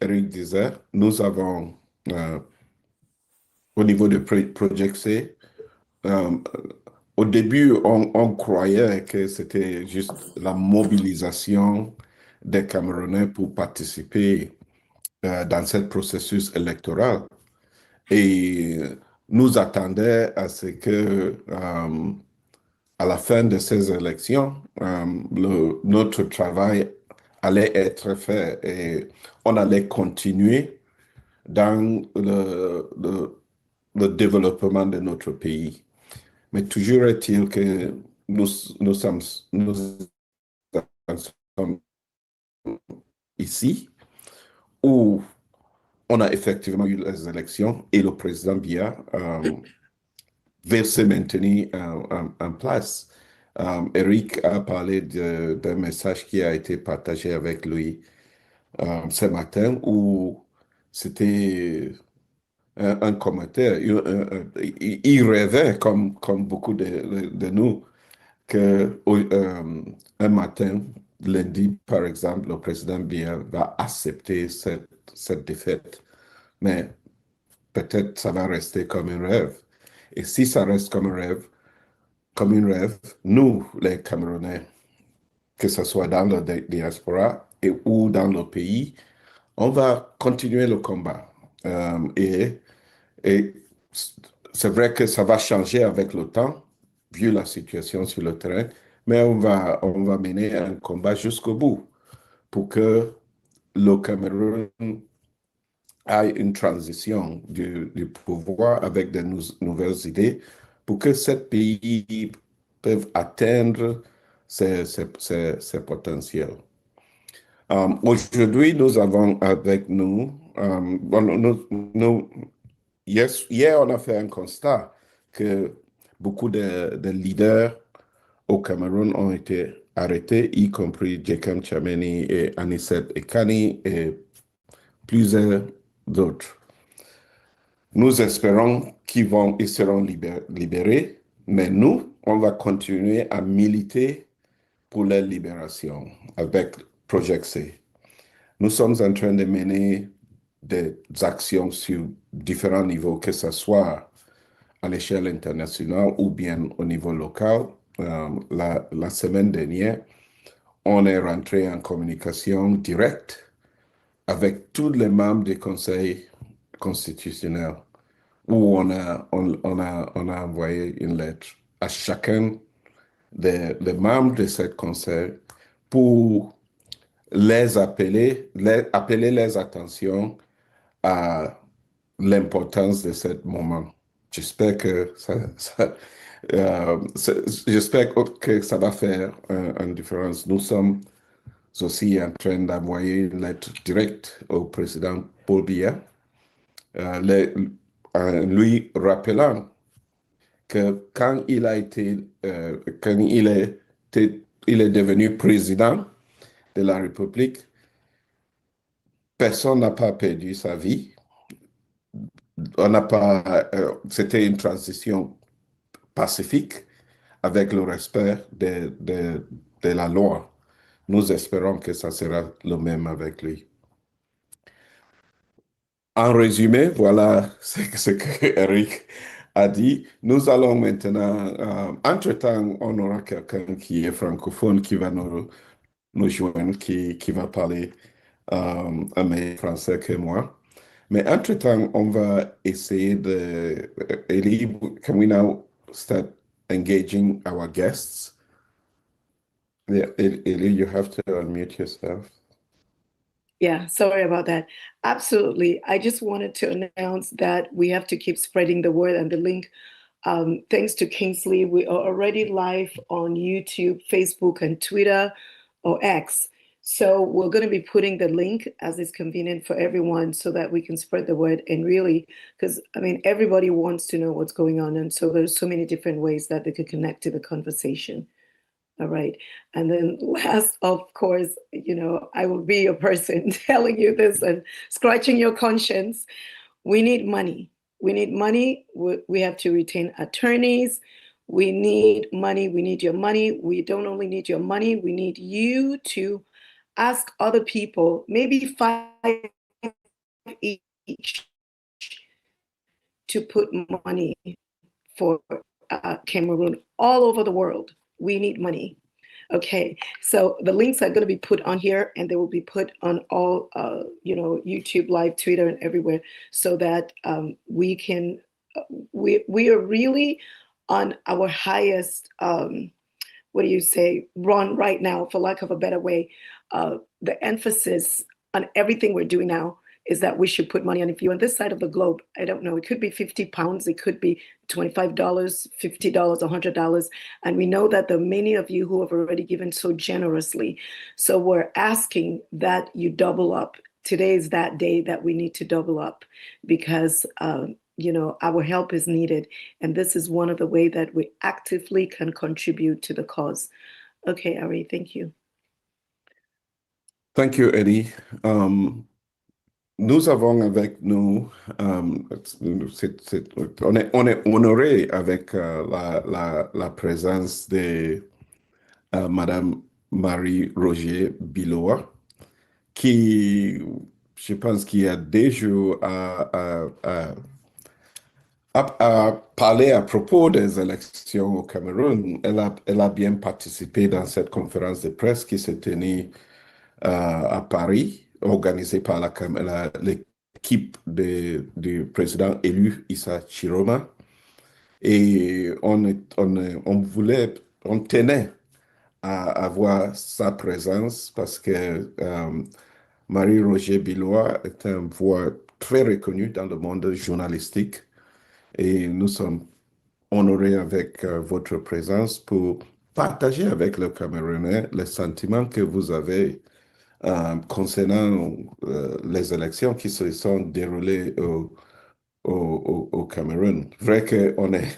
Eric disait, nous avons, au niveau de Project C, au début, on croyait que c'était juste la mobilisation des Camerounais pour participer dans ce processus électoral. Et nous attendaient à ce que, à la fin de ces élections, notre travail allait être fait et on allait continuer dans le développement de notre pays. Mais toujours est-il que nous sommes ici où on a effectivement eu les élections et le président Biya veut se maintenir en place. Eric a parlé d'un message qui a été partagé avec lui ce matin où c'était un commentaire. Il rêvait, comme beaucoup de nous, que un matin, lundi, par exemple, le président Biya va accepter cette défaite. Mais peut-être ça va rester comme un rêve. Et si ça reste comme un rêve, nous, les Camerounais, que ce soit dans la diaspora ou dans le pays, on va continuer le combat. Et c'est vrai que ça va changer avec le temps, vu la situation sur le terrain, mais on va mener un combat jusqu'au bout pour que le Cameroun ait une transition du pouvoir avec de nouvelles idées pour que ce pays puisse atteindre ses potentiels. Aujourd'hui, nous avons avec nous, hier, on a fait un constat que beaucoup de leaders au Cameroun ont été arrêtés, y compris Jekam Tchameni et Anicet Ekani et plusieurs d'autres. Nous espérons ils seront libérés, mais nous, on va continuer à militer pour leur libération avec Project C. Nous sommes en train de mener des actions sur différents niveaux, que ce soit à l'échelle internationale ou bien au niveau local. La semaine dernière, on est rentré en communication directe avec tous les membres du Conseil constitutionnel où on a envoyé une lettre à chacun des membres de ce conseil pour appeler les attentions à l'importance de ce moment. J'espère que j'espère que ça va faire une différence. Nous sommes aussi en train d'envoyer une lettre directe au président Paul Biya, lui rappelant que quand il est devenu président de la République, personne n'a pas perdu sa vie. C'était une transition pacifique avec le respect de la loi. Nous espérons que ça sera le même avec lui. En résumé, voilà ce que Eric a dit. Nous allons maintenant, entre-temps, on aura quelqu'un qui est francophone qui va nous joindre, qui va parler un meilleur français que moi. Mais entre-temps, on va essayer de... Eli, can we now start engaging our guests? Yeah, Eli, you have to unmute yourself. Yeah, sorry about that. Absolutely. I just wanted to announce that we have to keep spreading the word and the link. Thanks to Kingsley, we are already live on YouTube, Facebook, and Twitter or X. So we're going to be putting the link as is convenient for everyone so that we can spread the word. And really, because I mean, everybody wants to know what's going on. And so there's so many different ways that they could connect to the conversation. All right. And then last, of course, I will be a person telling you this and scratching your conscience. We need money. We need money. We have to retain attorneys. We need money. We need your money. We don't only need your money. We need you to ask other people, maybe 5 to put money for Cameroon all over the world. We need money. Okay, so the links are going to be put on here, and they will be put on all, YouTube Live, Twitter, and everywhere, so that we can. We are really on our highest. What do you say? Run right now, for lack of a better way. The emphasis on everything we're doing now is that we should put money on. If you're on this side of the globe, I don't know, it could be £50, it could be $25, $50, $100. And we know that there are many of you who have already given so generously. So we're asking that you double up. Today is that day that we need to double up, because our help is needed. And this is one of the ways that we actively can contribute to the cause. Okay, Ari, thank you. Thank you, Eddie. Nous avons avec nous, on est honoré avec la présence de Madame Marie-Roger Biloa, qui, je pense qu'il y a des jours à parler à propos des élections au Cameroun. Elle a bien participé dans cette conférence de presse qui s'est tenue à Paris, organisée par l'équipe du président élu Issa Chiroma. Et on tenait à avoir sa présence parce que Marie-Roger Biloa est une voix très reconnue dans le monde journalistique. Et nous sommes honorés avec votre présence pour partager avec le Camerounais les sentiments que vous avez concernant les élections qui se sont déroulées au Cameroun. Vrai qu'on est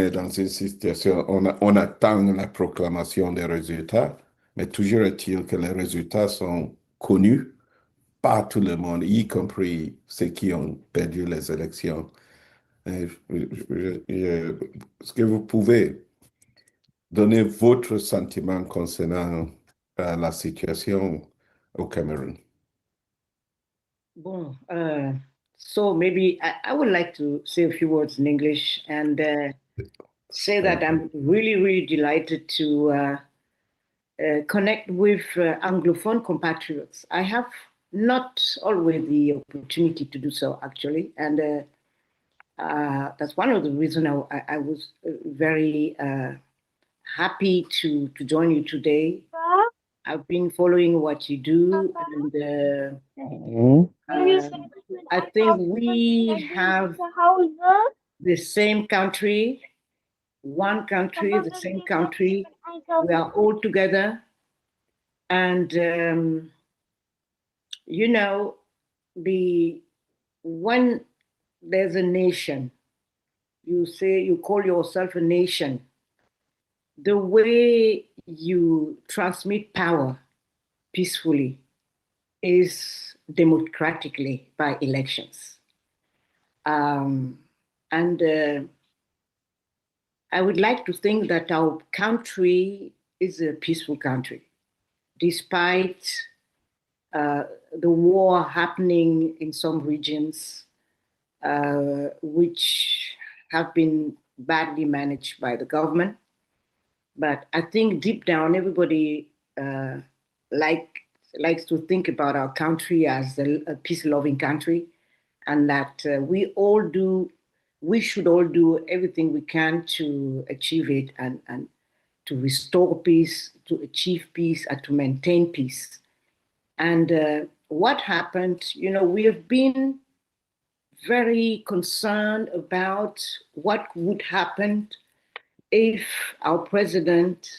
dans une situation, on attend la proclamation des résultats, mais toujours est-il que les résultats sont connus par tout le monde, y compris ceux qui ont perdu les élections. Est-ce que vous pouvez donner votre sentiment concernant la situation au Cameroun? Bon, so maybe I would like to say a few words in English and say that I'm really, really delighted to connect with Anglophone compatriots. I have not always the opportunity to do so, actually, and that's one of the reasons I was very happy to join you today. I've been following what you do, and I think we have the same country, one country, the same country. We are all together, and when there's a nation, you call yourself a nation. The way you transmit power peacefully is democratically by elections. And I would like to think that our country is a peaceful country, despite the war happening in some regions, which have been badly managed by the government. But I think deep down, everybody likes to think about our country as a peace-loving country, and that we should all do everything we can to achieve it and to restore peace, to achieve peace, and to maintain peace. And what happened, we have been very concerned about what would happen if our president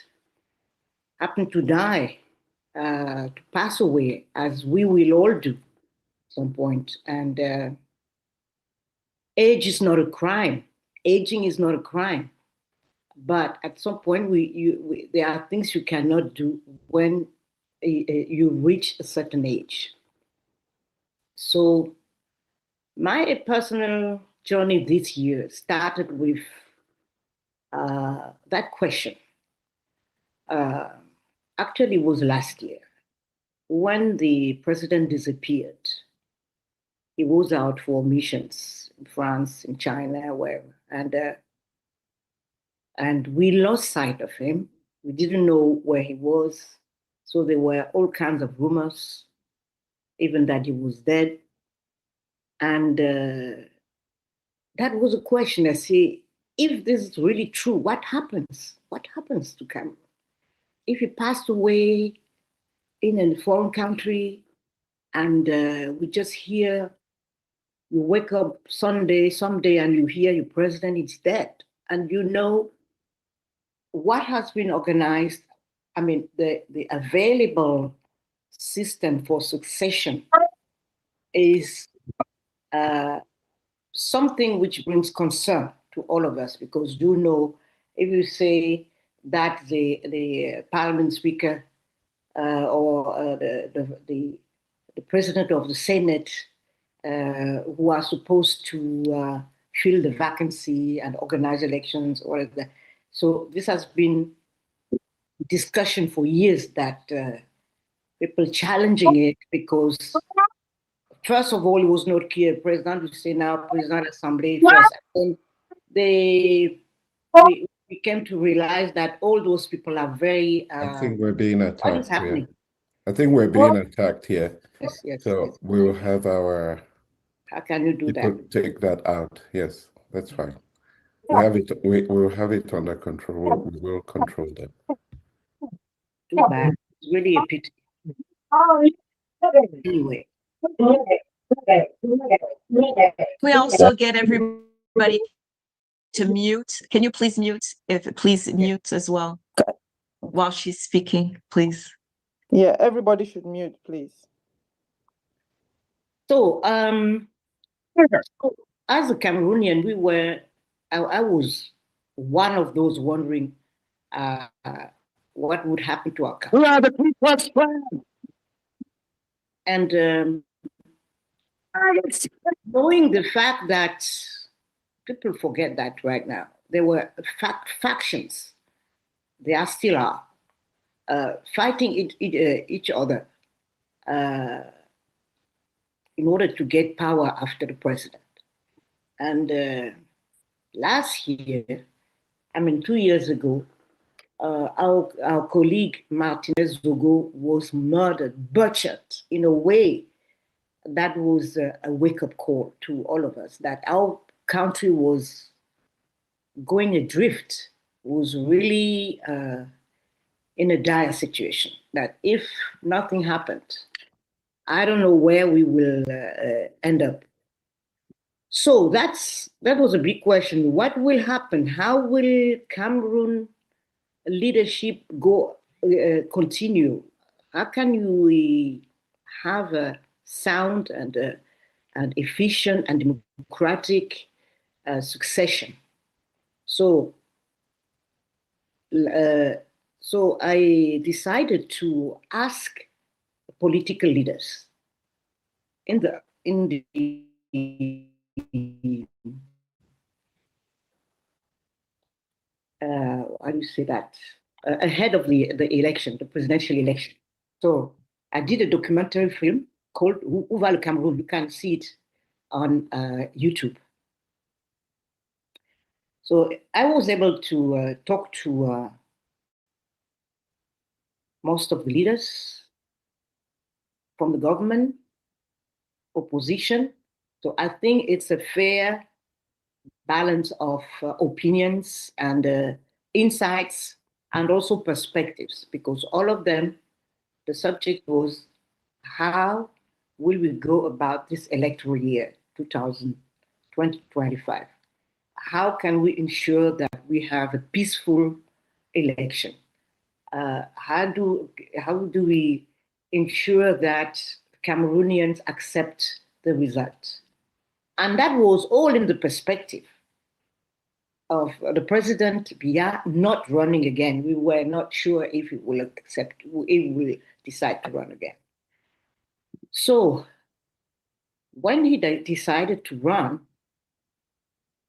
happened to die, to pass away, as we will all do at some point. And age is not a crime. Aging is not a crime. But at some point, there are things you cannot do when you reach a certain age. So my personal journey this year started with that question. Actually, it was last year when the president disappeared. he was out for missions in France, in China, wherever, and we lost sight of him. We didn't know where he was, so there were all kinds of rumors, even that he was dead, and that was a question. I say, if this is really true, what happens? What happens to Cameroon? If he passed away in a foreign country, and we just hear, you wake up someday, and you hear your president is dead, and you know what has been organized. I mean, the available system for succession is something which brings concern to all of us, because you know, if you say that the parliament speaker or the president of the Senate, who are supposed to fill the vacancy and organize elections, all of that. So this has been discussion for years, that people challenging it, because first of all, it was not clear. President will say now, President Assembly first. And we came to realize that all those people are very. I think we're being attacked. What is happening? Here. I think we're being attacked here. Yes. So yes. we will have our. How can you do people that? take that out. Yes, that's fine. We have it. We will have it under control. We will control them. Too bad. It's really a pity. Anyway. We also get everybody to mute. Can you please mute? Please mute as well while she's speaking, please. Yeah, everybody should mute, please. So, as a Cameroonian, I was one of those wondering what would happen to our country. We are the people's friend. And knowing the fact that people forget that right now, there were factions, there still are, fighting each other in order to get power after the president. And last year, 2 years ago, our colleague Martinez Zogo was murdered, butchered in a way that was a wake-up call to all of us, that our country was going adrift, was really in a dire situation, that if nothing happened, I don't know where we will end up. So that was a big question. What will happen? How will Cameroon leadership continue? How can we have a sound and efficient and democratic succession? So I decided to ask political leaders in the how do you say that? Ahead of the election, the presidential election. So I did a documentary film called Où va le Cameroun? You can see it on YouTube. So I was able to talk to most of the leaders from the government, opposition. So I think it's a fair balance of opinions and insights and also perspectives, because all of them, the subject was, how will we go about this electoral year, 2025? How can we ensure that we have a peaceful election? How do we ensure that Cameroonians accept the result? And that was all in the perspective of the President Biya not running again. We were not sure if he will decide to run again. So when he decided to run,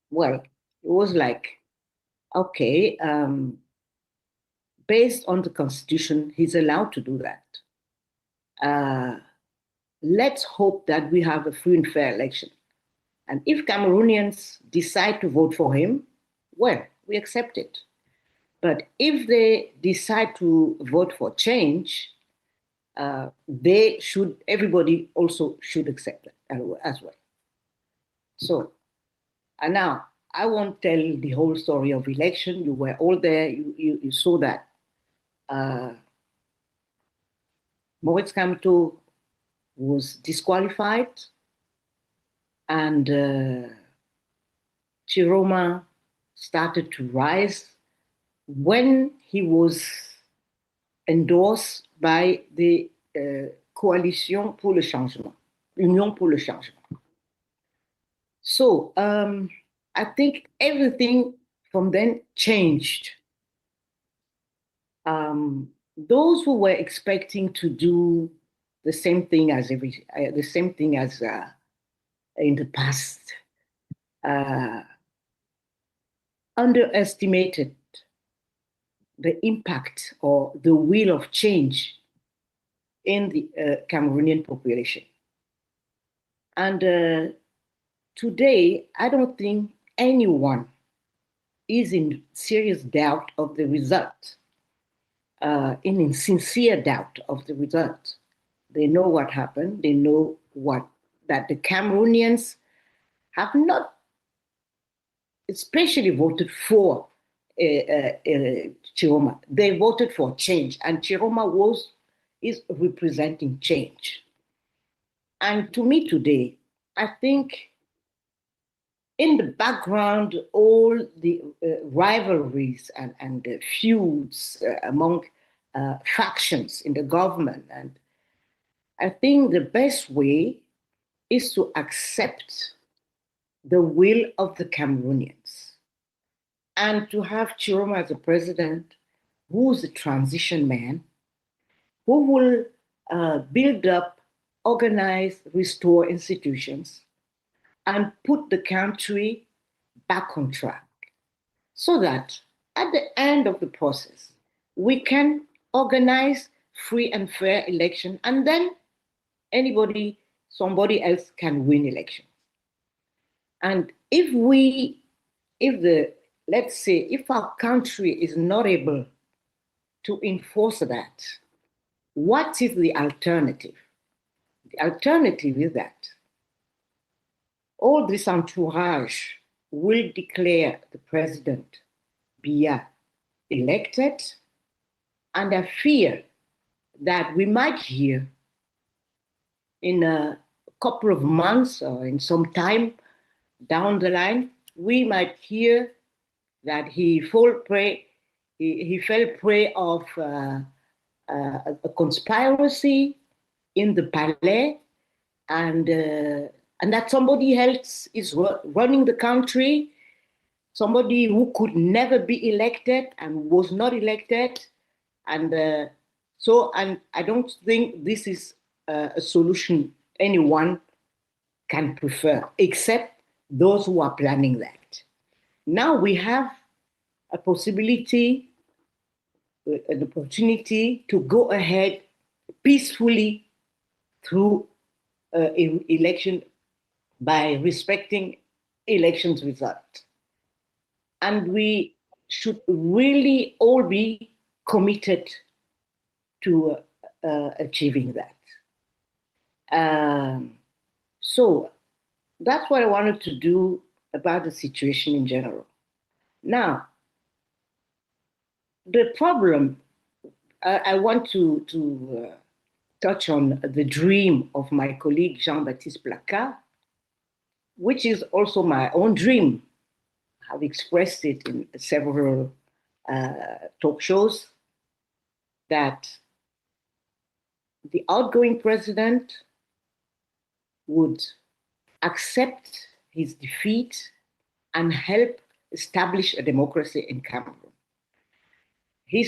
well, it was like, okay, based on the Constitution, he's allowed to do that. let's hope that we have a free and fair election. And if Cameroonians decide to vote for him, well, we accept it. But if they decide to vote for change, everybody also should accept it as well. So, and now I won't tell the whole story of election. You were all there. You saw that. Maître was disqualified, and Chiroma started to rise when he was endorsed by the Coalition pour le Changement, Union pour le Changement. So I think everything from then changed. Those who were expecting to do the same thing as in the past underestimated the impact or the will of change in the Cameroonian population. And today, I don't think anyone is in serious doubt of the result, in sincere doubt of the result. They know what happened. They know that the Cameroonians have not especially voted for Chiroma. They voted for change, and Chiroma is representing change. And to me today, I think in the background, all the rivalries and the feuds among factions in the government, and I think the best way is to accept the will of the Cameroonians and to have Chiroma as a president who's a transition man, who will build up, organize, restore institutions, and put the country back on track, so that at the end of the process, we can organize free and fair election, and then somebody else can win elections. And if our country is not able to enforce that, what is the alternative? The alternative is that all this entourage will declare the president Biya elected, and I fear that we might hear in a couple of months or in some time down the line, we might hear that he fell prey of a conspiracy in the palais, and that somebody else is running the country, somebody who could never be elected and was not elected. And I don't think this is a solution anyone can prefer, except those who are planning that. Now we have an opportunity to go ahead peacefully through election by respecting elections result. And we should really all be committed to achieving that. So that's what I wanted to do about the situation in general. Now, the problem, I want to touch on the dream of my colleague Jean-Baptiste Placard, which is also my own dream. I've expressed it in several talk shows, that the outgoing president would accept his defeat and help establish a democracy in Cameroon. He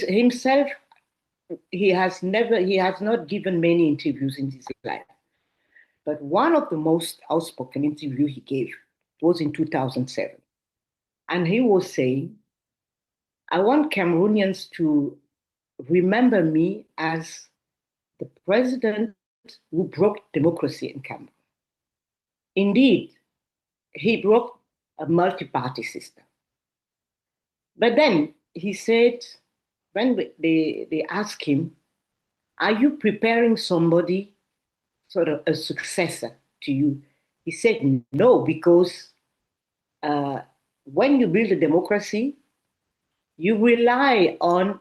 has not given many interviews in his life, but one of the most outspoken interviews he gave was in 2007. And he was saying, I want Cameroonians to remember me as the president who broke democracy in Cameroon. Indeed, he broke a multi-party system. But then he said, when they asked him, are you preparing somebody, sort of a successor to you? He said, no, because when you build a democracy, you rely on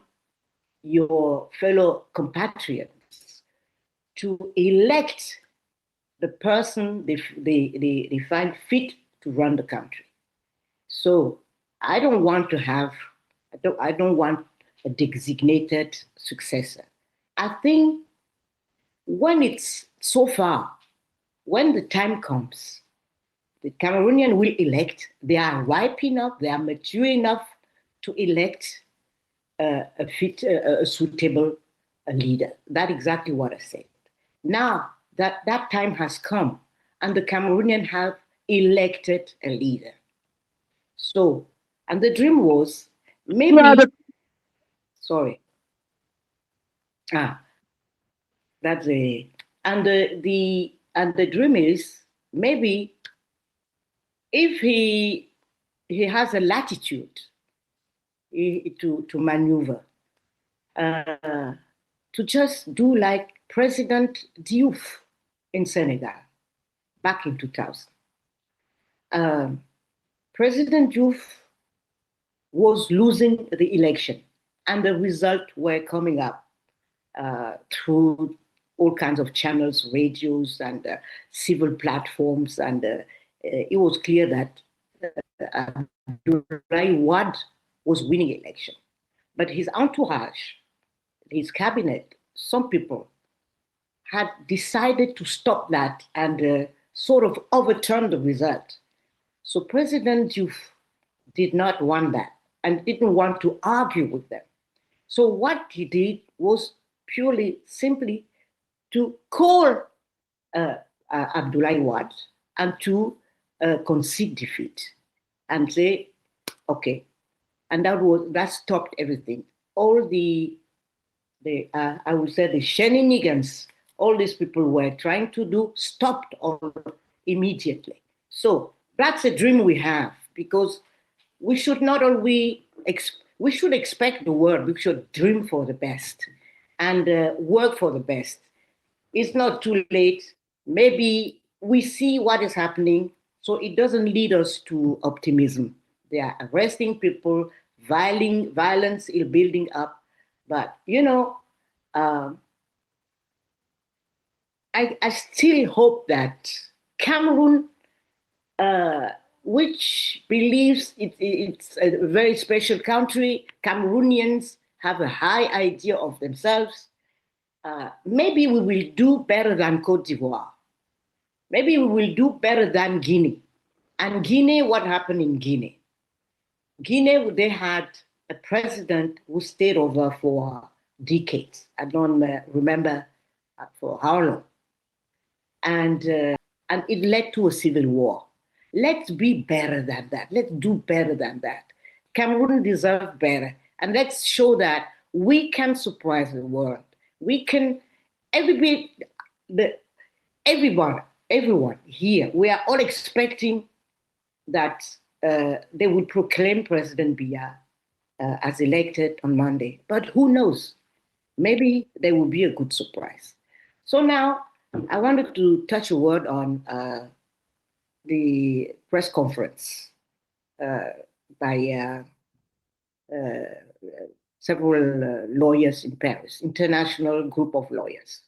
your fellow compatriots to elect the person they find fit to run the country. So I don't want to have, I don't want a designated successor. I think when it's so far, when the time comes, the Cameroonian will elect, they are ripe enough, they are mature enough to elect a suitable leader. That's exactly what I said. Now that time has come and the Cameroonian have elected a leader. So, and the dream was maybe, sorry. That's a, and the dream is maybe if he has a latitude to maneuver, to just do like President Diouf in Senegal back in 2000. President Diouf was losing the election and the results were coming up through all kinds of channels, radios, and civil platforms. And it was clear that Abdoulaye Wade was winning election. But his entourage, his cabinet, some people had decided to stop that and sort of overturn the result. So President Diouf did not want that and didn't want to argue with them. So what he did was purely, simply to call Abdoulaye Wade and to concede defeat and say, okay. And that stopped everything. All the I would say the shenanigans all these people were trying to do stopped all immediately. So that's a dream we have, because we should not always, we should expect the world, we should dream for the best and work for the best. It's not too late. Maybe we see what is happening, so it doesn't lead us to optimism. They are arresting people, violence is building up. But, you know, I still hope that Cameroon, which believes it's a very special country, Cameroonians have a high idea of themselves. Maybe we will do better than Côte d'Ivoire. Maybe we will do better than Guinea. And Guinea, what happened in Guinea? Guinea, they had a president who stayed over for decades. I don't remember for how long. And it led to a civil war. Let's be better than that. Let's do better than that. Cameroon deserves better. And let's show that we can surprise the world. We can, everyone here, we are all expecting that they will proclaim President Biya as elected on Monday. But who knows? Maybe there will be a good surprise. So now I wanted to touch a word on the press conference by several lawyers in Paris, international group of lawyers.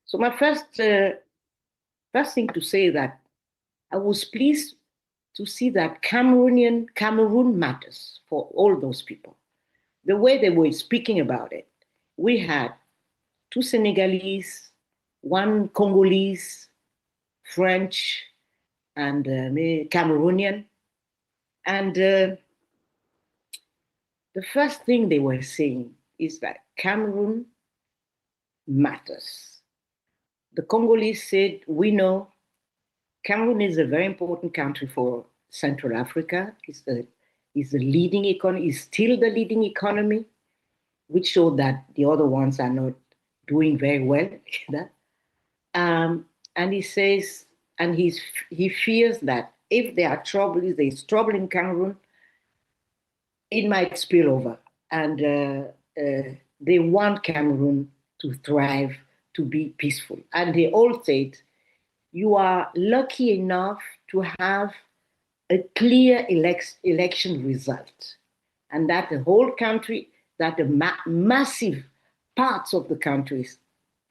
So my first thing to say that I was pleased to see that Cameroon matters for all those people. The way they were speaking about it, we had 2 Senegalese, 1 Congolese, French, and Cameroonian. And the first thing they were saying is that Cameroon matters. The Congolese said, we know Cameroon is a very important country for Central Africa. It's the leading economy, is still the leading economy, which showed that the other ones are not doing very well. And he says, and he fears that if there is trouble in Cameroon, it might spill over. And they want Cameroon to thrive, to be peaceful. And they all said, you are lucky enough to have a clear election result, and that the whole country, that the massive parts of the countries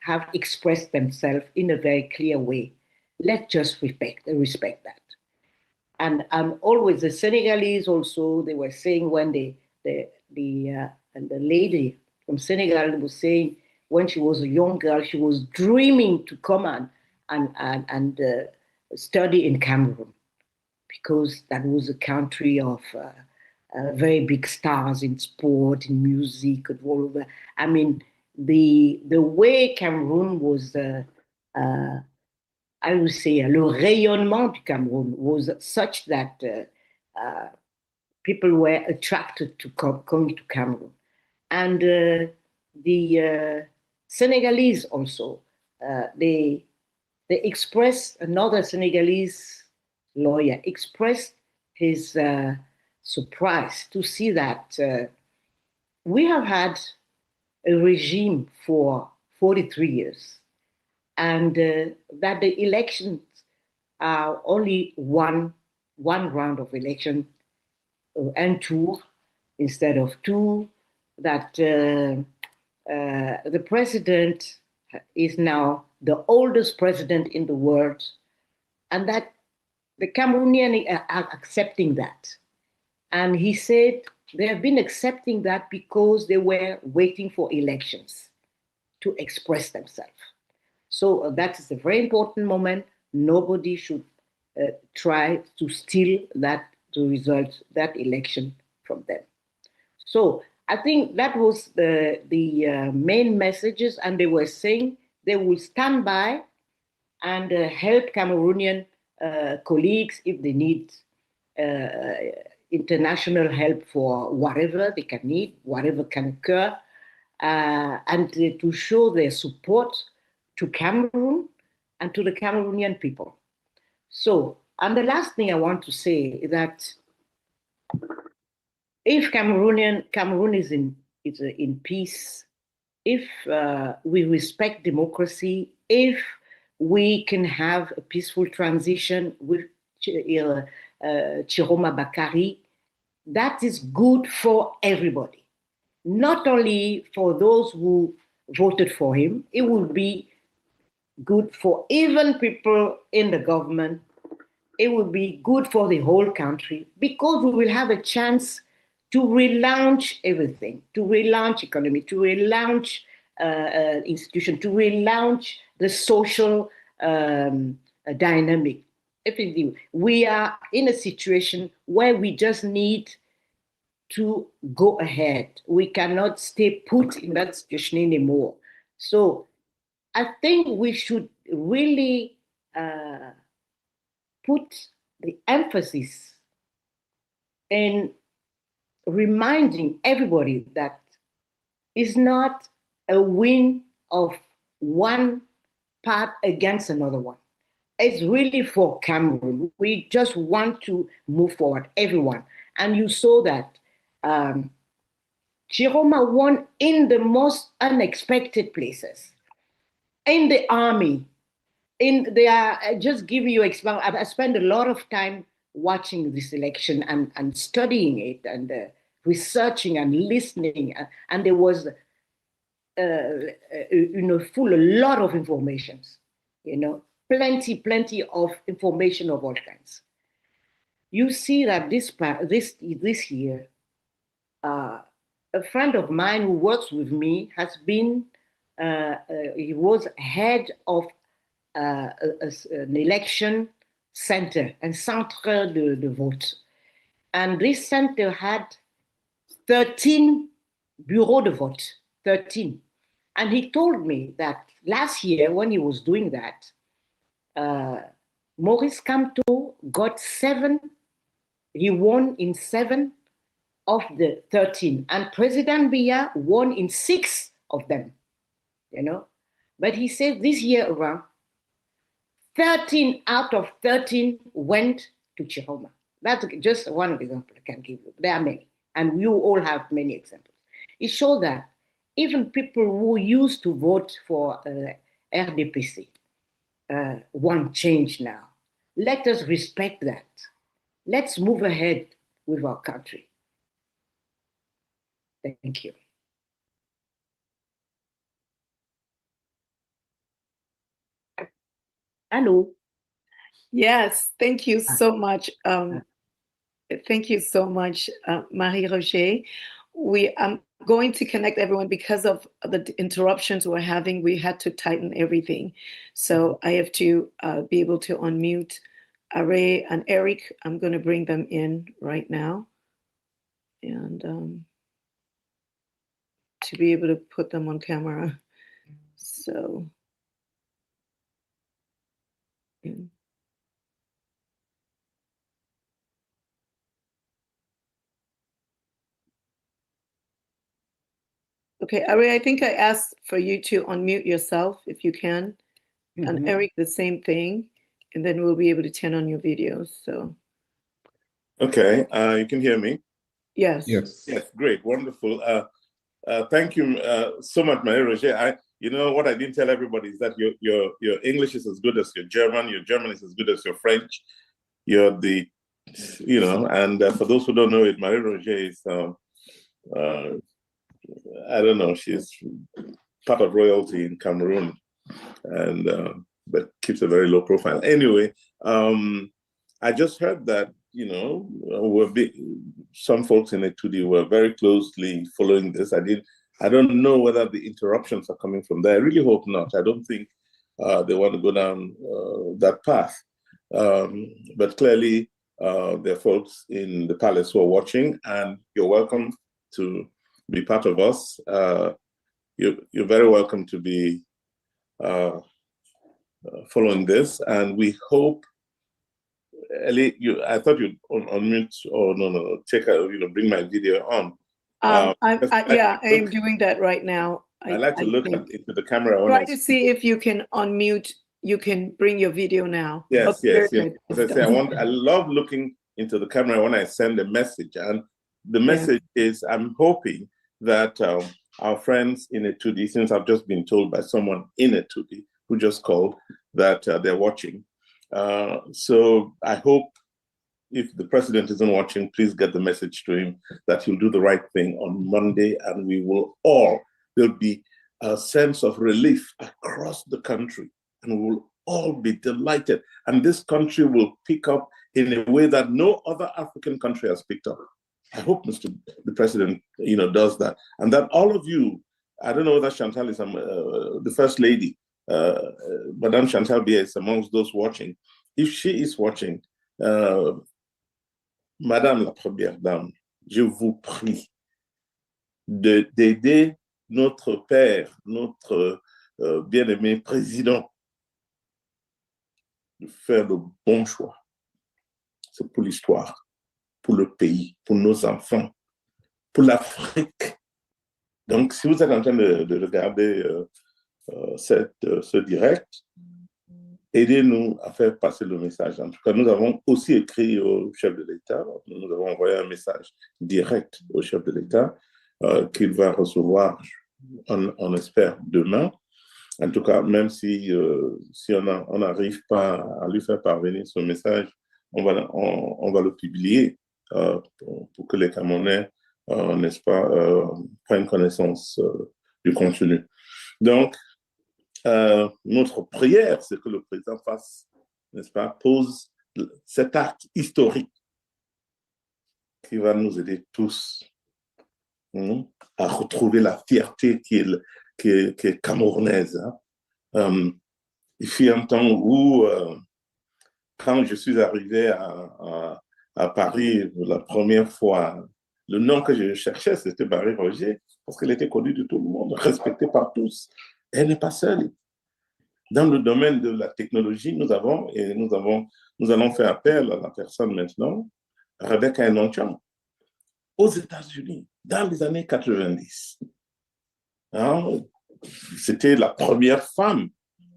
have expressed themselves in a very clear way. Let's just respect that. And always the Senegalese also, they were saying when and the lady from Senegal was saying when she was a young girl, she was dreaming to come and study in Cameroon, because that was a country of very big stars in sport, in music, and all over. I mean, the way Cameroon was, I would say, le rayonnement du Cameroon was such that people were attracted to coming to Cameroon. And the Senegalese also, they expressed, another Senegalese lawyer expressed his surprise to see that we have had a regime for 43 years, and that the elections are only one round of election, un tour instead of two, that the president is now the oldest president in the world, and that the Cameroonians are accepting that. And he said they have been accepting that because they were waiting for elections to express themselves. So that is a very important moment. Nobody should try to steal the result, that election from them. So I think that was the main messages, and they were saying they will stand by and help Cameroonian colleagues if they need international help for whatever they can need, whatever can occur, and to show their support to Cameroon and to the Cameroonian people. So, and the last thing I want to say is that if Cameroon is in peace, if we respect democracy, if we can have a peaceful transition with Chiroma Bakari, that is good for everybody. Not only for those who voted for him, it will be good for even people in the government. It will be good for the whole country, because we will have a chance to relaunch everything, to relaunch economy, to relaunch institution, to relaunch the social dynamic. We are in a situation where we just need to go ahead. We cannot stay put in that situation anymore. So I think we should really put the emphasis in reminding everybody that it's not a win of one part against another one. It's really for Cameroon. We just want to move forward, everyone. And you saw that Chiroma won in the most unexpected places. In the army, just give you example. I spent a lot of time watching this election and studying it and researching and listening, and there was a lot of information, plenty of information of all kinds. You see that this year, a friend of mine who works with me has been, he was head of an election center, un centre de vote. And this center had 13 bureaux de vote, 13. And he told me that last year when he was doing that, Maurice Kamto got 7, he won in 7 of the 13, and President Biya won in 6 of them, But he said this year around, 13 out of 13 went to Chiroma. That's just one example I can give you. There are many, and you all have many examples. It shows that even people who used to vote for RDPC want change now. Let us respect that. Let's move ahead with our country. Thank you. Hello. Yes, thank you so much. Thank you so much, Marie-Roger. I'm going to connect everyone because of the interruptions we're having. We had to tighten everything. So I have to be able to unmute Are and Eric. I'm going to bring them in right now. And to be able to put them on camera. So. Yeah. Okay, Ari, I think I asked for you to unmute yourself if you can. And Eric, the same thing. And then we'll be able to turn on your videos. So. Okay, you can hear me? Yes. Yes. Yes, great, wonderful. Thank you so much, Marie-Roger. You know what I didn't tell everybody is that your English is as good as your German is as good as your French. You're the, you know, and for those who don't know it, Marie-Roger is, I don't know, she's part of royalty in Cameroon, and but keeps a very low profile. Anyway, I just heard that, you know, some folks in A2D were very closely following this. I don't know whether the interruptions are coming from there. I really hope not. I don't think they want to go down that path. But clearly, there are folks in the palace who are watching, and you're welcome to be part of us. You're very welcome to be following this, and we hope. Ellie, I thought you'd unmute or no, bring my video on. I am doing that right now. I like to look into the camera. Try to see if you can unmute. You can bring your video now. Yes, okay, yes. As I say, I love looking into the camera when I send a message, and the message is I'm hoping that our friends in A2D, since I've just been told by someone in A2D who just called that they're watching. So I hope if the president isn't watching, please get the message to him that he'll do the right thing on Monday, and there'll be a sense of relief across the country, and we will all be delighted. And this country will pick up in a way that no other African country has picked up. I hope the president, does that. And that all of you, I don't know whether Chantal is the first lady, Madame Chantal Biya is amongst those watching. If she is watching, Madame la Première Dame, je vous prie d'aider notre père, notre bien-aimé président, de faire le bon choix. C'est pour l'histoire, pour le pays, pour nos enfants, pour l'Afrique. Donc, si vous êtes en train de regarder ce direct, aidez-nous à faire passer le message. En tout cas, nous avons aussi écrit au chef de l'État, nous avons envoyé un message direct au chef de l'État qu'il va recevoir, on espère, demain. En tout cas, même si on n'arrive pas à lui faire parvenir ce message, on va le publier pour que les Camerounais, n'est-ce pas, prennent connaissance du contenu. Donc, notre prière, c'est que le président fasse, n'est-ce pas, pose cet acte historique qui va nous aider tous à retrouver la fierté qui est camerounaise. Il fut un temps où, quand je suis arrivé à Paris la première fois, le nom que je cherchais, c'était Marie-Roger, parce qu'elle était connue de tout le monde, respectée par tous. Elle n'est pas seule. Dans le domaine de la technologie, nous allons faire appel à la personne maintenant, Rebecca Enonchong, aux États-Unis, dans les années 90. C'était la première femme,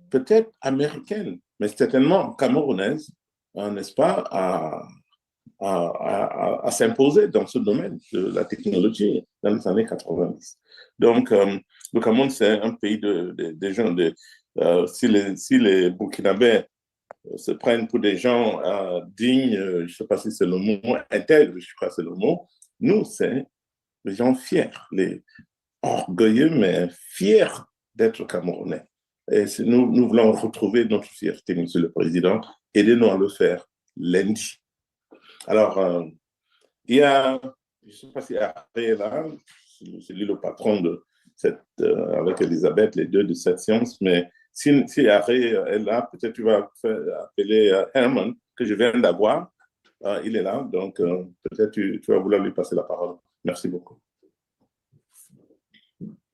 peut-être américaine, mais certainement camerounaise, n'est-ce pas, à s'imposer dans ce domaine de la technologie dans les années 90. Donc, le Cameroun, c'est un pays des gens, si les Burkinabés se prennent pour des gens dignes, je ne sais pas si c'est le mot, intègres, je crois que c'est le mot, nous, c'est les gens fiers, les orgueilleux, mais fiers d'être Camerounais. Et nous voulons retrouver notre fierté, Monsieur le Président. Aidez-nous à le faire lundi. Alors, il y a, je ne sais pas si Harry est là, c'est lui le patron de avec Elisabeth, les deux de cette science, mais si Harry est là, peut-être tu vas appeler Herman, que je viens d'avoir. Il est là, donc peut-être tu vas vouloir lui passer la parole. Merci beaucoup.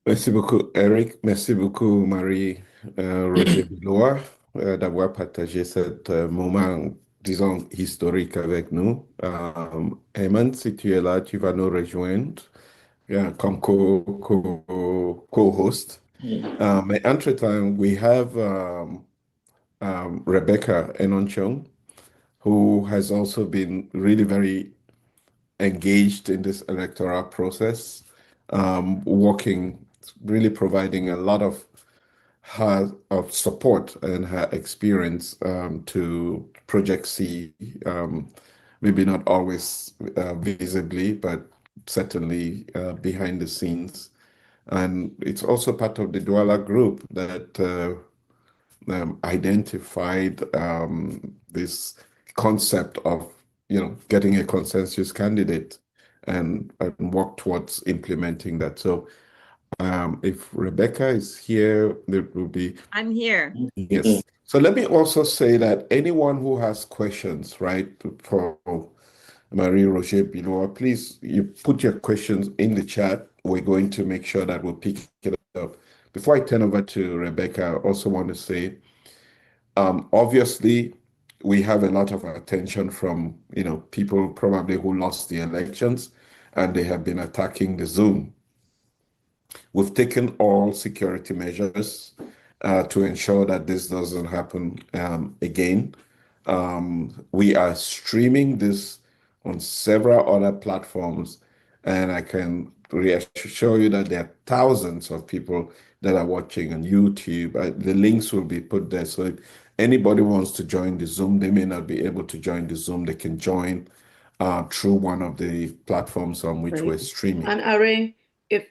Merci beaucoup, Eric. Merci beaucoup, Marie-Roger Biloa, d'avoir partagé ce moment, disons, historique avec nous. Eman, si tu es là, tu vas nous rejoindre comme co-host. Mais entre-temps, we have Rebecca Enonchong, who has also been really very engaged in this electoral process, working, really providing a lot of support and her experience to Project C, maybe not always visibly, but certainly behind the scenes. And it's also part of the Douala group that identified this concept of getting a consensus candidate and work towards implementing that. So if Rebecca is here, it will be. I'm here. Yes. So let me also say that anyone who has questions, right, for Marie-Roger Biloa, please, you put your questions in the chat. We're going to make sure that we'll pick it up. Before I turn over to Rebecca, I also want to say, obviously, we have a lot of attention from people probably who lost the elections, and they have been attacking the Zoom. We've taken all security measures to ensure that this doesn't happen again. We are streaming this on several other platforms, and I can reassure you that there are thousands of people that are watching on YouTube. The links will be put there, so if anybody wants to join the Zoom, they may not be able to join the Zoom. They can join through one of the platforms on which we're streaming. And Ari, if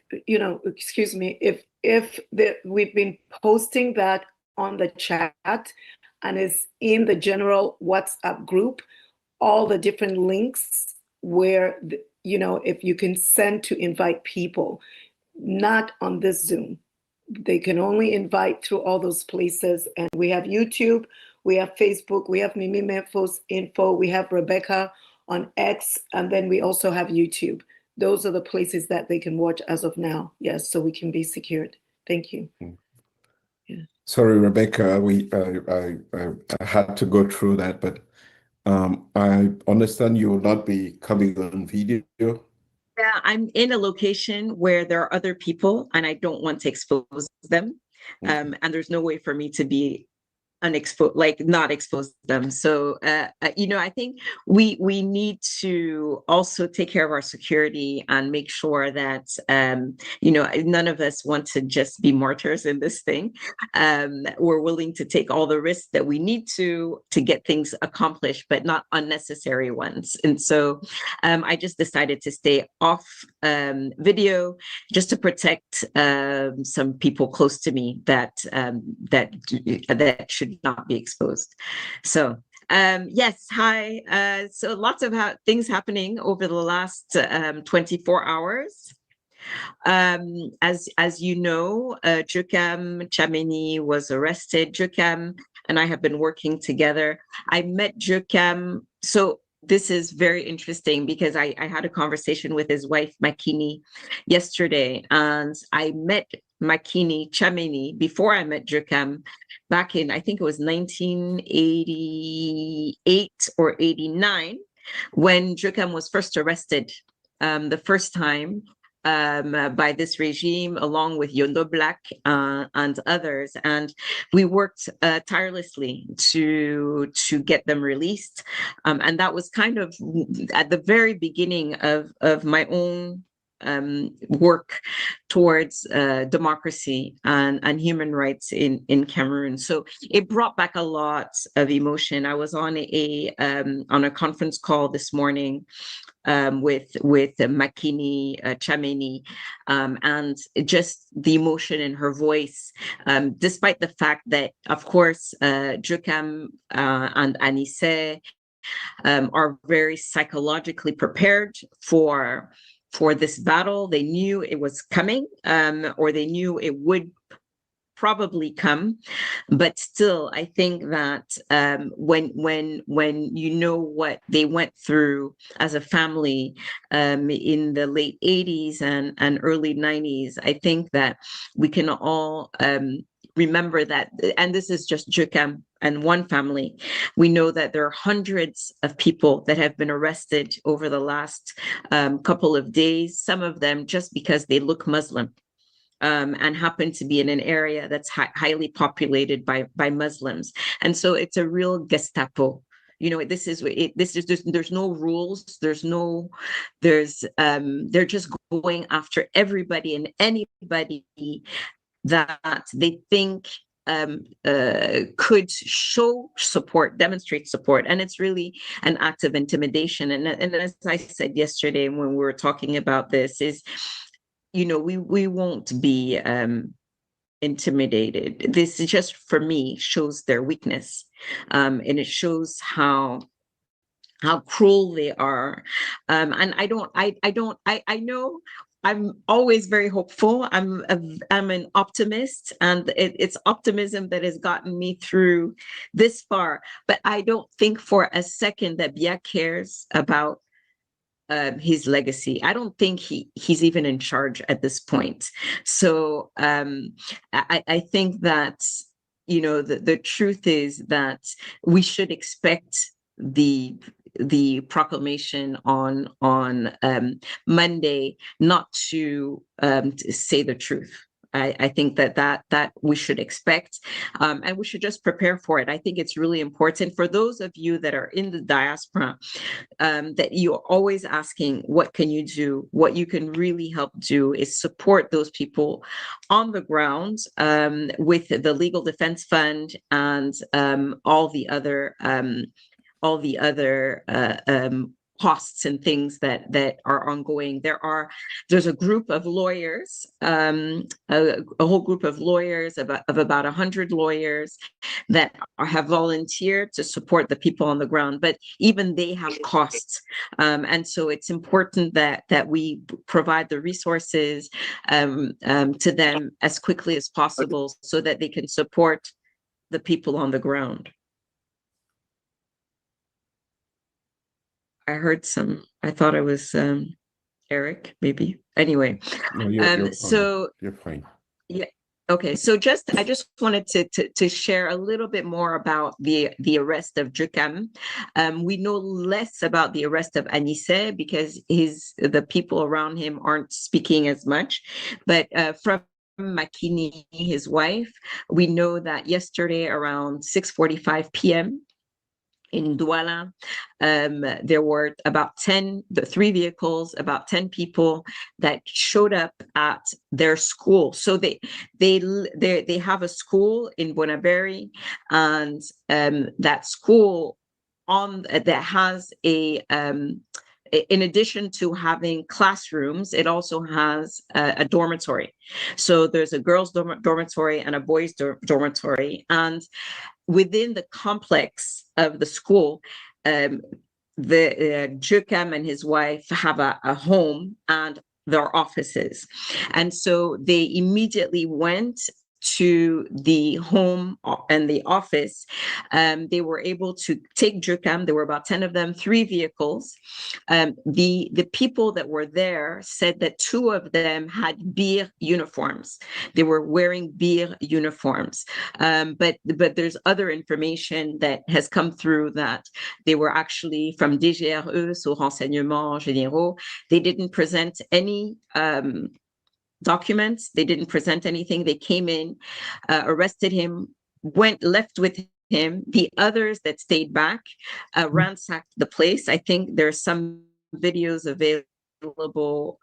excuse me, if we've been posting that on the chat and it's in the general WhatsApp group, all the different links where if you can send to invite people, not on this Zoom. They can only invite through all those places. And we have YouTube, we have Facebook, we have Mimi Memphis Info, we have Rebecca on X, and then we also have YouTube. Those are the places that they can watch as of now. Yes, so we can be secured. Thank you. Yeah. Sorry, Rebecca, I had to go through that, but I understand you will not be coming on video. Yeah, I'm in a location where there are other people and I don't want to expose them. And there's no way for me to be not expose them. So, I think we need to also take care of our security and make sure that, none of us want to just be martyrs in this thing. We're willing to take all the risks that we need to get things accomplished, but not unnecessary ones. And so I just decided to stay off video just to protect some people close to me that should not be exposed. So yes, hi. So lots of things happening over the last 24 hours. As you know, Nkom Chameni was arrested. Nkom and I have been working together. I met Nkom. So this is very interesting because I had a conversation with his wife, Makini, yesterday, and I met Makini Chameni before I met Nkom back in, I think it was 1988 or 89, when Nkom was first arrested the first time by this regime, along with Yondo Black and others. And we worked tirelessly to get them released. And that was kind of at the very beginning of my own work towards democracy and human rights in Cameroon. So it brought back a lot of emotion. I was on a conference call this morning with Makini Chameni, and just the emotion in her voice, despite the fact that, of course, Jukam and Anise are very psychologically prepared for this battle. They knew it was coming, or they knew it would probably come, but still, I think that when you know what they went through as a family in the late 80s and early 90s, I think that we can all remember that, and this is just Jukam and one family. We know that there are hundreds of people that have been arrested over the last couple of days, some of them just because they look Muslim. And happen to be in an area that's highly populated by Muslims. And so it's a real Gestapo. You know, there's no rules. They're just going after everybody and anybody that they think could show support, demonstrate support. And it's really an act of intimidation. And as I said yesterday when we were talking about this, is, you know, we won't be intimidated. This is just, for me, shows their weakness, and it shows how cruel they are. And I know I'm always very hopeful. I'm an optimist, and it's optimism that has gotten me through this far. But I don't think for a second that Biya cares about his legacy. I don't think he's even in charge at this point. So I think that, you know, the truth is that we should expect the proclamation on Monday not to say the truth. I think that we should expect, and we should just prepare for it. I think it's really important for those of you that are in the diaspora, that you're always asking, what can you do? What you can really help do is support those people on the ground with the Legal Defense Fund and all the other costs and things that are ongoing. There's a group of lawyers, a whole group of lawyers, of about 100 lawyers that have volunteered to support the people on the ground, but even they have costs. And so it's important that we provide the resources to them as quickly as possible so that they can support the people on the ground. I heard I thought it was Eric, maybe. Anyway, no, you're so you're fine. Yeah. Okay. So I just wanted to share a little bit more about the arrest of Jukam. We know less about the arrest of Anise because the people around him aren't speaking as much. But from Makini, his wife, we know that yesterday around 6:45 p.m. in Douala, there were about 3 vehicles, about 10 people that showed up at their school. So they have a school in Bonaberi, and that school that has in addition to having classrooms, it also has a dormitory. So there's a girls' dormitory and a boys' dormitory, and within the complex of the school, Jukam and his wife have a home and their offices. And so they immediately went to the home and the office, they were able to take Jukam. There were about 10 of them, 3 vehicles. The people that were there said that 2 of them had beer uniforms. They were wearing beer uniforms. But there's other information that has come through that they were actually from DGRE, so Renseignements Généraux. They didn't present any documents. They didn't present anything. They came in, arrested him, left with him. The others that stayed back ransacked the place. I think there's some videos available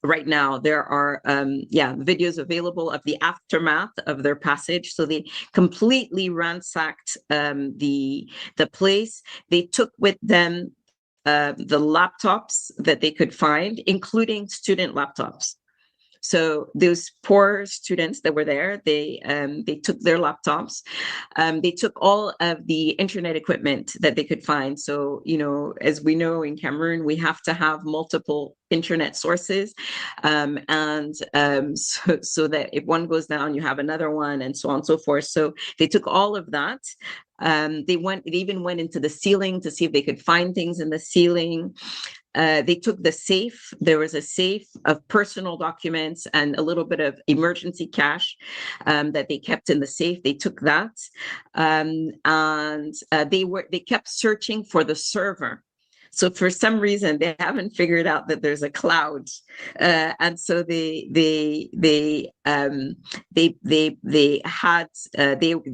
right now. There are videos available of the aftermath of their passage. So they completely ransacked the place. They took with them the laptops that they could find, including student laptops. So those poor students that were there, they took their laptops. They took all of the internet equipment that they could find. So, you know, as we know in Cameroon, we have to have multiple internet sources, so that if one goes down, you have another one, and so on and so forth. So they took all of that. They even went into the ceiling to see if they could find things in the ceiling. They took the safe. There was a safe of personal documents and a little bit of emergency cash that they kept in the safe. They took that, and they kept searching for the server. So for some reason, they haven't figured out that there's a cloud, and so they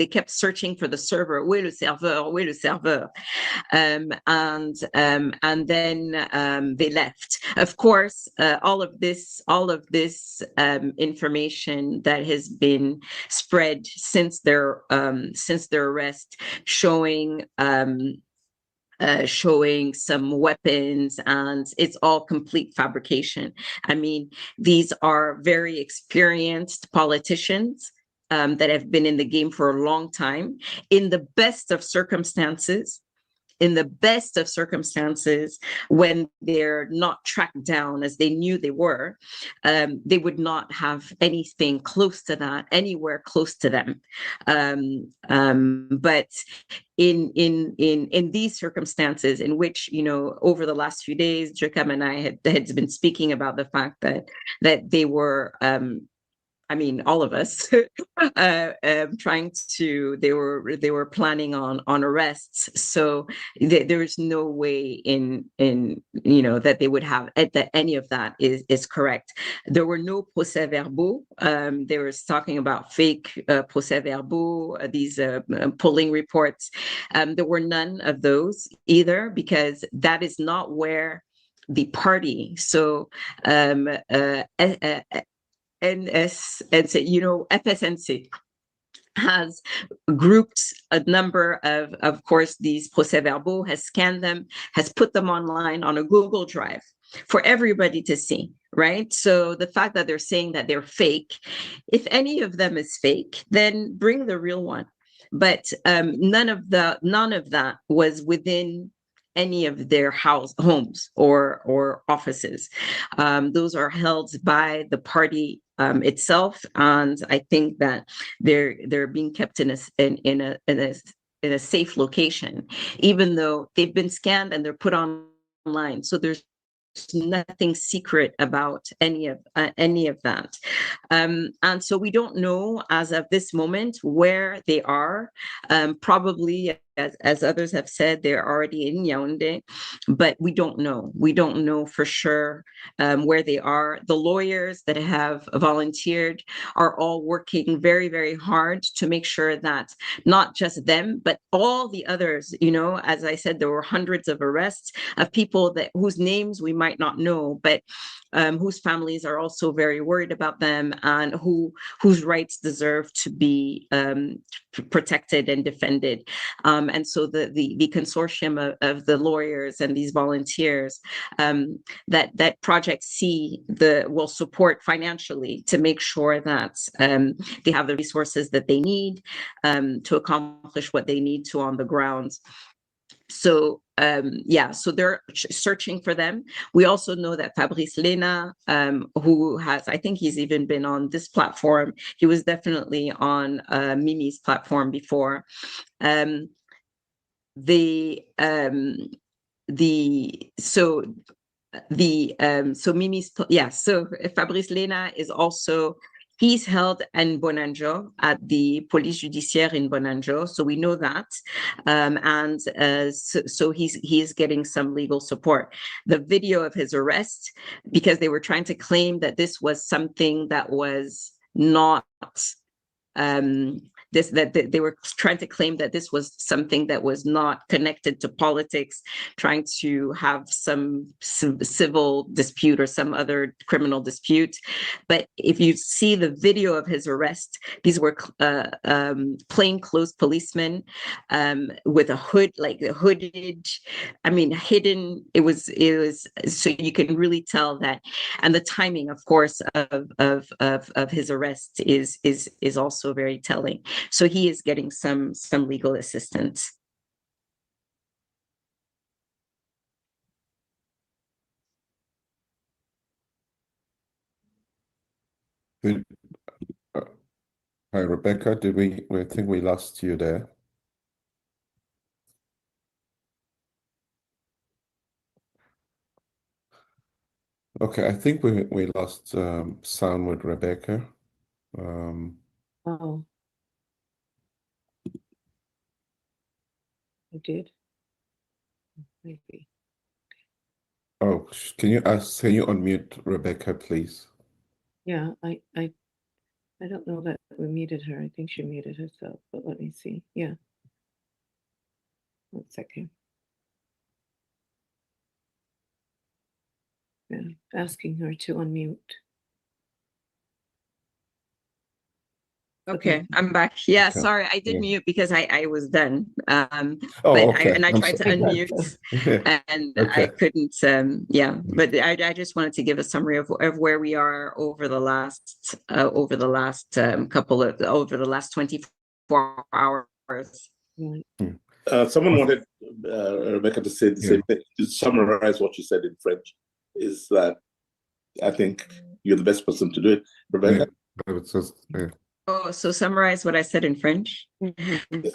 kept searching for the server. Où est le serveur? Où est le serveur? And then they left. Of course, all of this information that has been spread since their arrest, showing some weapons, and it's all complete fabrication. I mean, these are very experienced politicians that have been in the game for a long time. In the best of circumstances, when they're not tracked down as they knew they were, they would not have anything close to that, anywhere close to them. But in these circumstances, in which, you know, over the last few days, Jukam and I had been speaking about the fact that they were, I mean, all of us they were planning on arrests. So there is no way in you know, that they would have that any of that is correct. There were no procès-verbaux. They were talking about fake procès-verbaux, these polling reports. There were none of those either, because that is not where the party. So FSNC has grouped a number of course, these procès-verbaux, has scanned them, has put them online on a Google Drive for everybody to see, right? So the fact that they're saying that they're fake, if any of them is fake, then bring the real one. But none of that was within any of their homes or offices. Those are held by the party itself, and I think that they're being kept in a safe location, even though they've been scanned and they're put online. So there's nothing secret about any of that, and so we don't know as of this moment where they are. Probably, as others have said, they're already in Yaoundé, but we don't know for sure where they are. The lawyers that have volunteered are all working very, very hard to make sure that not just them, but all the others, you know, as I said, there were hundreds of arrests of people whose names we might not know, but whose families are also very worried about them, and whose rights deserve to be protected and defended. And so the consortium of the lawyers and these volunteers, that Project C will support financially to make sure that they have the resources that they need to accomplish what they need to on the ground. So so they're searching for them. We also know that Fabrice Lena, who has, I think he's even been on this platform. He was definitely on Mimi's platform before. So Fabrice Lena is also, he's held in Bonanjo at the police judiciaire in Bonanjo, so we know that, so he's getting some legal support. The video of his arrest, because they were trying to claim that this was something that was not they were trying to claim that this was something that was not connected to politics, trying to have some civil dispute or some other criminal dispute. But if you see the video of his arrest, these were plainclothes policemen with a hood, like a hooded, hidden. It was so you can really tell that, and the timing, of course, of his arrest is also very telling. So he is getting some legal assistance. Hi, Rebecca. I think we lost you there. Okay, I think we lost sound with Rebecca. Oh, I did. Maybe. Oh, can you unmute Rebecca, please? Yeah, I don't know that we muted her. I think she muted herself, but let me see. Yeah. 1 second. Yeah, asking her to unmute. Okay, I'm back. Yeah, Okay. sorry, I did mute because I was done. Oh, but okay. I tried to unmute and I couldn't. But I just wanted to give a summary of where we are over the last 24 hours. Someone wanted Rebecca to say the same thing. To summarize what you said in French, is that I think you're the best person to do it, Rebecca. Oh, so summarize what I said in French.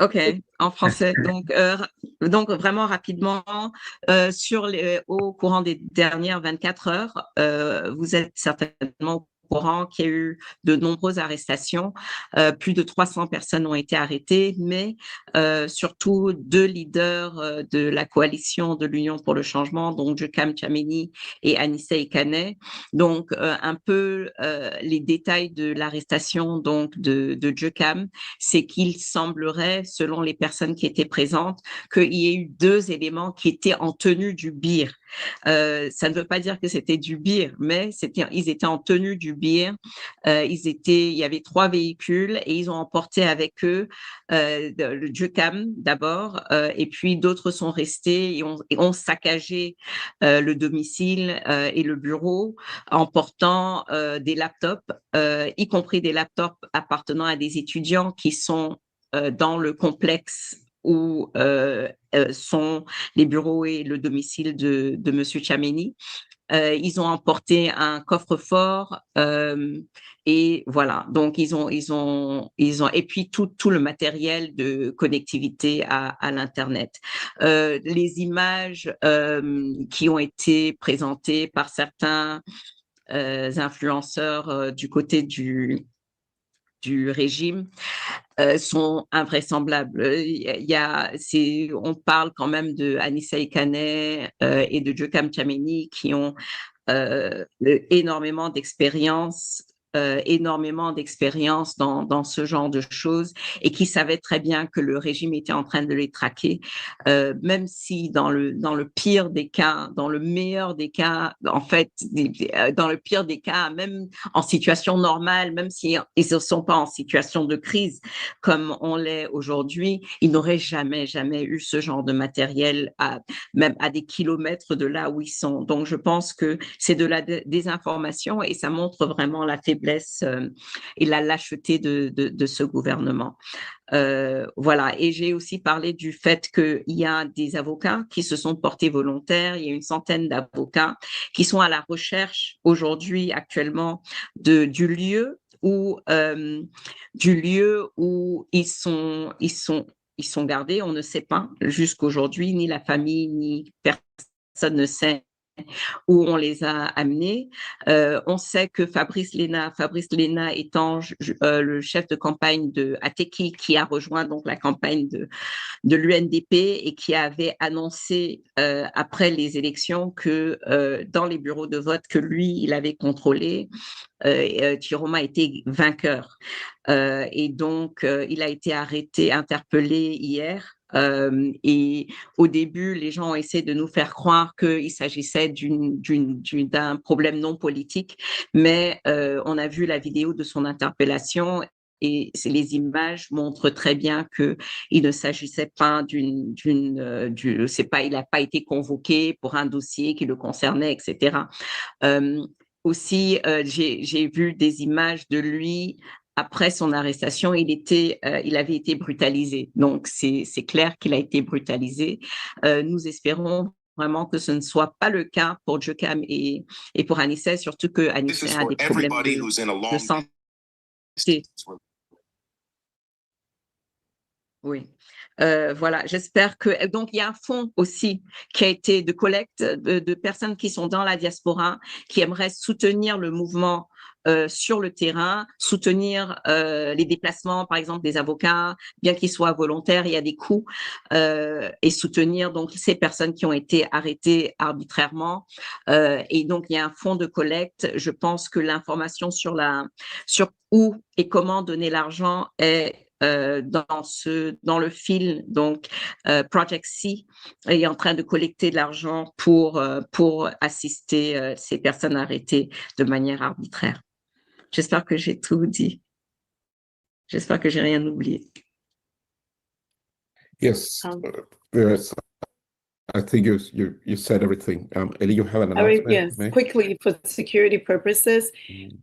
Ok, en français. Donc vraiment rapidement, au courant des dernières 24 heures, vous êtes certainement au courant qu'il y a eu de nombreuses arrestations. Plus de 300 personnes ont été arrêtées, mais surtout 2 leaders de la coalition de l'Union pour le changement, donc Nkom et Anissa Ekane. Donc un peu les détails de l'arrestation donc de Nkom, c'est qu'il semblerait, selon les personnes qui étaient présentes, qu'il y ait eu 2 éléments qui étaient en tenue du bir. Ça ne veut pas dire que c'était du bir, mais ils étaient en tenue du bir. Il y avait 3 véhicules et ils ont emporté avec eux le Nkom d'abord, et puis d'autres sont restés et ont saccagé le domicile et le bureau, emportant des laptops, y compris des laptops appartenant à des étudiants qui sont dans le complexe où sont les bureaux et le domicile de Monsieur Tchameni. Ils ont emporté un coffre-fort et voilà. Donc ils ont et puis tout le matériel de connectivité à l'internet. Les images qui ont été présentées par certains influenceurs du côté du régime sont invraisemblables. On parle quand même de Anissa Ekane et de Nkom Tchameni qui ont énormément d'expérience dans ce genre de choses et qui savaient très bien que le régime était en train de les traquer, même si dans le pire des cas, dans le meilleur des cas, en fait, dans le pire des cas, même en situation normale, même si ils ne sont pas en situation de crise comme on l'est aujourd'hui, ils n'auraient jamais eu ce genre de matériel même à des kilomètres de là où ils sont. Donc, je pense que c'est de la désinformation et ça montre vraiment la faiblesse faiblesse et la lâcheté de ce gouvernement. Voilà. Et j'ai aussi parlé du fait qu'il y a des avocats qui se sont portés volontaires. Il y a une centaine d'avocats qui sont à la recherche aujourd'hui, actuellement, du lieu où ils sont gardés. On ne sait pas jusqu'aujourd'hui, ni la famille, ni personne ne sait où on les a amenés. On sait que Fabrice Léna étant le chef de campagne de Ateki, qui a rejoint donc la campagne de l'UNDP et qui avait annoncé après les élections que dans les bureaux de vote que lui, il avait contrôlés, Chiroma était vainqueur. Et donc, il a été arrêté, interpellé hier. Et au début, les gens ont essayé de nous faire croire qu'il s'agissait d'un problème non politique, mais on a vu la vidéo de son interpellation et les images montrent très bien qu'il ne s'agissait pas il n'a pas été convoqué pour un dossier qui le concernait, etc. Aussi, j'ai vu des images de lui après son arrestation. Il avait été brutalisé. Donc, c'est clair qu'il a été brutalisé. Nous espérons vraiment que ce ne soit pas le cas pour Jokam et pour Anissa, surtout que Anissa a des problèmes de santé. Oui. Voilà, j'espère que… Donc, il y a un fonds aussi qui a été de collecte de personnes qui sont dans la diaspora, qui aimeraient soutenir le mouvement sur le terrain, soutenir les déplacements, par exemple, des avocats, bien qu'ils soient volontaires, il y a des coûts, et soutenir donc ces personnes qui ont été arrêtées arbitrairement. Et donc, il y a un fonds de collecte. Je pense que l'information sur où et comment donner l'argent est dans le fil, donc Project C est en train de collecter de l'argent pour assister ces personnes arrêtées de manière arbitraire. J'espère que j'ai tout dit. J'espère que j'ai rien oublié. Yes, yes. I think you said everything. Ellie, you have an announcement? Yes, quickly for security purposes.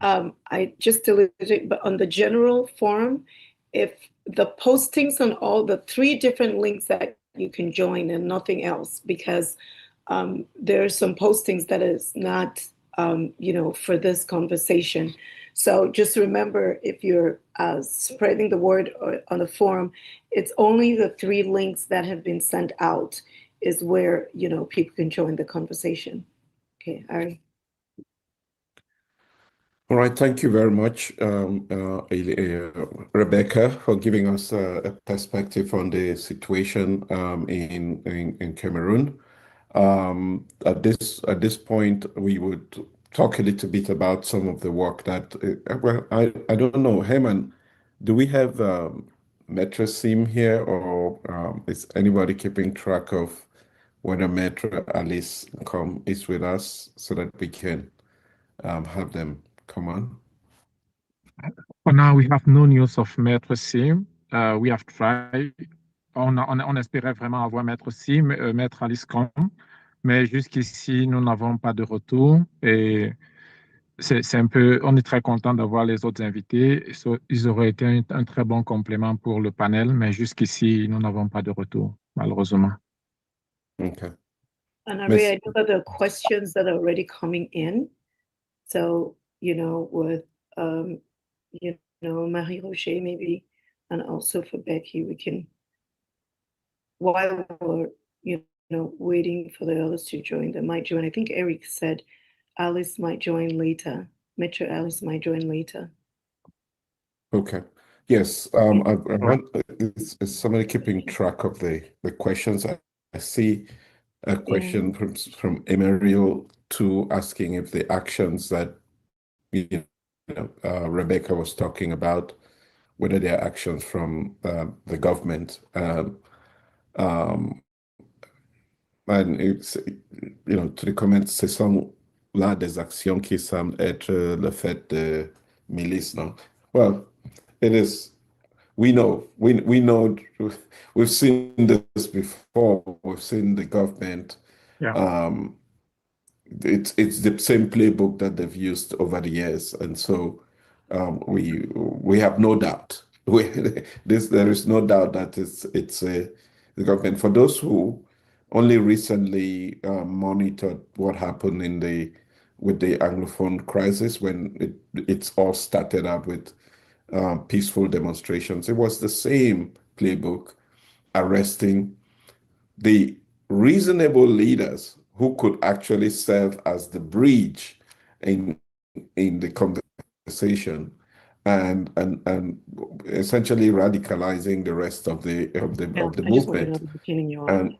I just deleted it, but on the general forum, if the postings on all the 3 different links that you can join and nothing else, because there are some postings that is not, for this conversation. So just remember, if you're spreading the word on the forum, it's only the 3 links that have been sent out is where, people can join the conversation. Okay, Ari. All right, thank you very much, Rebecca, for giving us a perspective on the situation in Cameroon. At this point, we would talk a little bit about some of the work that, I don't know, Heyman, do we have Maître Simh here, or is anybody keeping track of whether Maître, Analyst, Nkom is with us so that we can have them come on? For now, we have no news of Maître Simh. We have tried. On espérait vraiment avoir Maître Simh, Maître Analyst, mais jusqu'ici, nous n'avons pas de retour. Et c'est un peu, on est très content d'avoir les autres invités. Ils auraient été un très bon complément pour le panel, mais jusqu'ici, nous n'avons pas de retour, malheureusement. Okay. And I know that there are questions that are already coming in. So, with, Marie Rocher maybe, and also for Becky, we can, while we're, waiting for the others to join, they might join. I think Eric said Alice might join later. Maître Alice might join later. Okay. Yes. Is somebody keeping track of the questions? I see a question from Emmanuel asking if the actions that Rebecca was talking about, whether they are actions from the government. And it's, to the comments, ce sont là des actions qui semblent être le fait de milices, non? Well, it is. We know. We know. We've seen this before. We've seen the government. Yeah. It's the same playbook that they've used over the years, and so we have no doubt. There is no doubt that it's the government. For those who only recently monitored what happened with the Anglophone crisis when it's all started out with peaceful demonstrations, it was the same playbook, arresting the reasonable leaders who could actually serve as the bridge in the conversation, and essentially radicalizing the rest of the I just wanted movement. to beginning you on.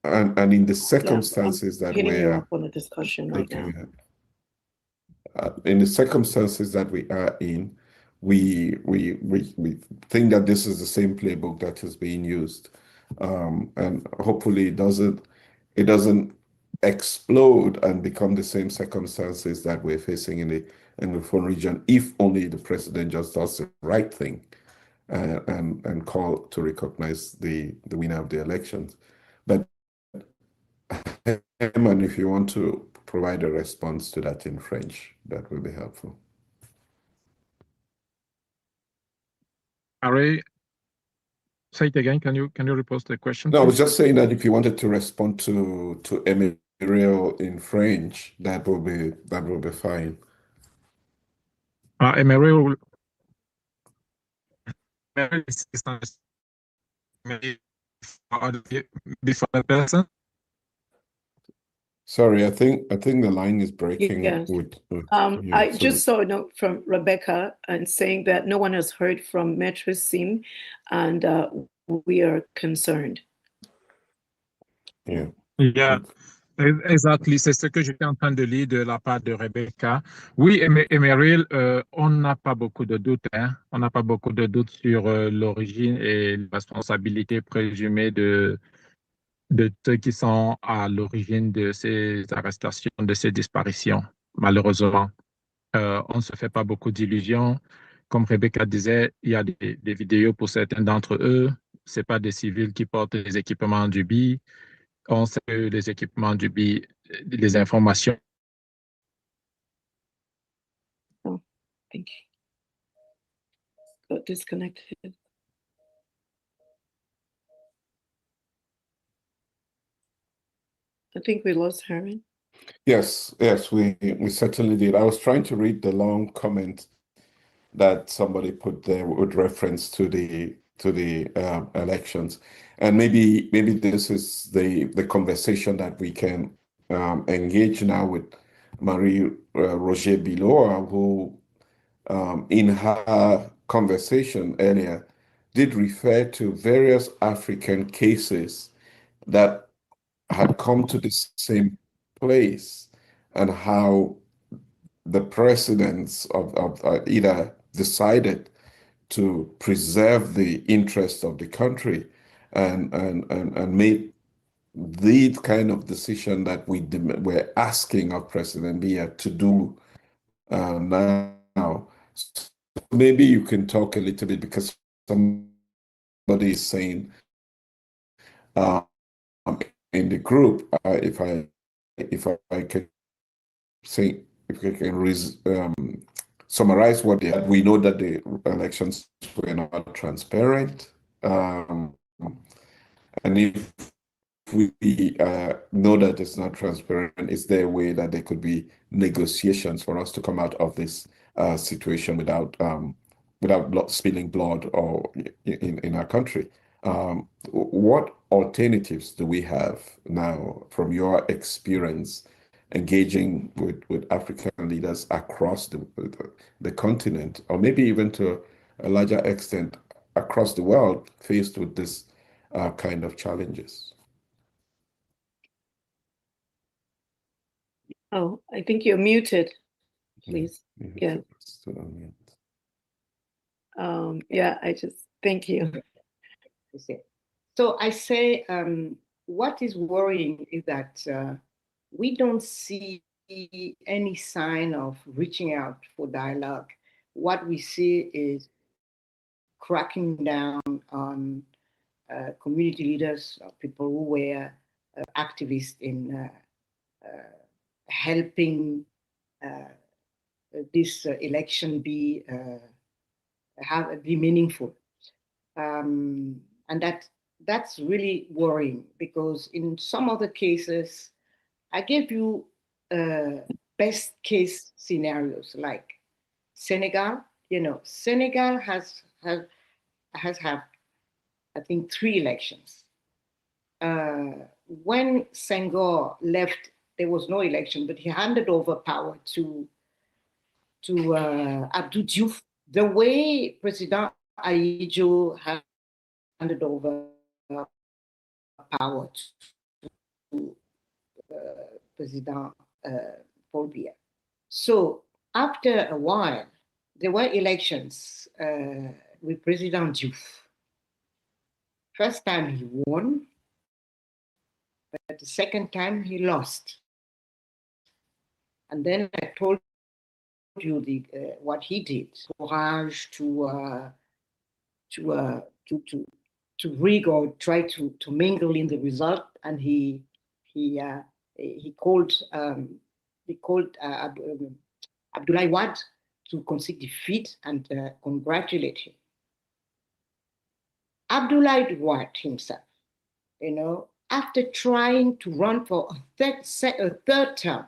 And in the Yeah, circumstances I'm that hitting you we're up on the discussion right now. in the circumstances that we are in, we think that this is the same playbook that is being used, and hopefully it doesn't explode and become the same circumstances that we're facing in the Anglophone region, if only the president just does the right thing and call to recognize the winner of the elections. But Emmanuel, if you want to provide a response to that in French, that will be helpful. Ari, say it again. Can you repose the question? No, I was please? just saying that if you wanted to respond to Emmanuel in French, that will be fine. Emmanuel before the person. Sorry, I think the line is breaking. Yes. With I just saw a note from Rebecca and saying that no one has heard from Maître Simh, and we are concerned. Yeah. Yeah. Exactly, c'est ce que j'étais en train de lire de la part de Rebecca. Oui, Emmanuel, on n'a pas beaucoup de doutes, hein. On n'a pas beaucoup de doutes sur l'origine et la responsabilité présumée de ceux qui sont à l'origine de ces arrestations, de ces disparitions, malheureusement. On ne se fait pas beaucoup d'illusions. Comme Rebecca disait, il y a des vidéos pour certains d'entre eux. Ce pas des civils qui portent les équipements du BI. On sait que les équipements du BI, les informations. Oh, thank you. Got disconnected. I think we lost Herman. Yes, we certainly did. I was trying to read the long comment that somebody put there with reference to the elections, and maybe this is the conversation that we can engage now with Marie Roger Biloa, who in her conversation earlier did refer to various African cases that had come to the same place, and how the presidents of either decided to preserve the interest of the country and made the kind of decision that we're asking of President Biya to do now. So maybe you can talk a little bit, because somebody is saying in the group, if I can say, if I can summarize what they had, we know that the elections were not transparent, and if we know that it's not transparent, is there a way that there could be negotiations for us to come out of this situation without spilling blood or in our country? What alternatives do we have now, from your experience engaging with African leaders across the continent, or maybe even to a larger extent across the world, faced with this kind of challenges? Oh, I think you're muted, please. Yeah. Yeah, thank you. So I say, what is worrying is that we don't see any sign of reaching out for dialogue. What we see is cracking down on community leaders, people who were activists in helping this election be meaningful. And that's really worrying, because in some other cases, I gave you best case scenarios like Senegal. Senegal has had, I think, 3 elections. When Senghor left, there was no election, but he handed over power to Abdou Diouf, the way President Aïdjo handed over power to President Paul Biya. So after a while, there were elections with President Diouf. First time he won, but the second time he lost. And then I told you what he did, courage to rig or try to mingle in the result, and he called Abdoulaye Wade to concede defeat and congratulate him. Abdoulaye Wade himself, after trying to run for a third term,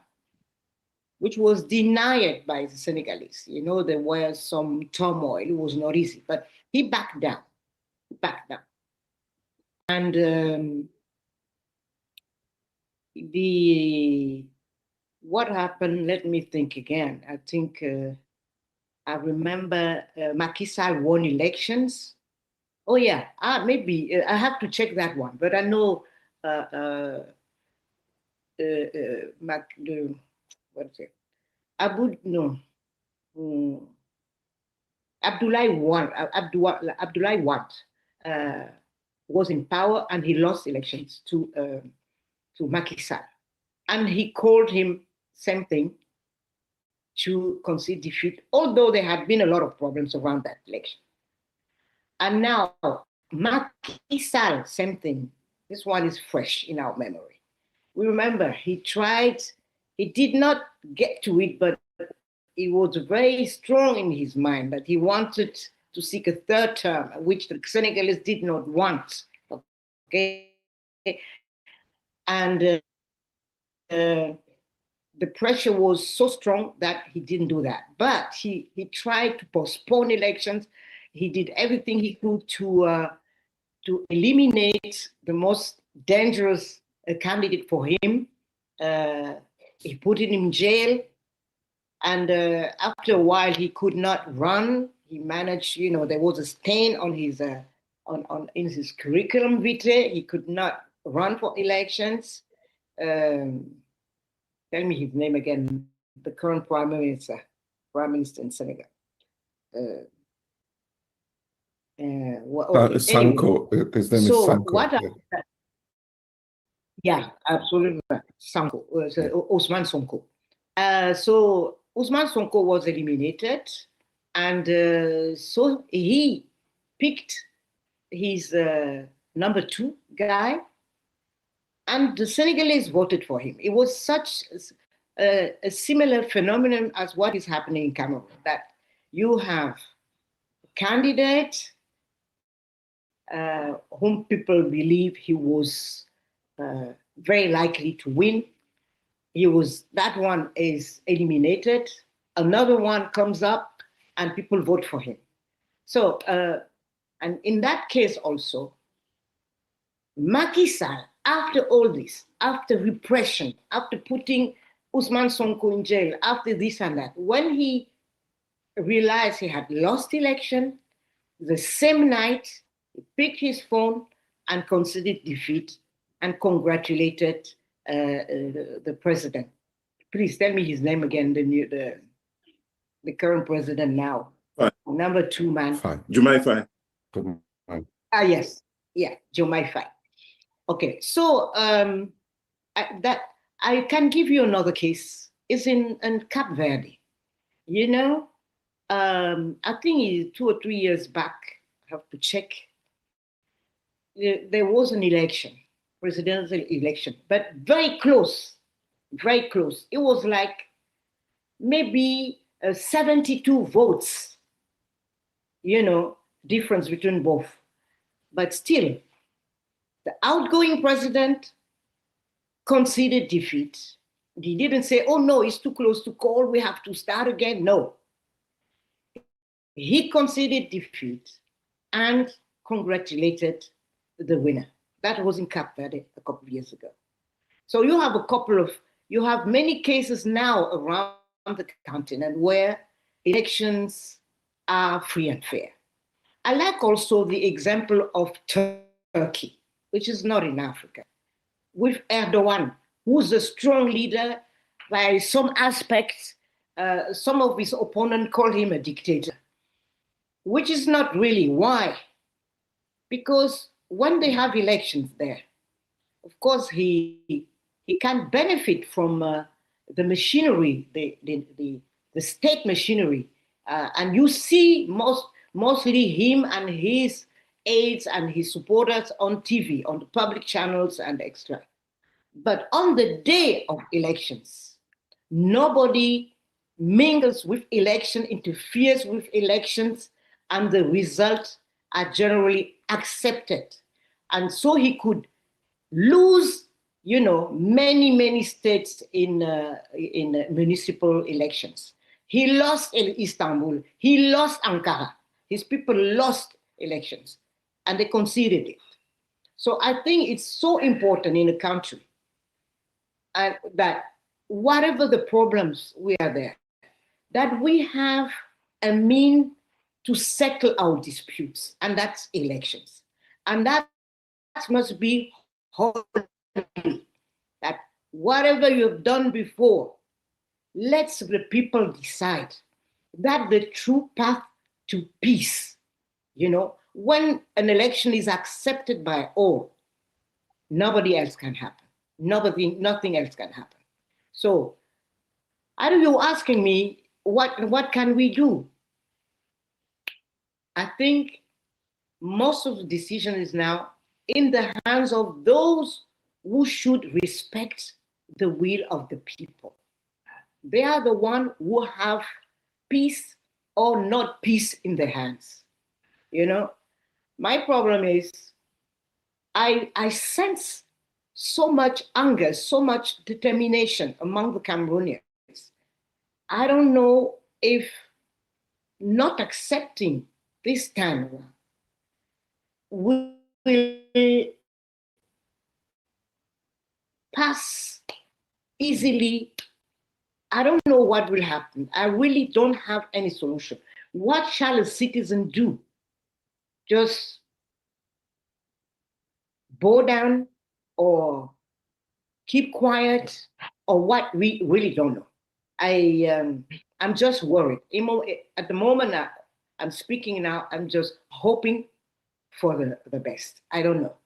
which was denied by the Senegalese. There was some turmoil. It was not easy, but he backed down. And what happened, let me think again. I think I remember Macky Sall won elections. Oh yeah, maybe I have to check that one, but I know Abdoulaye Wade was in power, and he lost elections to Macky Sall. And he called him same thing, to concede defeat, although there had been a lot of problems around that election. And now Macky Sall, same thing. This one is fresh in our memory. We remember he did not get to it, but it was very strong in his mind that he wanted to seek a third term, which the Senegalese did not want. Okay, and the pressure was so strong that he didn't do that. But he tried to postpone elections. He did everything he could to eliminate the most dangerous candidate for him. He put him in jail, and after a while he could not run. He managed, there was a stain on his in his curriculum vitae. He could not run for elections. Tell me his name again. The current prime minister in Senegal. Sanko. His name is Sanko. Yeah, absolutely. Sanko. Ousmane Sonko. So Ousmane Sonko was eliminated, and so he picked his number 2 guy, and the Senegalese voted for him. It was such a similar phenomenon as what is happening in Cameroon, that you have a candidate whom people believe he was very likely to win. That one is eliminated. Another one comes up and people vote for him. So, and in that case also, Macky Sall, after all this, after repression, after putting Ousmane Sonko in jail, after this and that, when he realized he had lost election, the same night, he picked his phone and conceded defeat and congratulated the president. Please tell me his name again, the current president now. Fine. Number 2 man. Fine. Diomaye Faye. Yes. Yeah, Diomaye Faye. Okay, so I can give you another case. It's in Cape Verde. I think 2 or 3 years back, I have to check, there was an election, presidential election, but very close, very close. It was like maybe 72 votes, difference between both. But still, the outgoing president conceded defeat. He didn't say, oh no, it's too close to call, we have to start again. No. He conceded defeat and congratulated the winner. That was in Cape Verde a couple of years ago. So you have many cases now around the continent where elections are free and fair. I like also the example of Turkey, which is not in Africa, with Erdogan, who's a strong leader. By some aspects, some of his opponents call him a dictator, which is not really. Why? Because when they have elections there, of course, he can benefit from the machinery, the state machinery. And you see mostly him and his aides and his supporters on TV, on the public channels and extra. But on the day of elections, nobody mingles with election, interferes with elections, and the results are generally accepted. And so he could lose, many states in municipal elections. He lost Istanbul, he lost Ankara. His people lost elections and they conceded it. So I think it's so important in a country and that whatever the problems we are there, that we have a mean to settle our disputes, and that's elections. And that must be holy, that whatever you've done before, let the people decide that the true path to peace, when an election is accepted by all, nobody else can happen. Nothing else can happen. So, are you asking me what can we do? I think most of the decision is now in the hands of those who should respect the will of the people. They are the ones who have peace or not peace in their hands. My problem is I sense so much anger, so much determination among the Cameroonians. I don't know if not accepting this time will pass easily. I don't know what will happen. I really don't have any solution. What shall a citizen do? Just bow down or keep quiet or what? We really don't know. I'm just worried. At the moment I'm speaking now, I'm just hoping for the best. I don't know.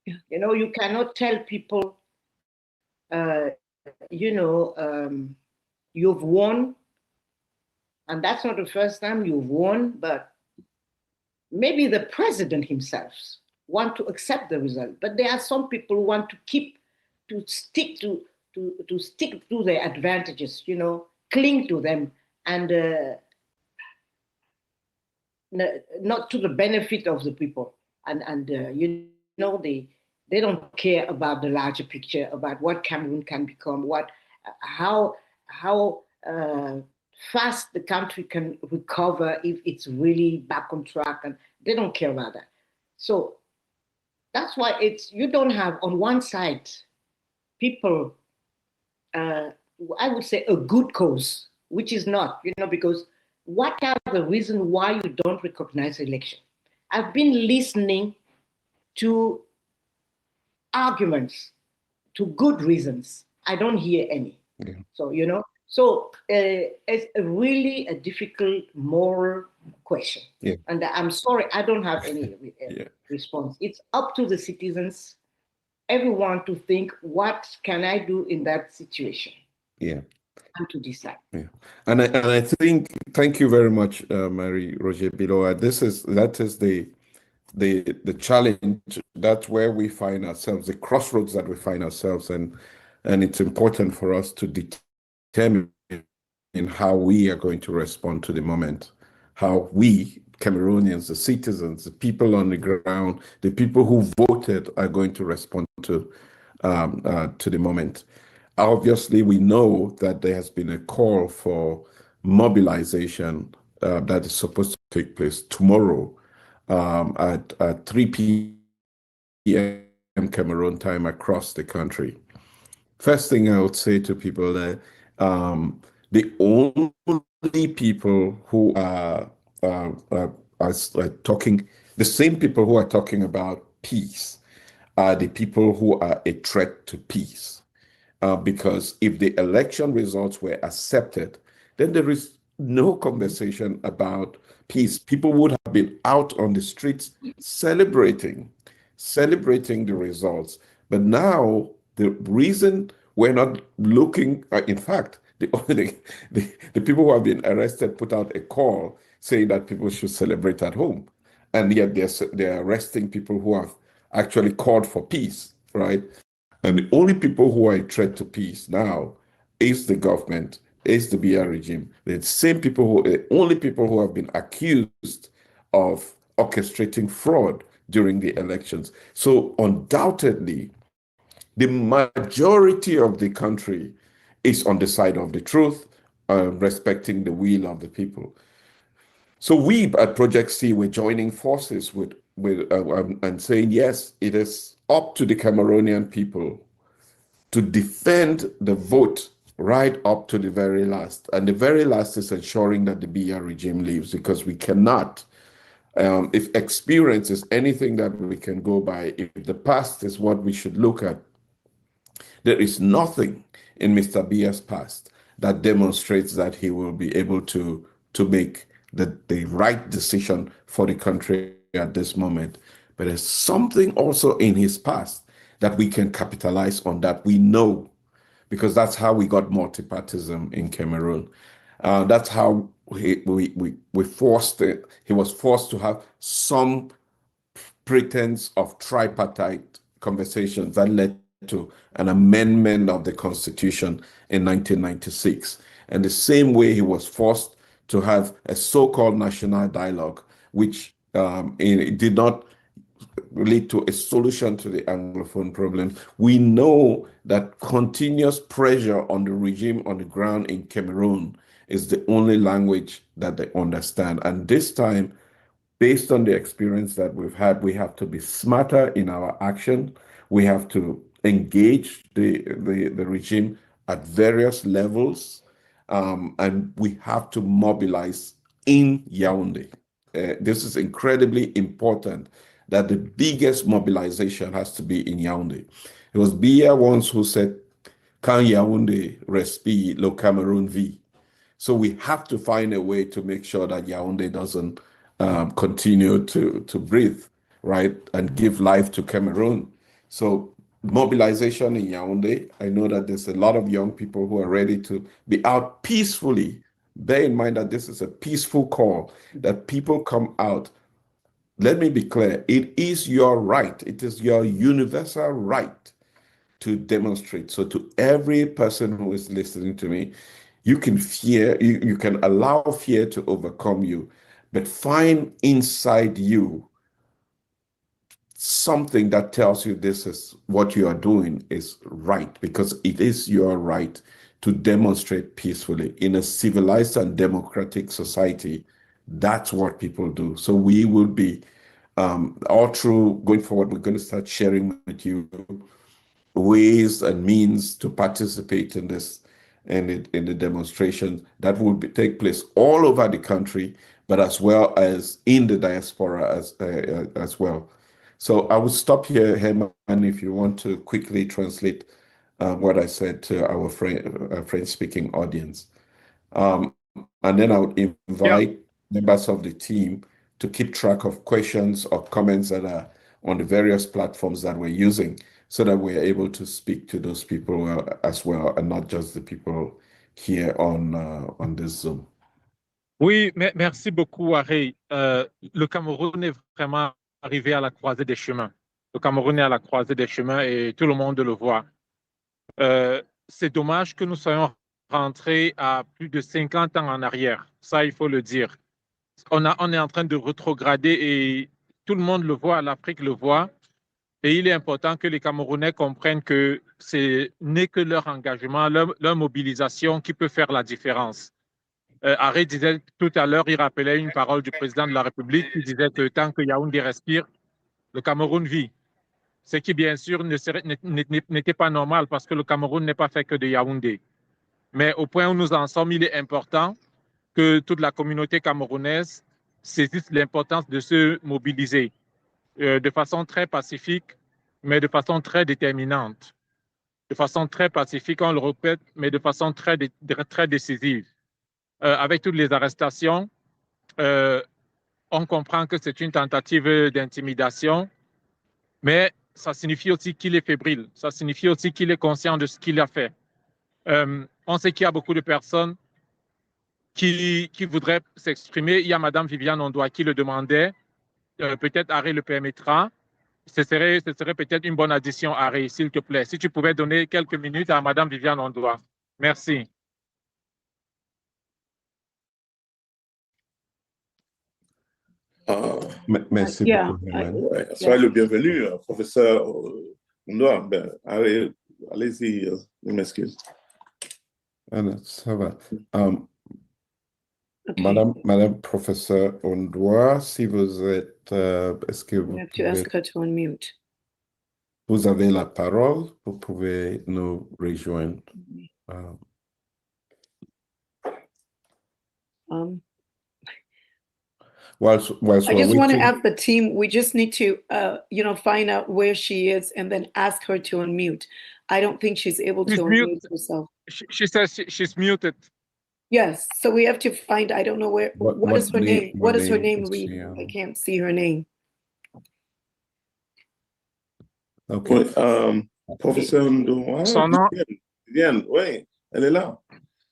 Yeah. You cannot tell people, you've won, and that's not the first time you've won, but maybe the president himself want to accept the result, but there are some people who want to stick to their advantages, cling to them, and not to the benefit of the people, and they don't care about the larger picture, about what Cameroon can become, how fast the country can recover if it's really back on track, and they don't care about that. So that's why you don't have on one side people, I would say a good cause, which is not, because what are the reasons why you don't recognize election? I've been listening to arguments, to good reasons. I don't hear any. Yeah. So, it's really a difficult moral question. Yeah. And I'm sorry, I don't have any response. It's up to the citizens, everyone to think, what can I do in that situation? Yeah. And to decide. Yeah. And I think, thank you very much, Marie-Roger Biloa. That is the challenge. That's where we find ourselves, the crossroads that we find ourselves, and it's important for us to determine how we are going to respond to the moment, how we, Cameroonians, the citizens, the people on the ground, the people who voted are going to respond to the moment. Obviously, we know that there has been a call for mobilization that is supposed to take place tomorrow at 3 p.m. Cameroon time across the country. First thing I would say to people that the only people who are talking, the same people who are talking about peace are the people who are a threat to peace. Because if the election results were accepted, then there is no conversation about peace. People would have been out on the streets celebrating the results. But now the reason we're not looking, in fact, the people who have been arrested put out a call saying that people should celebrate at home. And yet they're arresting people who have actually called for peace, right? And the only people who are a threat to peace now is the government, is the BR regime. The same people the only people who have been accused of orchestrating fraud during the elections. So undoubtedly, the majority of the country is on the side of the truth, respecting the will of the people. So we at Project C, we're joining forces with and saying, yes, it is up to the Cameroonian people to defend the vote right up to the very last. And the very last is ensuring that the BR regime leaves, because we cannot, if experience is anything that we can go by, if the past is what we should look at, there is nothing in Mr. Bia's past that demonstrates that he will be able to make the right decision for the country at this moment. But there's something also in his past that we can capitalize on, that we know, because that's how we got multipartism in Cameroon. That's how he was forced to have some pretense of tripartite conversations that led to an amendment of the Constitution in 1996. And the same way he was forced to have a so-called national dialogue, which it did not lead to a solution to the Anglophone problem. We know that continuous pressure on the regime on the ground in Cameroon is the only language that they understand. And this time, based on the experience that we've had, we have to be smarter in our action. We have to engage the regime at various levels, and we have to mobilize in Yaoundé. This is incredibly important, that the biggest mobilization has to be in Yaoundé. It was Biya once who said, "Quand Yaoundé respire, le Cameroun vit." So we have to find a way to make sure that Yaoundé doesn't continue to breathe, right, and give life to Cameroon. So mobilization in Yaoundé, I know that there's a lot of young people who are ready to be out peacefully. Bear in mind that this is a peaceful call, that people come out. Let me be clear, it is your right, it is your universal right to demonstrate. So to every person who is listening to me, you can you can allow fear to overcome you, but find inside you something that tells you this is what you are doing is right, because it is your right to demonstrate peacefully in a civilized and democratic society. That's what people do. So we will be all through going forward, we're going to start sharing with you ways and means to participate in this and in the demonstration that will take place all over the country, but as well as in the diaspora as well. So I will stop here, Herman, if you want to quickly translate what I said to our French-speaking audience. And then I would invite members of the team to keep track of questions or comments that are on the various platforms that we're using, so that we're able to speak to those people as well, and not just the people here on this Zoom. Oui, merci beaucoup, Harry. Le Cameroun est vraiment arrivé à la croisée des chemins. Le Cameroun est à la croisée des chemins et tout le monde le voit. C'est dommage que nous soyons rentrer à plus de 50 ans en arrière. Ça, il faut le dire. On est en train de rétrograder et tout le monde le voit, l'Afrique le voit. Et il est important que les Camerounais comprennent que ce n'est que leur engagement, leur mobilisation qui peut faire la différence. Harry disait tout à l'heure, il rappelait une parole du président de la République qui disait que tant que Yaoundé respire, le Cameroun vit. Ce qui, bien sûr, n'était pas normal parce que le Cameroun n'est pas fait que de Yaoundé. Mais au point où nous en sommes, il est important que toute la communauté camerounaise saisisse l'importance de se mobiliser de façon très pacifique, mais de façon très déterminante. De façon très pacifique, on le répète, mais de façon très décisive. Avec toutes les arrestations, on comprend que c'est une tentative d'intimidation, mais ça signifie aussi qu'il est fébrile. Ça signifie aussi qu'il est conscient de ce qu'il a fait. On sait qu'il y a beaucoup de personnes qui voudraient s'exprimer. Il y a Mme Viviane Ondoa qui le demandait. Peut-être Harry le permettra. Ce serait peut-être une bonne addition, Harry, s'il te plaît. Si tu pouvais donner quelques minutes à Mme Viviane Ondoa. Merci. Merci Yeah, beaucoup, Emmanuel. Ouais, soyez le bienvenu, professeur Ondoa. Ben, allez-y, je m'excuse. Ça va. okay. Madame professeur Ondoa, si vous êtes, est-ce que We vous have to ask pouvez, her to unmute. vous avez la parole, vous pouvez nous rejoindre. Whilst I we're just want to waiting, ask the team, we just need to, find out where she is and then ask her to unmute. I don't think she's able to She's unmute mute. herself. She says she's muted. Yes, so we have to find, I don't know what is her name? What is her name read? I can't see her name. Okay. Oui, professeur Ondoa, Son nom. Viviane, oui, elle est là.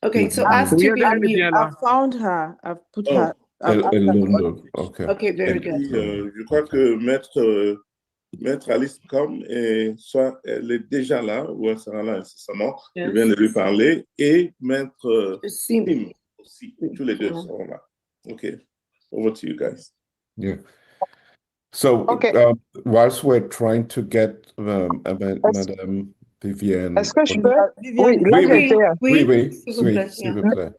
Okay, so Ah, ask Oui, to be elle est bien unmuted. là. I found her. I've put Oh. her. London. Okay. Okay, very Et good. puis, je crois que Maître Alice Nkom soit elle est déjà là, ou elle sera là incessamment. Je viens de lui parler. Et Maître Simh. Simh aussi. Tous les deux seront là. OK. Over to you guys. Yeah. So, Okay. whilst we're trying to get Madame Viviane. Est-ce que je peux? Viviane, Oui, là, j'étais. s'il vous plaît. S'il vous plaît.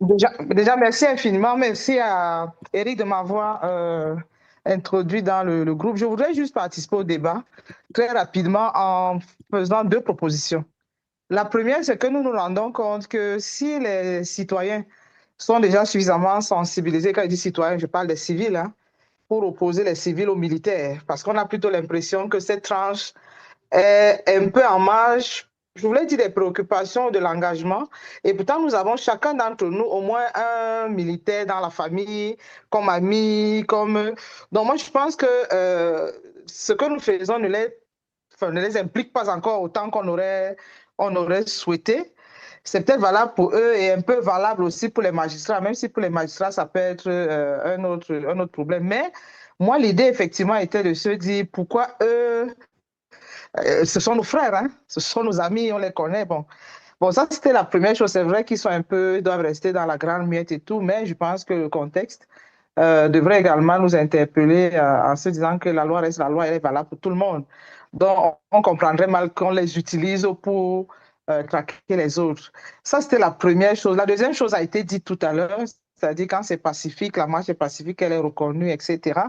Déjà, merci infiniment. Merci à Eric de m'avoir introduit dans le groupe. Je voudrais juste participer au débat très rapidement en faisant deux propositions. La première, c'est que nous nous rendons compte que si les citoyens sont déjà suffisamment sensibilisés, quand je dis citoyens, je parle des civils, hein, pour opposer les civils aux militaires, parce qu'on a plutôt l'impression que cette tranche est un peu en marge, je voulais dire, des préoccupations de l'engagement. Et pourtant, nous avons chacun d'entre nous au moins un militaire dans la famille, comme ami, comme... Donc moi, je pense que ce que nous faisons ne les implique pas encore autant qu'on aurait souhaité. C'est peut-être valable pour eux et un peu valable aussi pour les magistrats, même si pour les magistrats, ça peut être un autre problème. Mais moi, l'idée, effectivement, était de se dire pourquoi eux... ce sont nos frères, hein? Ce sont nos amis, on les connaît. Bon, ça, c'était la première chose. C'est vrai qu'ils sont doivent rester dans la grande muette et tout, mais je pense que le contexte devrait également nous interpeller en se disant que la loi reste la loi, elle est valable pour tout le monde. Donc, on comprendrait mal qu'on les utilise pour traquer les autres. Ça, c'était la première chose. La deuxième chose a été dite tout à l'heure, c'est-à-dire quand c'est pacifique, la marche est pacifique, elle est reconnue, etc.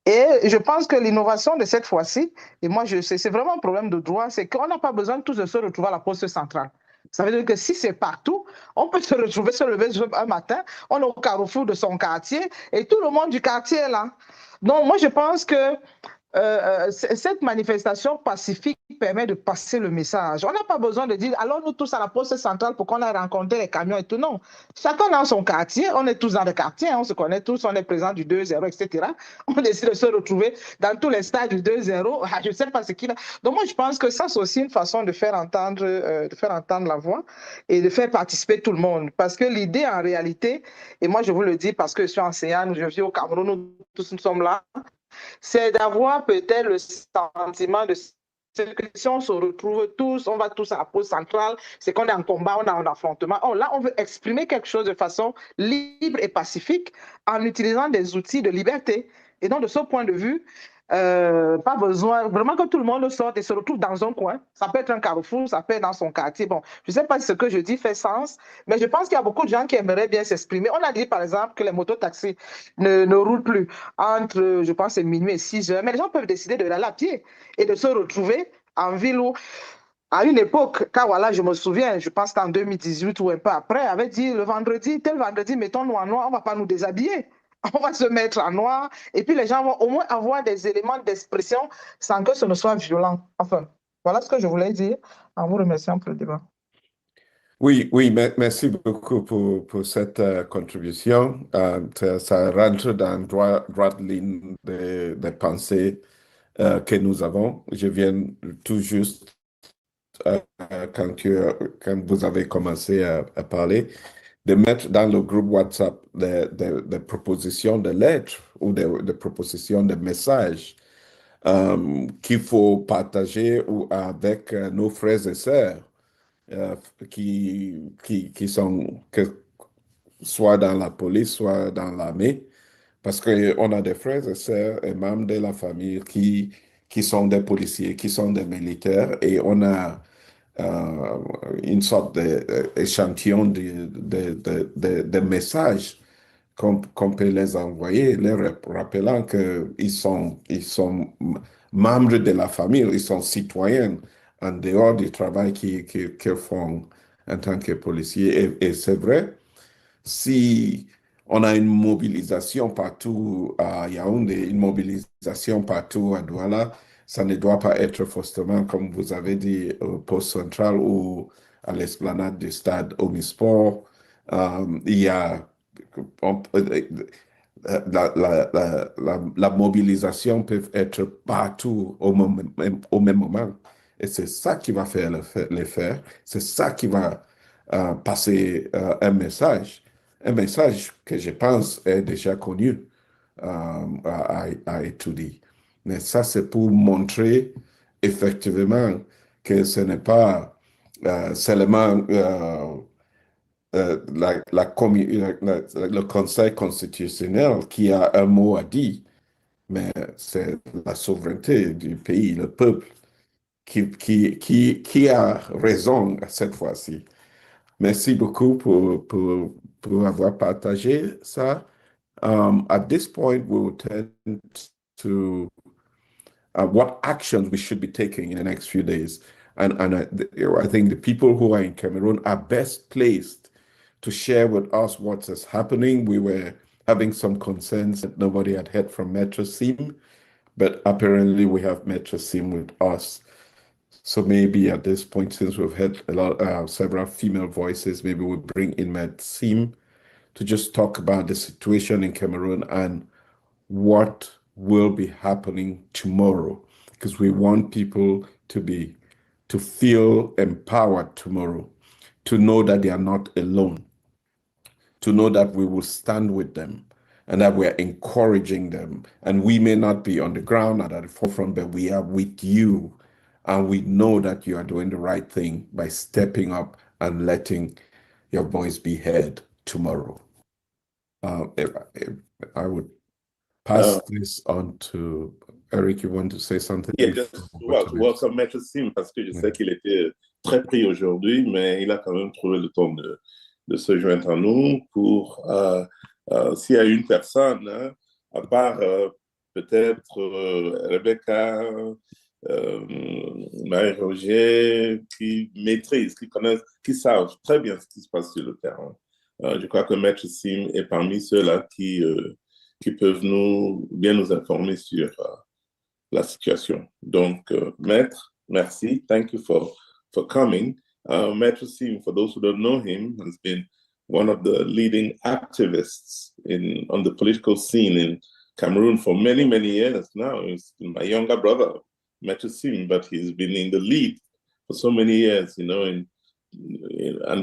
Et je pense que l'innovation de cette fois-ci, et moi, c'est vraiment un problème de droit, c'est qu'on n'a pas besoin tous de se retrouver à la poste centrale. Ça veut dire que si c'est partout, on peut se lever un matin, on est au carrefour de son quartier et tout le monde du quartier est là. Donc, moi, je pense que cette manifestation pacifique permet de passer le message. On n'a pas besoin de dire allons-nous tous à la poste centrale pour qu'on aille rencontrer les camions et tout. Non. Chacun dans son quartier, on est tous dans le quartier, on se connaît tous, on est présents du 2-0, etc. On décide de se retrouver dans tous les stades du 2-0. Je ne sais pas ce qu'il a. Donc, moi, je pense que ça, c'est aussi une façon de faire entendre la voix et de faire participer tout le monde. Parce que l'idée, en réalité, et moi, je vous le dis parce que je suis enseignante, je vis au Cameroun, nous tous nous sommes là, c'est d'avoir peut-être le sentiment de c'est que si on se retrouve tous, on va tous à la pause centrale, c'est qu'on est en combat, on a un affrontement. Oh, là, on veut exprimer quelque chose de façon libre et pacifique en utilisant des outils de liberté. Et donc, de ce point de vue, pas besoin vraiment que tout le monde sorte et se retrouve dans un coin. Ça peut être un carrefour, ça peut être dans son quartier. Bon, je ne sais pas si ce que je dis fait sens, mais je pense qu'il y a beaucoup de gens qui aimeraient bien s'exprimer. On a dit, par exemple, que les mototaxis ne roulent plus entre, je pense, minuit et 6 heures, mais les gens peuvent décider de aller à pied et de se retrouver en ville où, à une époque, car voilà, je me souviens, je pense qu'en 2018 ou un peu après, avait dit le vendredi, tel vendredi, mettons-nous en noir, on ne va pas nous déshabiller. On va se mettre en noir et puis les gens vont au moins avoir des éléments d'expression sans que ce ne soit violent. Enfin, voilà ce que je voulais dire en vous remerciant pour le débat. Oui, merci beaucoup pour cette contribution. Ça rentre dans droite ligne des pensées que nous avons. Je viens tout juste, quand vous avez commencé à parler, de mettre dans le groupe WhatsApp des propositions de lettres ou des propositions de messages qu'il faut partager avec nos frères et sœurs qui sont soit dans la police, soit dans l'armée, parce qu'on a des frères et sœurs et membres de la famille qui sont des policiers, qui sont des militaires, et on a une sorte d'échantillon de messages qu'on peut les envoyer, les rappelant qu'ils sont membres de la famille, ils sont citoyens en dehors du travail qu'ils font en tant que policiers. Et c'est vrai, si on a une mobilisation partout à Yaoundé, une mobilisation partout à Douala, ça ne doit pas être forcément, comme vous avez dit, au poste central ou à l'esplanade du stade Omnisport. Il y a la mobilisation peut être partout au même moment. Et c'est ça qui va faire l'effet. C'est ça qui va passer un message que je pense est déjà connu à étudier. Mais ça, c'est pour montrer effectivement que ce n'est pas seulement le Conseil constitutionnel qui a un mot à dire, mais c'est la souveraineté du pays, le peuple, qui a raison cette fois-ci. Merci beaucoup pour avoir partagé ça. At this point, we will tend to what actions we should be taking in the next few days. And I think the people who are in Cameroon are best placed to share with us what is happening. We were having some concerns that nobody had heard from Maître Simh, but apparently we have Maître Simh with us. So maybe at this point, since we've had several female voices, maybe we'll bring in Maître Simh to just talk about the situation in Cameroon and what will be happening tomorrow, because we want people to feel empowered tomorrow, to know that they are not alone, to know that we will stand with them and that we are encouraging them. And we may not be on the ground or at the forefront, but we are with you. And we know that you are doing the right thing by stepping up and letting your voice be heard tomorrow. I would pass this on to Eric. You want to say something? Yeah, just welcome Maître Simh, parce que je sais qu'il était très pris aujourd'hui, mais il a quand même trouvé le temps de se joindre à nous pour, s'il y a une personne, hein, à part peut-être Rebecca, Marie-Roger, qui maîtrisent, qui connaissent, qui savent très bien ce qui se passe sur le terrain. Je crois que Maître Simh est parmi ceux-là qui peuvent bien nous informer sur la situation. Donc, Maître, merci. Thank you for coming. Maître Simh, for those who don't know him, has been one of the leading activists on the political scene in Cameroon for many, many years now. He's my younger brother, Maître Simh, but he's been in the lead for so many years, you know, and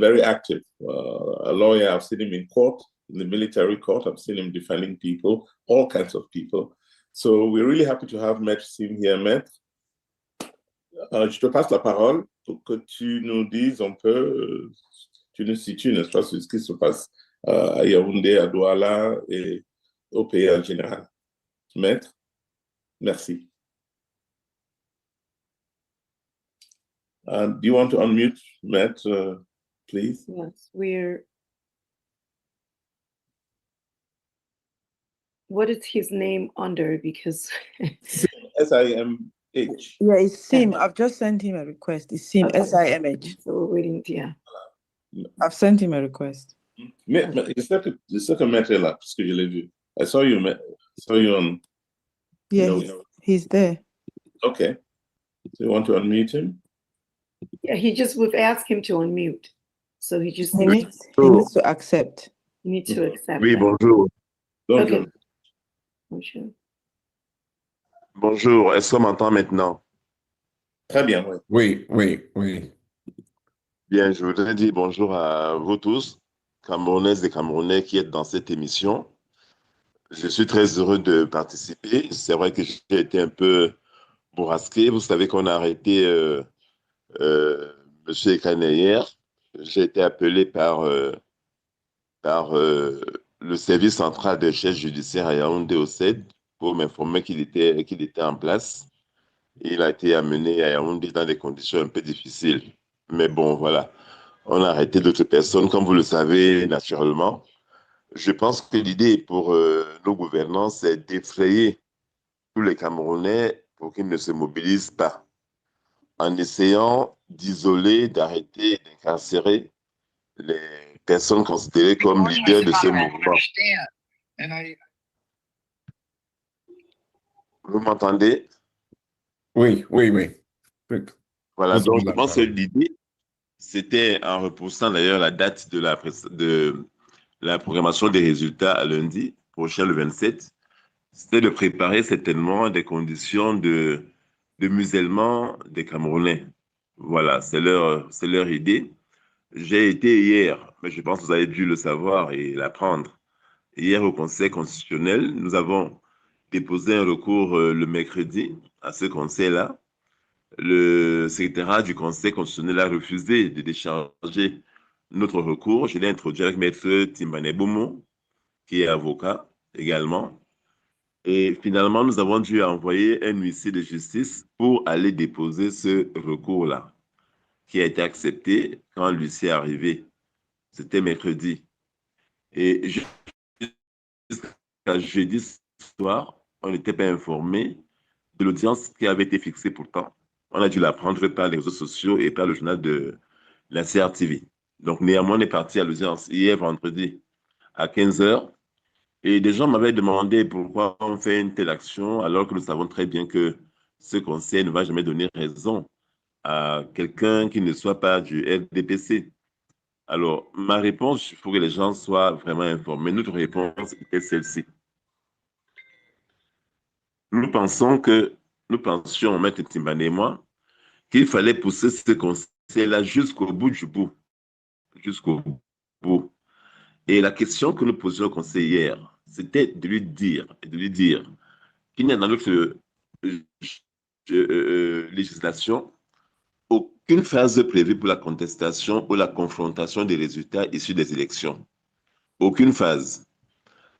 very active. A lawyer, I've seen him in court, in the military court. I've seen him defending people, all kinds of people. So we're really happy to have Maître Simh here, Maître. Je te passe la parole pour que tu nous dises un peu, tu nous situes, n'est-ce pas, sur ce qui se passe à Yaoundé, à Douala et au pays en général. Maître, merci. Do you want to unmute, Maître, please? Yes, what is his name under? Because SIMH. Yeah, it's Simh. I've just sent him a request. It's Simh, Okay. SIMH. So we're waiting, yeah. I've sent him a request. Mais je sais que Maître est là, parce que je l'ai vu. I saw you on... Yeah, No. he's there. Okay. So you want to unmute him? Yeah, we've asked him to unmute. So he just He needs needs to accept. to accept. Oui, that. bonjour. Bonjour. Okay. Bonjour. Est-ce qu'on m'entend maintenant? Très bien, oui. Oui. Bien, je voudrais dire bonjour à vous tous, Camerounaises et Camerounais qui êtes dans cette émission. Je suis très heureux de participer. C'est vrai que j'ai été un peu bourrasqué. Vous savez qu'on a arrêté M. Ekane hier. J'ai été appelé par le service central de chef judiciaire à Yaoundé au CED pour m'informer qu'il était en place. Il a été amené à Yaoundé dans des conditions un peu difficiles. Mais bon, voilà. On a arrêté d'autres personnes, comme vous le savez, naturellement. Je pense que l'idée pour nos gouvernants, c'est d'effrayer tous les Camerounais pour qu'ils ne se mobilisent pas, en essayant d'isoler, d'arrêter, d'incarcérer les personnes considérées comme leaders de ce mouvement. Vous m'entendez? Oui. Voilà, Vous donc avez je la pense que parole. l'idée, c'était en repoussant d'ailleurs la date de la programmation des résultats à lundi prochain, le 27, c'était de préparer certainement des conditions de musellement des Camerounais. Voilà, c'est leur idée. J'ai été hier, mais je pense que vous avez dû le savoir et l'apprendre. Hier au Conseil constitutionnel, nous avons déposé un recours le mercredi à ce conseil-là. Le secrétariat du Conseil constitutionnel a refusé de décharger notre recours. Je l'ai introduit avec Maître Timbané-Boumou, qui est avocat également. Et finalement, nous avons dû envoyer un huissier de justice pour aller déposer ce recours-là, qui a été accepté quand l'huissier est arrivé. C'était mercredi. Et jusqu'à jeudi soir, on n'était pas informé de l'audience qui avait été fixée pourtant. On a dû l'apprendre par les réseaux sociaux et par le journal de la CRTV. Donc, néanmoins, on est parti à l'audience hier vendredi à 15h. Et des gens m'avaient demandé pourquoi on fait une telle action alors que nous savons très bien que ce conseil ne va jamais donner raison à quelqu'un qui ne soit pas du RDPC. Alors, ma réponse, il faut que les gens soient vraiment informés. Notre réponse était celle-ci. Nous pensions, Maître Timbané et moi, qu'il fallait pousser ce conseil-là jusqu'au bout du bout. Jusqu'au bout. Et la question que nous posions au conseil hier, c'était de lui dire qu'il n'y a dans notre législation aucune phase prévue pour la contestation ou la confrontation des résultats issus des élections. Aucune phase.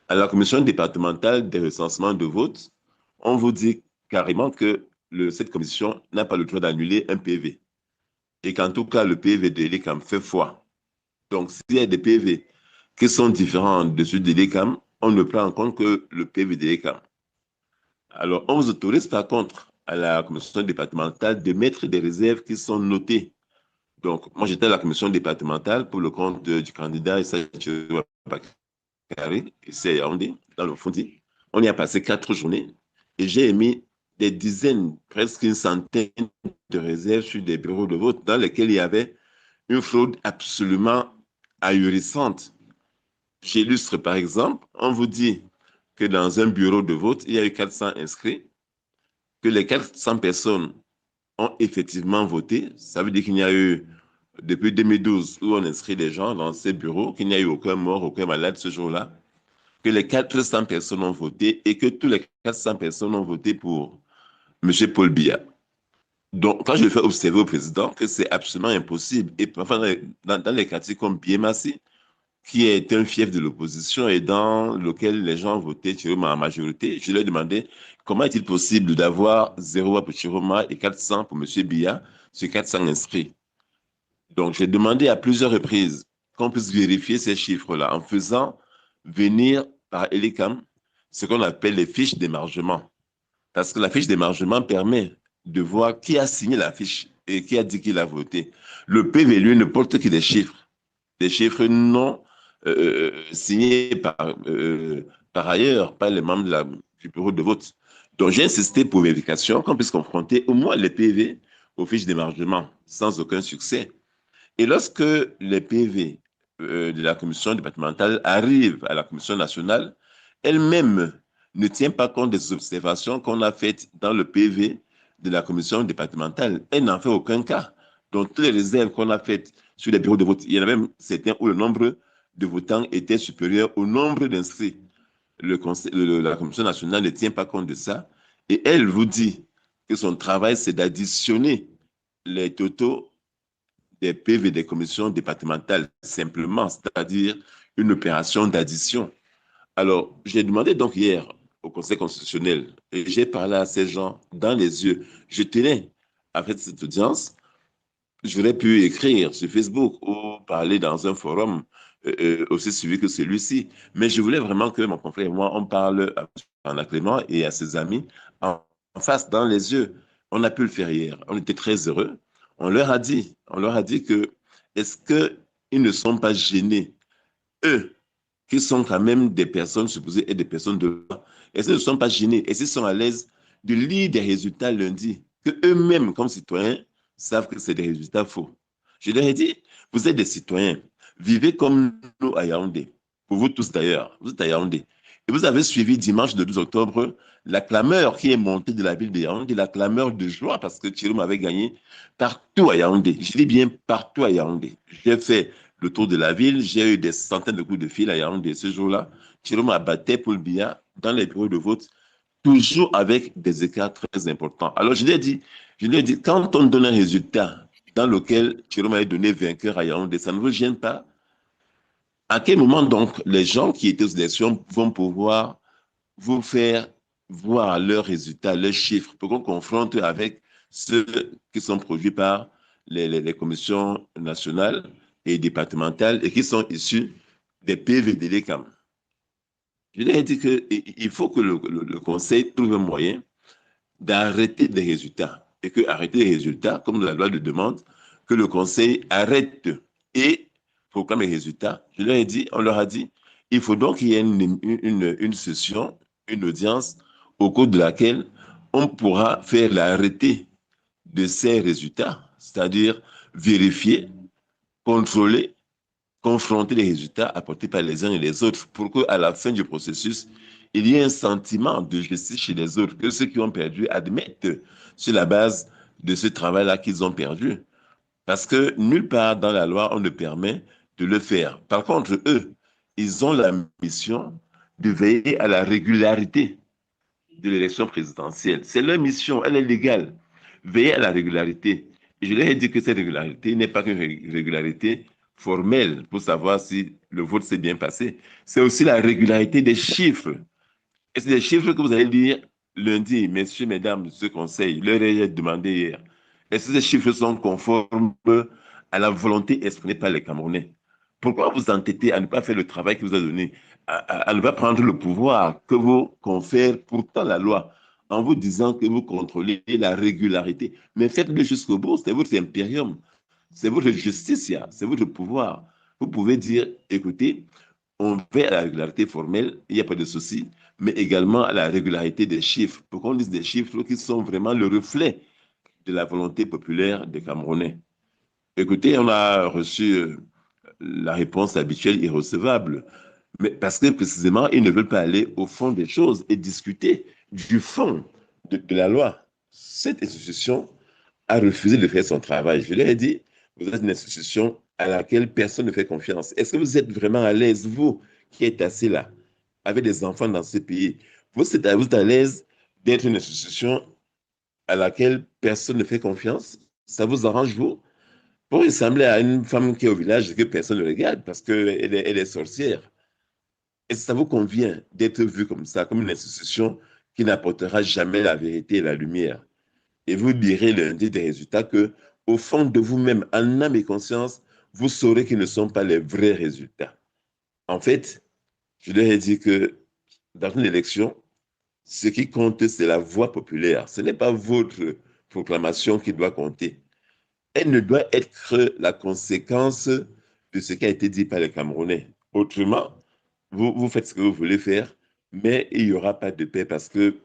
À la commission départementale des recensements de vote, on vous dit carrément que cette commission n'a pas le droit d'annuler un PV. Et qu'en tout cas, le PV de l'ECAM fait foi. Donc, s'il y a des PV qui sont différents de ceux de l'ECAM, on ne prend en compte que le PV de l'ECAM. Alors, on vous autorise par contre à la commission départementale de mettre des réserves qui sont notées. Donc, moi, j'étais à la commission départementale pour le compte du candidat Issa Bakary, ici à Yaoundé, dans le Fondi. On y a passé 4 journées et j'ai émis des dizaines, presque une centaine de réserves sur des bureaux de vote dans lesquels il y avait une fraude absolument ahurissante. J'illustre par exemple, on vous dit que dans un bureau de vote, il y a eu 400 inscrits, que les 400 personnes ont effectivement voté. Ça veut dire qu'il n'y a eu, depuis 2012, où on inscrit les gens dans ces bureaux, qu'il n'y a eu aucun mort, aucun malade ce jour-là, que les 400 personnes ont voté et que tous les 400 personnes ont voté pour M. Paul Biya. Donc, quand je fais observer au président que c'est absolument impossible, et parfois dans les quartiers comme Biémassi, qui est un fief de l'opposition et dans lequel les gens votaient Chiroma en majorité, je leur ai demandé comment est-il possible d'avoir 0 voix pour Chiroma et 400 pour M. Biya sur 400 inscrits. Donc, j'ai demandé à plusieurs reprises qu'on puisse vérifier ces chiffres-là en faisant venir par Elecam ce qu'on appelle les fiches d'émargement. Parce que la fiche d'émargement permet de voir qui a signé la fiche et qui a dit qu'il a voté. Le PV, lui, ne porte que des chiffres non signés par ailleurs, par les membres du bureau de vote. Donc, j'ai insisté pour vérification qu'on puisse confronter au moins les PV aux fiches d'émargement sans aucun succès. Et lorsque les PV de la commission départementale arrivent à la commission nationale, elle-même ne tient pas compte des observations qu'on a faites dans le PV de la commission départementale. Elle n'en fait aucun cas. Donc, toutes les réserves qu'on a faites sur les bureaux de vote, il y en a même certains où le nombre de votants était supérieur au nombre d'inscrits. La commission nationale ne tient pas compte de ça. Et elle vous dit que son travail, c'est d'additionner les totaux des PV des commissions départementales, simplement, c'est-à-dire une opération d'addition. Alors, j'ai demandé donc hier au Conseil constitutionnel, et j'ai parlé à ces gens dans les yeux. Je tenais à faire cette audience. J'aurais pu écrire sur Facebook ou parler dans un forum aussi suivi que celui-ci. Mais je voulais vraiment que mon confrère et moi, on parle à Anna Clément et à ses amis en face, dans les yeux. On a pu le faire hier. On était très heureux. On leur a dit que est-ce qu'ils ne sont pas gênés, eux, qui sont quand même des personnes supposées être des personnes de loi, est-ce qu'ils ne sont pas gênés, est-ce qu'ils sont à l'aise de lire des résultats lundi, que eux-mêmes, comme citoyens, savent que c'est des résultats faux. Je leur ai dit, vous êtes des citoyens, vivez comme nous à Yaoundé, pour vous tous d'ailleurs, vous êtes à Yaoundé. Et vous avez suivi dimanche le 12 octobre la clameur qui est montée de la ville de Yaoundé, la clameur de joie parce que Thiroum avait gagné partout à Yaoundé. Je dis bien partout à Yaoundé. J'ai fait le tour de la ville, j'ai eu des centaines de coups de fil à Yaoundé ce jour-là. Thiroum a battu pour le billard dans les bureaux de vote, toujours avec des écarts très importants. Alors je lui ai dit, quand on donne un résultat dans lequel Thiroum a donné vainqueur à Yaoundé, ça ne vous gêne pas? À quel moment donc les gens qui étaient aux élections vont pouvoir vous faire voir leurs résultats, leurs chiffres, pour qu'on confronte avec ceux qui sont produits par les commissions nationales et départementales et qui sont issus des PV de l'ECAM. Je leur ai dit qu'il faut que le Conseil trouve un moyen d'arrêter des résultats et que arrêter les résultats, comme la loi le demande, que le Conseil arrête et proclame les résultats. On leur a dit, il faut donc qu'il y ait une session, une audience au cours de laquelle on pourra faire l'arrêté de ces résultats, c'est-à-dire vérifier, contrôler, confronter les résultats apportés par les uns et les autres pour qu'à la fin du processus, il y ait un sentiment de justice chez les autres, que ceux qui ont perdu admettent sur la base de ce travail-là qu'ils ont perdu. Parce que nulle part dans la loi, on ne permet de le faire. Par contre, eux, ils ont la mission de veiller à la régularité de l'élection présidentielle. C'est leur mission, elle est légale. Veiller à la régularité. Et je leur ai dit que cette régularité n'est pas qu'une régularité formelle pour savoir si le vote s'est bien passé. C'est aussi la régularité des chiffres. Et c'est des chiffres que vous allez lire lundi, messieurs, mesdames de ce conseil, leur ai demandé hier. Est-ce que ces chiffres sont conformes à la volonté exprimée par les Camerounais? Pourquoi vous entêtez à ne pas faire le travail qui vous a donné, à ne pas prendre le pouvoir que vous confère pourtant la loi, en vous disant que vous contrôlez la régularité? Mais faites-le jusqu'au bout, c'est votre impérium, c'est votre justice, c'est votre pouvoir. Vous pouvez dire, écoutez, on veut à la régularité formelle, il n'y a pas de souci, mais également à la régularité des chiffres, pour qu'on dise des chiffres qui sont vraiment le reflet de la volonté populaire des Camerounais. Écoutez, on a reçu la réponse habituelle irrecevable, mais parce que précisément, ils ne veulent pas aller au fond des choses et discuter du fond de la loi. Cette institution a refusé de faire son travail. Je leur ai dit, vous êtes une institution à laquelle personne ne fait confiance. Est-ce que vous êtes vraiment à l'aise, vous qui êtes assis là, avec des enfants dans ce pays? Vous êtes à l'aise d'être une institution à laquelle personne ne fait confiance, ça vous arrange, vous? Pour ressembler à une femme qui est au village et que personne ne regarde parce qu'elle elle est sorcière. Et ça vous convient d'être vu comme ça, comme une institution qui n'apportera jamais la vérité et la lumière. Et vous direz lundi des résultats que, au fond de vous-même, en âme et conscience, vous saurez qu'ils ne sont pas les vrais résultats. En fait, je leur ai dit que dans une élection, ce qui compte, c'est la voix populaire. Ce n'est pas votre proclamation qui doit compter. Elle ne doit être la conséquence de ce qui a été dit par les Camerounais. Autrement, vous faites ce que vous voulez faire, mais il n'y aura pas de paix parce que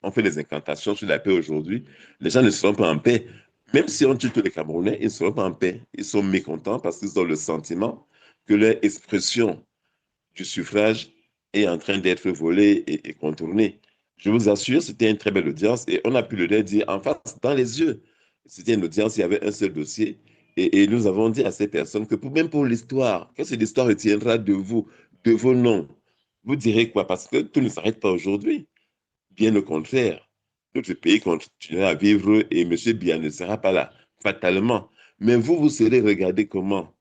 on fait des incantations sur la paix aujourd'hui. Les gens ne seront pas en paix. Même si on tue tous les Camerounais, ils ne seront pas en paix. Ils sont mécontents parce qu'ils ont le sentiment que leur expression du suffrage est en train d'être volée et contournée. Je vous assure, c'était une très belle audience et on a pu le dire en face, dans les yeux. C'était une audience, il y avait un seul dossier et nous avons dit à ces personnes que même pour l'histoire, qu'est-ce que l'histoire retiendra de vous, de vos noms? Vous direz quoi? Parce que tout ne s'arrête pas aujourd'hui. Bien au contraire, notre pays continuera à vivre et M. Biya ne sera pas là, fatalement. Mais vous, vous serez regardé comment?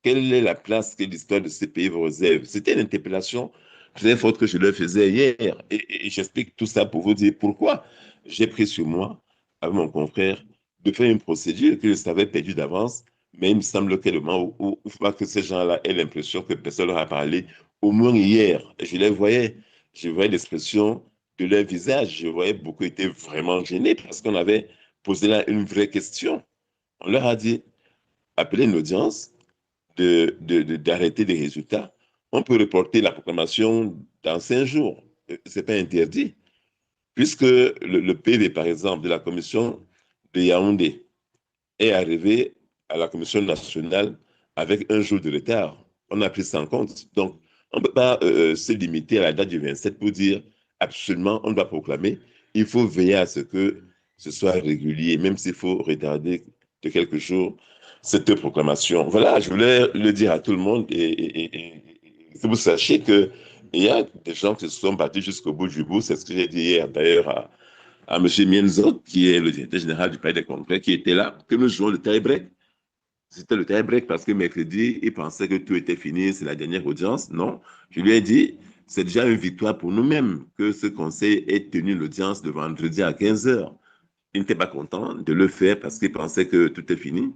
Quelle est la place que l'histoire de ce pays vous réserve? C'était une interpellation très forte que je leur faisais hier. Et j'explique tout ça pour vous dire pourquoi j'ai pris sur moi, avec mon confrère, de faire une procédure que je savais perdue d'avance. Mais il me semble que le moment où il faut pas que ces gens-là aient l'impression que personne leur a parlé, au moins hier, je voyais l'expression de leur visage, je voyais beaucoup étaient vraiment gênés parce qu'on avait posé là une vraie question. On leur a dit, appelez une audience, d'arrêter les résultats. On peut reporter la proclamation dans 5 jours. Ce n'est pas interdit. Puisque le PV, par exemple, de la commission de Yaoundé est arrivé à la commission nationale avec un jour de retard. On a pris ça en compte. Donc, on ne peut pas se limiter à la date du 27 pour dire absolument on doit proclamer. Il faut veiller à ce que ce soit régulier, même s'il faut retarder de quelques jours cette proclamation. Voilà, je voulais le dire à tout le monde et que vous sachiez qu'il y a des gens qui se sont battus jusqu'au bout du bout. C'est ce que j'ai dit hier d'ailleurs à M. Mienzo, qui est le directeur général du Palais des Congrès, qui était là, que nous jouons le tie-break. C'était le tie-break parce que mercredi, il pensait que tout était fini, c'est la dernière audience. Non, je lui ai dit, c'est déjà une victoire pour nous-mêmes que ce conseil ait tenu l'audience de vendredi à 15 heures. Il n'était pas content de le faire parce qu'il pensait que tout est fini.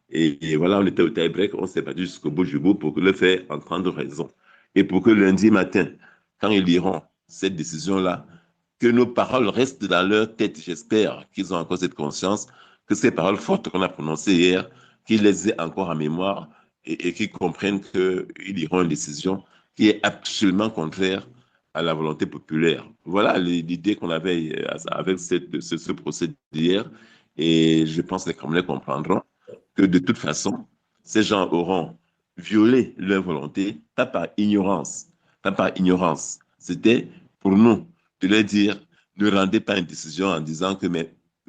Et voilà, on était au tie-break, on s'est battu jusqu'au bout du bout pour le faire entendre raison. Et pour que lundi matin, quand ils liront cette décision-là, que nos paroles restent dans leur tête. J'espère qu'ils ont encore cette conscience que ces paroles fortes qu'on a prononcées hier, qu'ils les aient encore en mémoire et qu'ils comprennent qu'ils iront une décision qui est absolument contraire à la volonté populaire. Voilà l'idée qu'on avait avec ce procès d'hier. Et je pense que les Camerounais comprendront que de toute façon, ces gens auront violé leur volonté, pas par ignorance, pas par ignorance. C'était pour nous de leur dire, ne rendez pas une décision en disant que,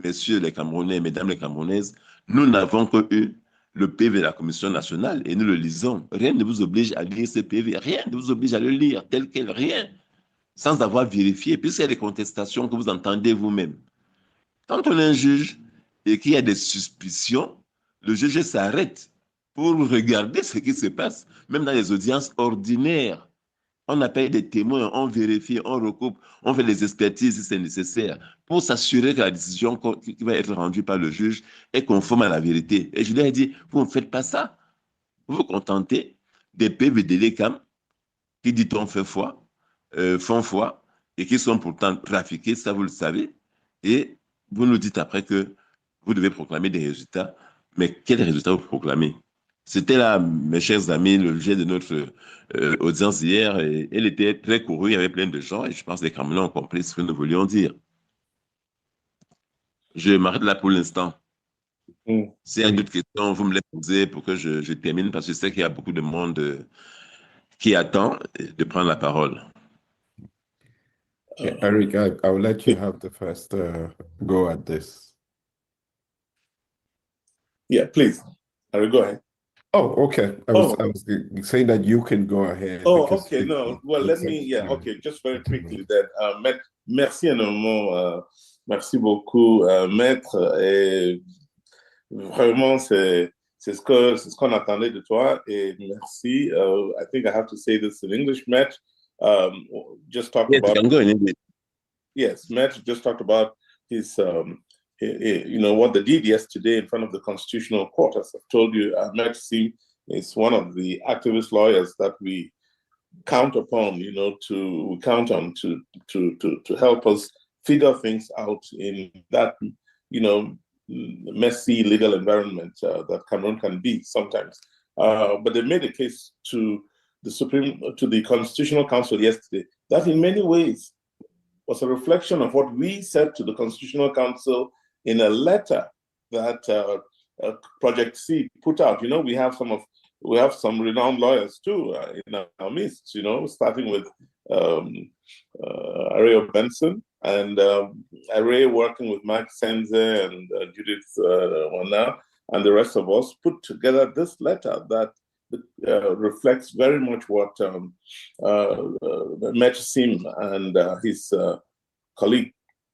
messieurs les Camerounais, mesdames les Camerounaises, nous n'avons que eu le PV de la Commission nationale et nous le lisons. Rien ne vous oblige à lire ce PV, rien ne vous oblige à le lire tel quel, rien, sans avoir vérifié, puisqu'il y a des contestations que vous entendez vous-même. Quand on est un juge et qu'il y a des suspicions, le juge s'arrête pour regarder ce qui se passe, même dans les audiences ordinaires. On appelle des témoins, on vérifie, on recoupe, on fait des expertises si c'est nécessaire pour s'assurer que la décision qui va être rendue par le juge est conforme à la vérité. Et je lui ai dit, vous ne faites pas ça. Vous vous contentez des PV de l'ECAM qui, dit-on, font foi et qui sont pourtant trafiqués, ça vous le savez. Et vous nous dites après que vous devez proclamer des résultats. Mais quels résultats vous proclamez? C'était là, mes chers amis, l'objet de notre audience hier. Et elle était très courue, il y avait plein de gens. Et je pense que les Camerounais ont compris ce que nous voulions dire. Je m'arrête là pour l'instant. S'il y a d'autres questions, vous me les posez pour que je termine, parce que je sais qu'il y a beaucoup de monde qui attend de prendre la parole. Yeah, Eric, I will let you have the first go at this. Yeah, please. Eric, go ahead. Oh, okay. I was saying that you can go ahead. Oh, okay. No, well, let me, okay, just very quickly that, merci énormément Merci beaucoup, Maître. Et vraiment, c'est ce qu'on attendait de toi. Et merci. I think I have to say this in English, Maître. Just talked Yes, about. you can go in English. Yes, Maître just talked about his, what they did yesterday in front of the Constitutional Court. As I've told you, Maître Simh is one of the activist lawyers that we count upon, we count on to help us figure things out in that, messy legal environment that Cameroon can be sometimes. But they made a case to the Constitutional Council yesterday that in many ways was a reflection of what we said to the Constitutional Council in a letter that Project C put out. We have some renowned lawyers too in our midst, starting with Areo Benson and Areo working with Mike Senze and Judith Wana and the rest of us put together this letter that reflects very much what Maître Simh and his colleague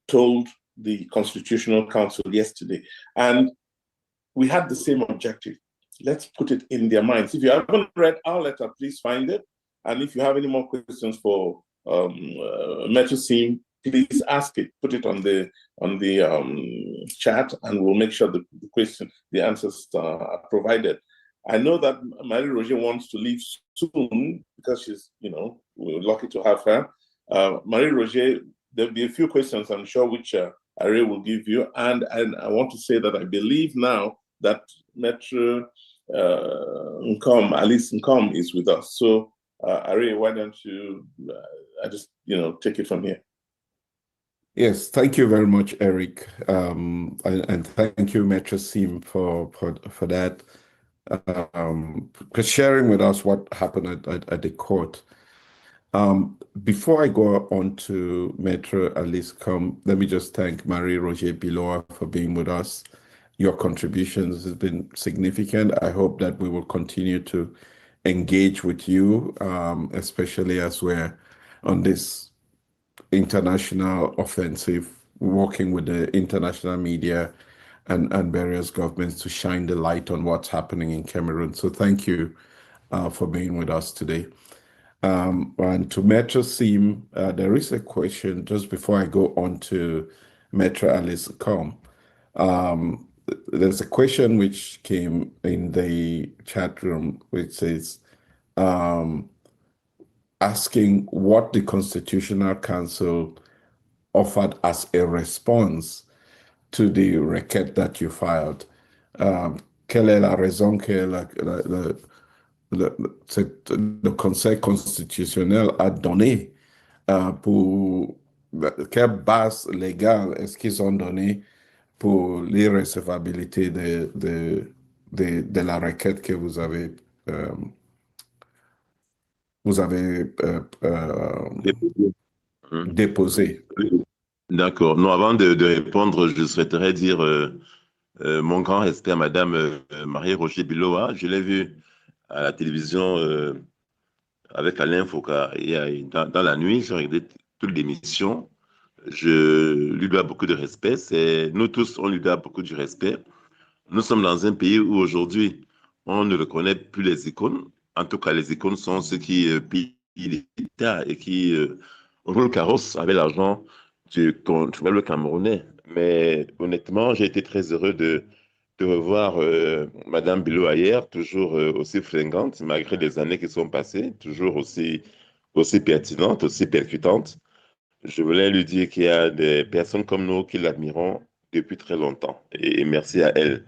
told the Constitutional Council yesterday. And we had the same objective. Let's put it in their minds. If you haven't read our letter, please find it. And if you have any more questions for Maître Simh, please ask it. Put it on the chat, and we'll make sure the answers are provided. I know that Marie-Roger wants to leave soon because she's, we're lucky to have her. Marie-Roger, there'll be a few questions, I'm sure, which Array will give you. And I want to say that I believe now that Maître Nkom, Alice Nkom is with us. So, Array, why don't you take it from here? Yes, thank you very much, Eric. And thank you, Maître Simh, for that. For sharing with us what happened at the court. Before I go on to Maître Alice Nkom, let me just thank Marie-Roger Biloa for being with us. Your contributions has been significant. I hope that we will continue to engage with you, especially as we're on this international offensive, working with the international media and various governments to shine the light on what's happening in Cameroon. So thank you for being with us today. And to Maître Simh, there is a question just before I go on to Maître Alice Nkom. There's a question which came in the chat room which says, asking what the Constitutional Council offered as a response to the requête that you filed. Quelle est la raison que le Conseil constitutionnel a donné pour quelle base légale est-ce qu'ils ont donné pour l'irrecevabilité de la requête que vous avez déposée. D'accord. Non, avant de répondre, je souhaiterais dire mon grand respect à Madame Marie-Roger Biloa. Je l'ai vue à la télévision avec Alain Foucault dans la nuit. J'ai regardé toute l'émission. Je lui dois beaucoup de respect. Nous tous, on lui doit beaucoup de respect. Nous sommes dans un pays où aujourd'hui, on ne reconnaît plus les icônes. En tout cas, les icônes sont ceux qui pillent l'État et qui roulent le carrosse avec l'argent du contribuable camerounais. Mais honnêtement, j'ai été très heureux de revoir Madame Biloa hier, toujours aussi fringante, malgré les années qui sont passées, toujours aussi pertinente, aussi percutante. Je voulais lui dire qu'il y a des personnes comme nous qui l'admirons depuis très longtemps. Et merci à elle.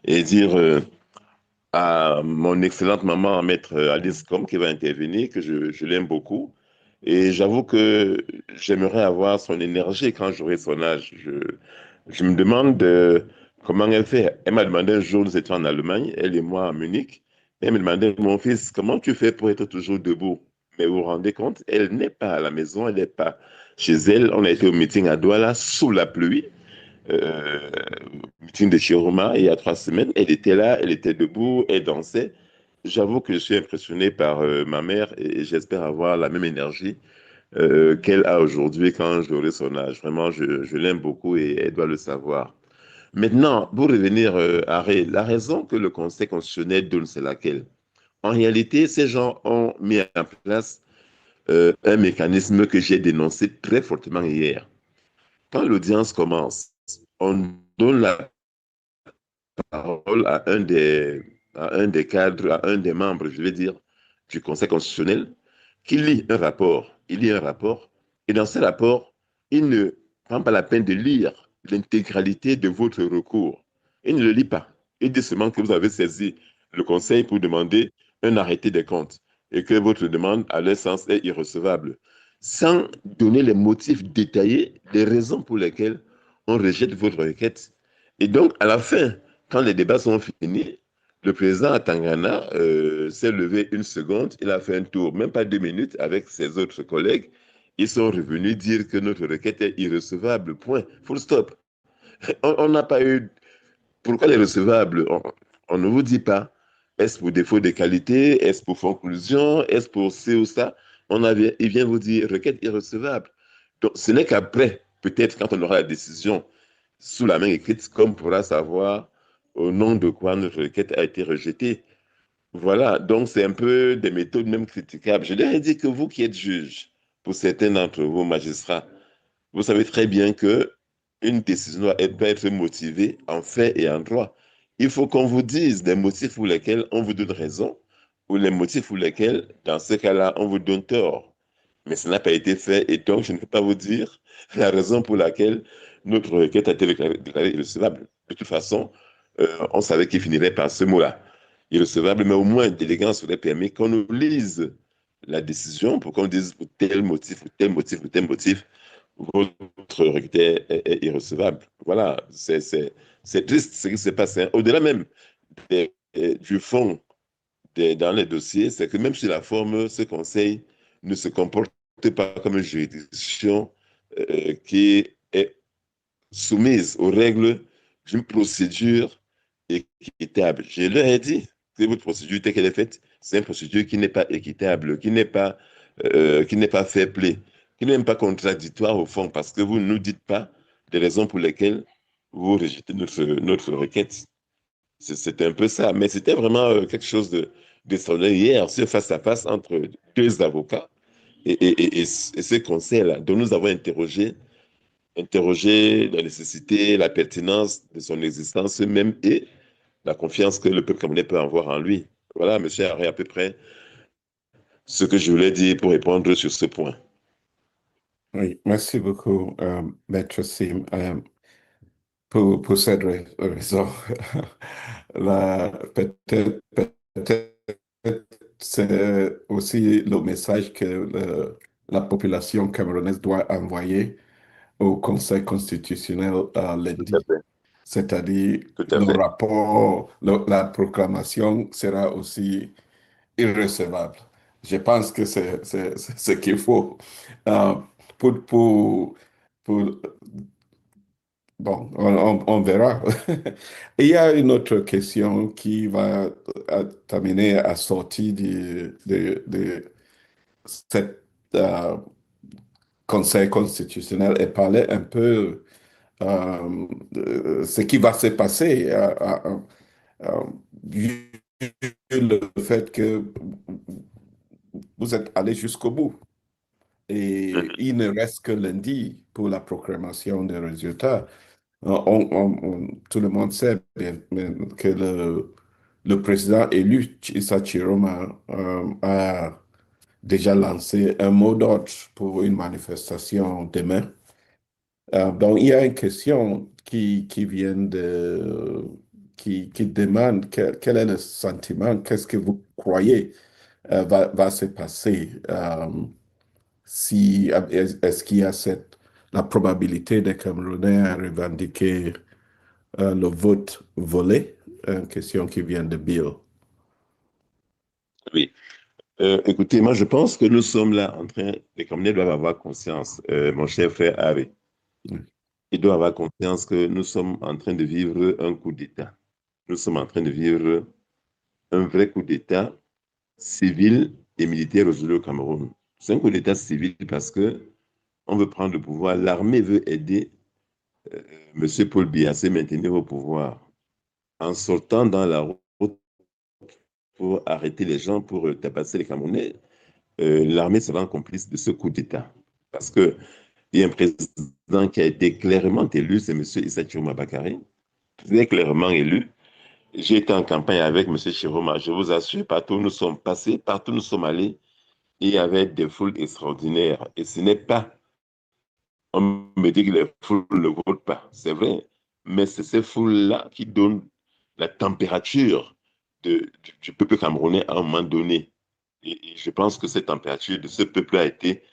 Et dire à mon excellente maman, Maître Alice Nkom, qui va intervenir, que je l'aime beaucoup. Et j'avoue que j'aimerais avoir son énergie quand j'aurai son âge. Je me demande comment elle fait. Elle m'a demandé un jour, nous étions en Allemagne, elle et moi à Munich. Elle me demandait, mon fils, comment tu fais pour être toujours debout? Mais vous vous rendez compte, elle n'est pas à la maison, elle n'est pas chez elle. On a été au meeting à Douala sous la pluie. Meeting de Chiroma, il y a 3 semaines, elle était là, elle était debout, elle dansait. J'avoue que je suis impressionné par ma mère et j'espère avoir la même énergie qu'elle a aujourd'hui quand j'aurai son âge. Vraiment, je l'aime beaucoup et elle doit le savoir. Maintenant, pour revenir à la raison que le Conseil constitutionnel donne, c'est laquelle? En réalité, ces gens ont mis en place un mécanisme que j'ai dénoncé très fortement hier. Quand l'audience commence, on donne la parole à un des cadres, à un des membres, je vais dire, du Conseil constitutionnel, qui lit un rapport. Il lit un rapport, et dans ce rapport, il ne prend pas la peine de lire l'intégralité de votre recours. Il ne le lit pas. Il dit seulement que vous avez saisi le Conseil pour demander un arrêté des comptes et que votre demande, à leur sens, est irrecevable, sans donner les motifs détaillés, les raisons pour lesquelles on rejette votre requête. Et donc, à la fin, quand les débats sont finis, le président Atangana s'est levé une seconde, il a fait un tour, même pas 2 minutes, avec ses autres collègues. Ils sont revenus dire que notre requête est irrecevable, point, full stop. On n'a pas eu... Pourquoi elle est recevable? On ne vous dit pas. Est-ce pour défaut de qualité? Est-ce pour conclusion? Est-ce pour ci ou ça? Il vient vous dire requête irrecevable. Donc, ce n'est qu'après, peut-être quand on aura la décision sous la main écrite, qu'on pourra savoir au nom de quoi notre requête a été rejetée. Voilà, donc c'est un peu des méthodes même critiquables. Je leur ai dit que vous qui êtes juge, pour certains d'entre vous, magistrats, vous savez très bien que une décision doit être motivée en fait et en droit. Il faut qu'on vous dise des motifs pour lesquels on vous donne raison ou les motifs pour lesquels, dans ce cas-là, on vous donne tort. Mais ça n'a pas été fait et donc je ne peux pas vous dire la raison pour laquelle notre requête a été déclarée irrecevable. De toute façon, on savait qu'il finirait par ce mot-là, irrecevable, mais au moins d'élégance serait permis qu'on nous lise la décision pour qu'on dise pour tel motif, pour tel motif, pour tel motif, votre requête est irrecevable. Voilà, c'est triste ce qui se passe. Hein. Au-delà même du fond dans les dossiers, c'est que même sur la forme, ce conseil ne se comporte pas comme une juridiction qui est soumise aux règles d'une procédure équitable. Je leur ai dit que votre procédure telle qu'elle est faite, c'est une procédure qui n'est pas équitable, qui n'est pas fair play, qui n'est même pas contradictoire au fond, parce que vous ne nous dites pas des raisons pour lesquelles vous rejetez notre requête. C'est un peu ça, mais c'était vraiment quelque chose d'extraordinaire hier, ce face-à-face entre deux avocats et ce conseil-là, dont nous avons interrogé la nécessité, la pertinence de son existence même et la confiance que le peuple camerounais peut avoir en lui. Voilà, monsieur Harry, à peu près ce que je voulais dire pour répondre sur ce point. Oui, merci beaucoup, Maître Simh. Pour cette raison, peut-être c'est aussi le message que la population camerounaise doit envoyer au Conseil constitutionnel Tout à lundi. fait. C'est-à-dire, Tout à le fait. rapport, la proclamation sera aussi irrecevable. Je pense que c'est ce qu'il faut. Euh, pour, pour, pour Bon, on verra. Il y a une autre question qui va t'amener à sortir de cet Conseil constitutionnel et parler un peu de ce qui va se passer, euh, vu le fait que vous êtes allé jusqu'au bout. Et il ne reste que lundi pour la proclamation des résultats. Tout le monde sait bien que le président élu, Issa Chiroma, a déjà lancé un mot d'ordre pour une manifestation demain. Donc, il y a une question qui vient qui demande quel est le sentiment, qu'est-ce que vous croyez va se passer si, est-ce qu'il y a la probabilité des Camerounais à revendiquer le vote volé, une question qui vient de Bill. Oui. Écoutez, moi, je pense que nous sommes là en train, les Camerounais doivent avoir conscience, mon cher frère Harry. Oui. Ils doivent avoir conscience que nous sommes en train de vivre un coup d'État. Nous sommes en train de vivre un vrai coup d'État civil et militaire résolu au Cameroun. C'est un coup d'État civil parce que on veut prendre le pouvoir. L'armée veut aider M. Paul Biya à se maintenir au pouvoir en sortant dans la route pour arrêter les gens, pour tabasser les Camerounais. L'armée sera complice de ce coup d'État. Parce qu'il y a un président qui a été clairement élu, c'est M. Issa Chiroma Bakary, très clairement élu. J'ai été en campagne avec M. Chiroma. Je vous assure, partout où nous sommes passés, partout où nous sommes allés, il y avait des foules extraordinaires. Et ce n'est pas, on me dit que les foules ne votent pas. C'est vrai. Mais c'est ces foules-là qui donnent la température du peuple camerounais à un moment donné. Et je pense que cette température de ce peuple a été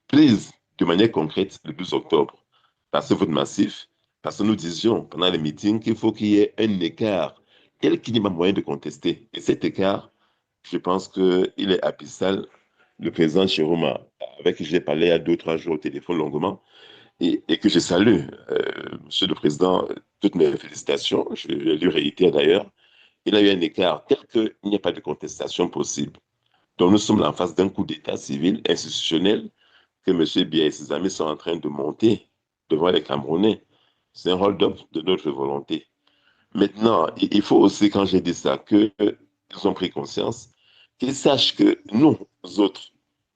prise de manière concrète le 12 octobre par ce vote massif, parce que nous disions pendant les meetings qu'il faut qu'il y ait un écart tel qu'il n'y a pas moyen de contester. Et cet écart, je pense qu'il est abyssal. Le président Chiroma, avec qui j'ai parlé il y a 2 ou 3 jours au téléphone longuement, et que je salue, Monsieur le Président, toutes mes félicitations, je lui réitère d'ailleurs, il a eu un écart tel qu'il n'y a pas de contestation possible. Donc nous sommes en face d'un coup d'État civil institutionnel que M. Biya et ses amis sont en train de monter devant les Camerounais. C'est un hold-up de notre volonté. Maintenant, il faut aussi, quand j'ai dit ça, qu'ils ont pris conscience, qu'ils sachent que nous autres,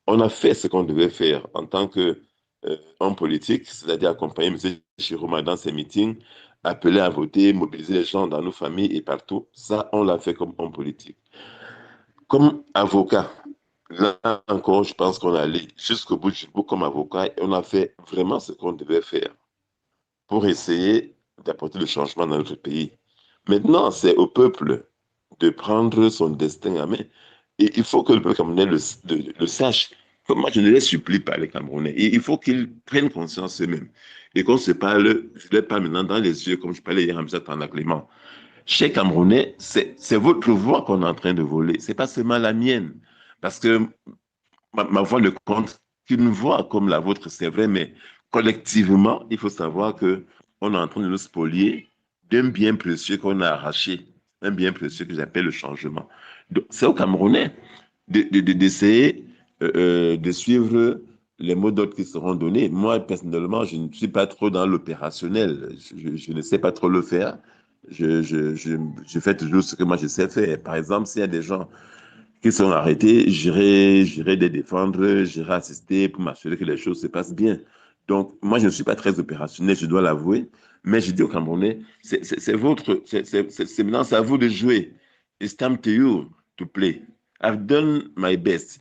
on a fait ce qu'on devait faire en tant qu'homme politique, c'est-à-dire accompagner M. Chiroma dans ses meetings, appeler à voter, mobiliser les gens dans nos familles et partout. Ça, on l'a fait comme homme politique. Comme avocat, là encore, je pense qu'on est allé jusqu'au bout du bout comme avocat et on a fait vraiment ce qu'on devait faire pour essayer d'apporter le changement dans notre pays. Maintenant, c'est au peuple de prendre son destin en main. Et il faut que le peuple camerounais le sache. Moi, je ne les supplie pas, les Camerounais. Et il faut qu'ils prennent conscience eux-mêmes. Et qu'on se parle, je les parle maintenant dans les yeux, comme je parlais hier à M. Tanda Clément. Chez Camerounais, c'est votre voix qu'on est en train de voler. Ce n'est pas seulement la mienne. Parce que ma voix ne compte qu'une voix comme la vôtre, c'est vrai, mais collectivement, il faut savoir qu'on est en train de nous spolier d'un bien précieux qu'on a arraché, un bien précieux que j'appelle le changement. Donc, c'est aux Camerounais d'essayer de suivre les mots d'ordre qui seront donnés. Moi, personnellement, je ne suis pas trop dans l'opérationnel. Je ne sais pas trop le faire. Je fais toujours ce que moi je sais faire. Par exemple, s'il y a des gens qui sont arrêtés, j'irai les défendre, j'irai assister pour m'assurer que les choses se passent bien. Donc, moi, je ne suis pas très opérationnel, je dois l'avouer, mais je dis aux Camerounais, c'est maintenant, c'est à vous de jouer. It's time to you to play. I've done my best.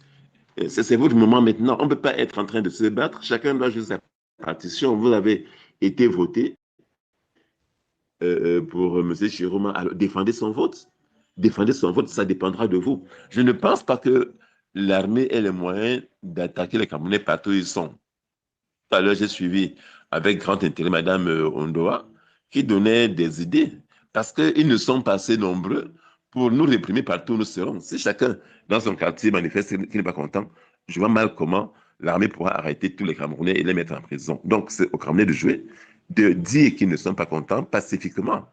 C'est votre moment maintenant. On ne peut pas être en train de se battre. Chacun doit jouer sa partition. Vous avez été voté pour M. Chiroma. Alors, défendez son vote. Défendez son vote, ça dépendra de vous. Je ne pense pas que l'armée ait les moyens d'attaquer les Camerounais partout où ils sont. Tout à l'heure, j'ai suivi avec grand intérêt Mme Ondoa qui donnait des idées parce qu'ils ne sont pas assez nombreux pour nous réprimer partout où nous serons. Si chacun dans son quartier manifeste qu'il n'est pas content, je vois mal comment l'armée pourra arrêter tous les Camerounais et les mettre en prison. Donc, c'est aux Camerounais de jouer, de dire qu'ils ne sont pas contents pacifiquement.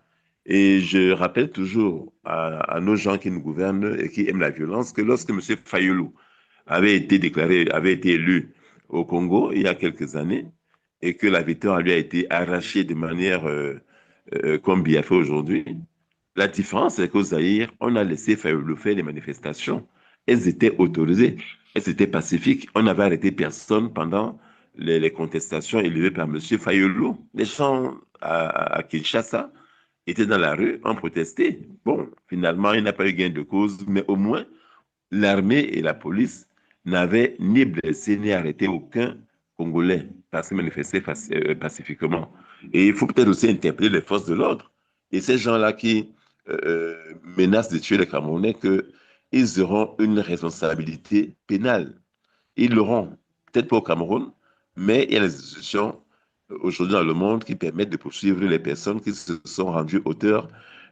Et je rappelle toujours à nos gens qui nous gouvernent et qui aiment la violence que lorsque M. Fayoulou avait été élu au Congo il y a quelques années et que la victoire lui a été arrachée de manière comme Biya fait aujourd'hui, la différence, c'est qu'au Zaïre, on a laissé faire les manifestations. Elles étaient autorisées, elles étaient pacifiques. On n'avait arrêté personne pendant les contestations élevées par M. Fayoulou. Les gens à Kinshasa étaient dans la rue, ont protesté. Bon, finalement, il n'a pas eu gain de cause, mais au moins, l'armée et la police n'avaient ni blessé ni arrêté aucun Congolais parce qu'ils manifestaient pacifiquement. Et il faut peut-être aussi interpeller les forces de l'ordre. Et ces gens-là qui menacent de tuer les Camerounais, qu'ils auront une responsabilité pénale. Ils l'auront, peut-être pas au Cameroun, mais il y a des institutions aujourd'hui dans le monde qui permettent de poursuivre les personnes qui se sont rendues auteurs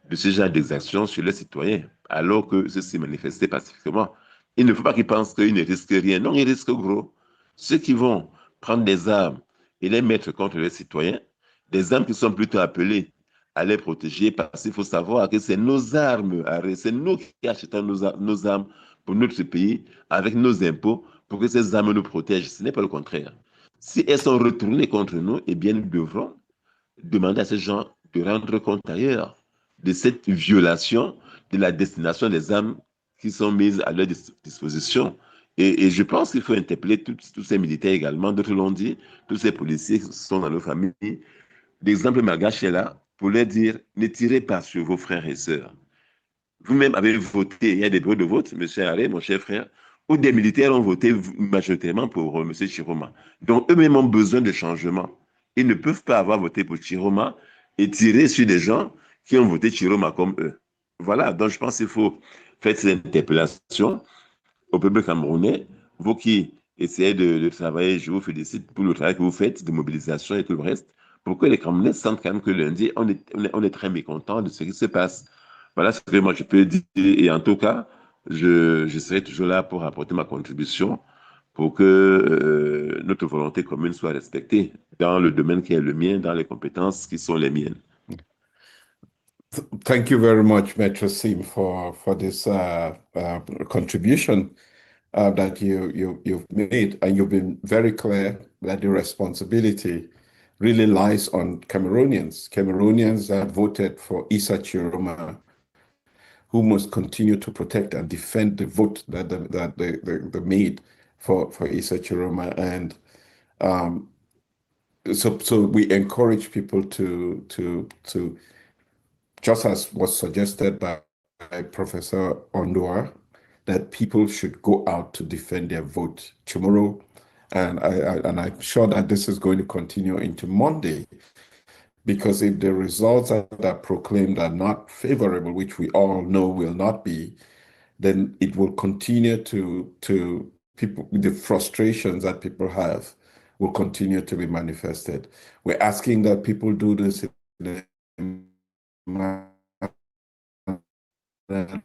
de ce genre d'exactions sur les citoyens, alors que ceux-ci manifestaient pacifiquement. Il ne faut pas qu'ils pensent qu'ils ne risquent rien. Non, ils risquent gros. Ceux qui vont prendre des armes et les mettre contre les citoyens, des armes qui sont plutôt appelées à les protéger, parce qu'il faut savoir que c'est nos armes, c'est nous qui achetons nos armes pour notre pays, avec nos impôts, pour que ces armes nous protègent. Ce n'est pas le contraire. Si elles sont retournées contre nous, eh bien, nous devrons demander à ces gens de rendre compte ailleurs de cette violation de la destination des armes qui sont mises à leur disposition. Et je pense qu'il faut interpeller tous ces militaires également, d'autres l'ont dit, tous ces policiers qui sont dans nos familles. L'exemple malgache est là pour leur dire, ne tirez pas sur vos frères et sœurs. Vous-même avez voté, il y a des bureaux de vote, M. Haré, mon cher frère, où des militaires ont voté majoritairement pour M. Chiroma. Donc, eux-mêmes ont besoin de changement. Ils ne peuvent pas avoir voté pour Chiroma et tirer sur des gens qui ont voté Chiroma comme eux. Voilà, donc je pense qu'il faut faire cette interpellation au peuple camerounais. Vous qui essayez de travailler, je vous félicite pour le travail que vous faites, de mobilisation et tout le reste, pour que les Camerounais sentent quand même que lundi, on est très mécontents de ce qui se passe. Voilà ce que moi je peux dire. Et en tout cas, je serai toujours là pour apporter ma contribution pour que notre volonté commune soit respectée dans le domaine qui est le mien, dans les compétences qui sont les miennes. Thank you very much, Maître Simh, for this contribution that you've made, and you've been very clear that the responsibility really lies on Cameroonians that voted for Issa Chiroma, who must continue to protect and defend the vote that they made for Issa Chiroma. And so we encourage people to just as was suggested by Professor Ondua, that people should go out to defend their vote tomorrow. And I'm sure that this is going to continue into Monday, because if the results that are proclaimed are not favorable, which we all know will not be, then it will continue to people, the frustrations that people have will continue to be manifested. We're asking that people do this in a manner that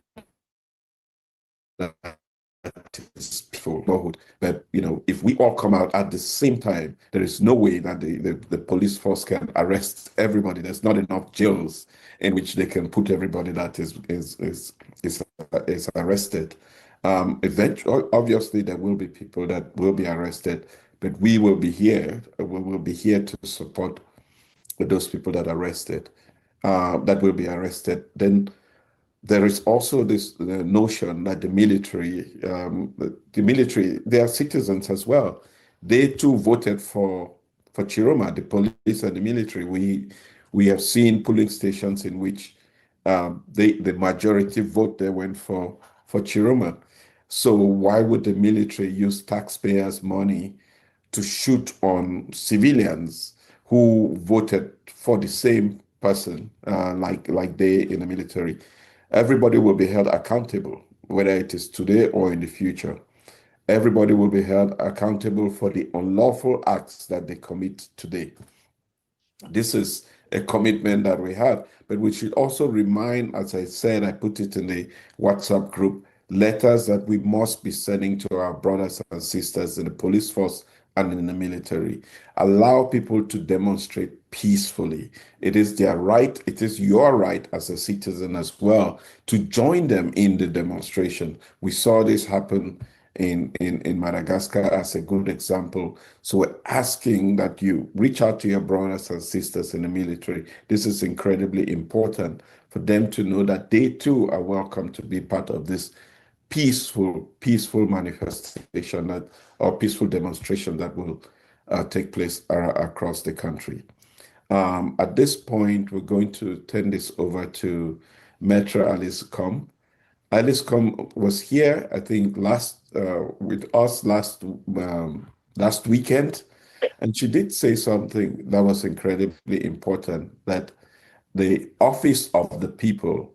is peaceful. But if we all come out at the same time, there is no way that the police force can arrest everybody. There's not enough jails in which they can put everybody that is arrested. Eventually, obviously, there will be people that will be arrested, but we will be here. We will be here to support those people that that will be arrested. Then there is also this notion that the military, they are citizens as well. They too voted for Chiroma, the police and the military. We have seen polling stations in which the majority vote there went for Chiroma. So why would the military use taxpayers' money to shoot on civilians who voted for the same person, like they in the military? Everybody will be held accountable, whether it is today or in the future. Everybody will be held accountable for the unlawful acts that they commit today. This is a commitment that we have, but we should also remind, as I said, I put it in the WhatsApp group, letters that we must be sending to our brothers and sisters in the police force and in the military. Allow people to demonstrate peacefully. It is their right, it is your right as a citizen as well to join them in the demonstration. We saw this happen in Madagascar as a good example. So we're asking that you reach out to your brothers and sisters in the military. This is incredibly important for them to know that they too are welcome to be part of this peaceful manifestation or peaceful demonstration that will take place across the country. At this point, we're going to turn this over to Maître Nkom. Nkom was here, I think, with us last weekend, and she did say something that was incredibly important, that the office of the people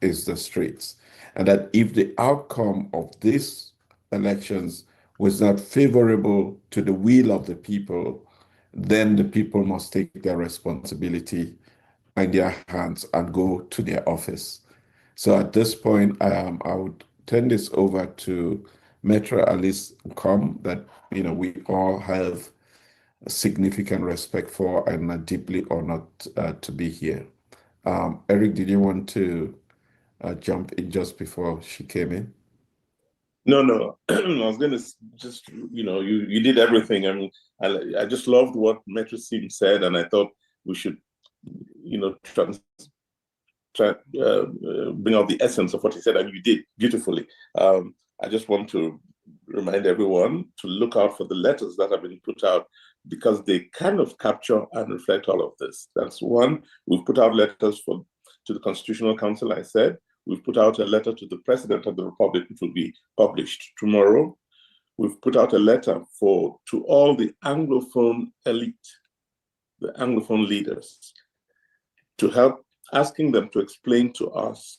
is the streets, and that if the outcome of these elections was not favorable to the will of the people, then the people must take their responsibility in their hands and go to their office. So at this point, I would turn this over to Maître Nkom, that we all have a significant respect for and are deeply honored to be here. Eric, did you want to jump in just before she came in? No. I was going to just, you did everything. I mean, I just loved what Maître Simh said, and I thought we should, try bring out the essence of what he said, and you did beautifully. I just want to remind everyone to look out for the letters that have been put out, because they kind of capture and reflect all of this. That's one. We've put out letters to the Constitutional Council, I said. We've put out a letter to the President of the Republic, which will be published tomorrow. We've put out a letter to all the Anglophone elite, the Anglophone leaders, to help, asking them to explain to us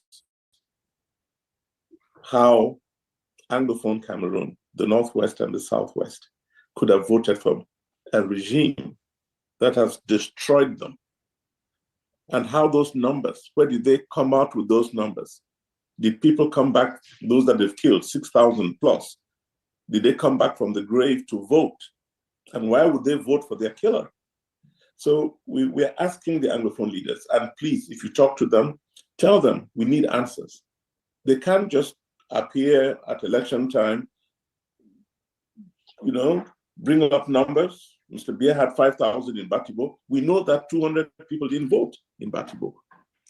how Anglophone Cameroon, the Northwest and the Southwest, could have voted for a regime that has destroyed them. And how those numbers, where did they come out with those numbers? Did people come back, those that they've killed, 6,000 plus, did they come back from the grave to vote? And why would they vote for their killer? So we're asking the Anglophone leaders, and please, if you talk to them, tell them we need answers. They can't just appear at election time, bring up numbers. Mr. Beer had 5,000 in Batibo. We know that 200 people didn't vote in Batibo.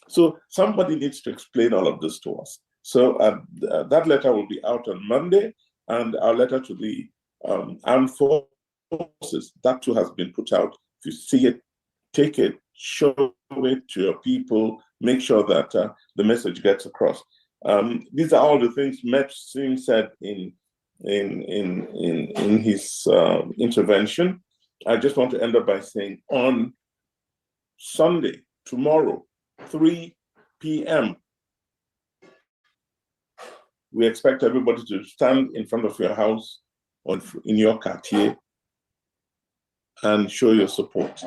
So somebody needs to explain all of this to us. So that letter will be out on Monday, and our letter to the armed forces, that too has been put out. If you see it, take it, show it to your people, make sure that the message gets across. These are all the things Maître Simh said in his intervention. I just want to end up by saying on Sunday, tomorrow, 3 p.m., we expect everybody to stand in front of your house or in your quartier and show your support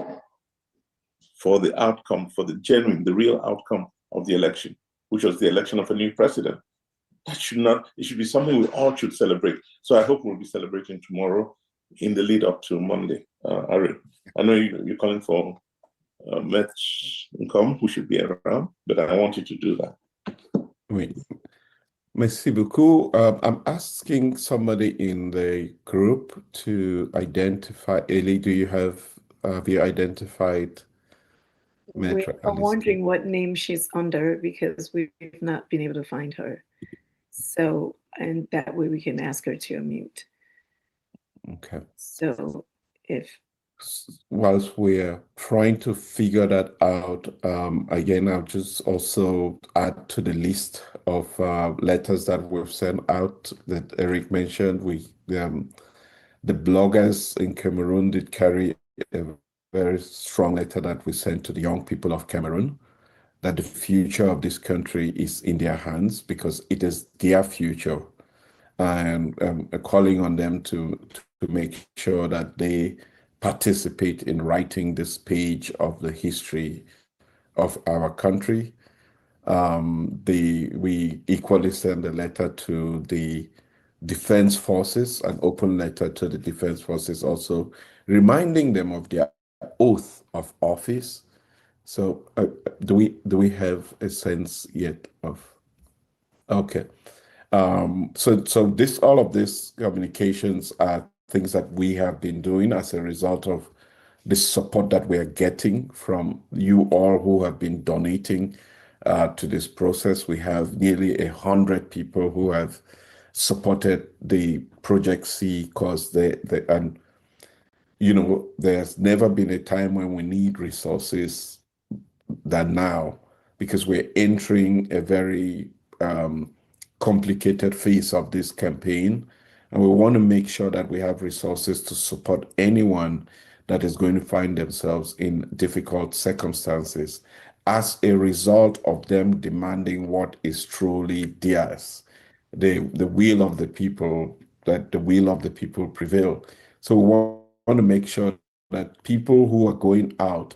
for the outcome, for the real outcome of the election, which was the election of a new president. It should be something we all should celebrate. So I hope we'll be celebrating tomorrow in the lead up to Monday. Ari, I know you're calling for Maître Nkom, who should be around, but I want you to do that. Oui. Merci beaucoup. I'm asking somebody in the group to identify. Eli, have you identified Maître? We're wondering what name she's under, because we've not been able to find her. So, and that way we can ask her to unmute. Okay. So whilst we're trying to figure that out, again, I'll just also add to the list of letters that we've sent out that Eric mentioned. The bloggers in Cameroon did carry a very strong letter that we sent to the young people of Cameroon, that the future of this country is in their hands because it is their future, and calling on them to make sure that they participate in writing this page of the history of our country. We equally send a letter to the Defense Forces, an open letter to the Defense Forces, also reminding them of their oath of office. So do we have a sense yet of? Okay. So all of these communications are things that we have been doing as a result of the support that we are getting from you all who have been donating to this process. We have nearly 100 people who have supported the Project C cause and there's never been a time when we need resources than now, because we're entering a very complicated phase of this campaign, and we want to make sure that we have resources to support anyone that is going to find themselves in difficult circumstances as a result of them demanding what is truly theirs, the will of the people, that the will of the people prevail. So we want to make sure that people who are going out,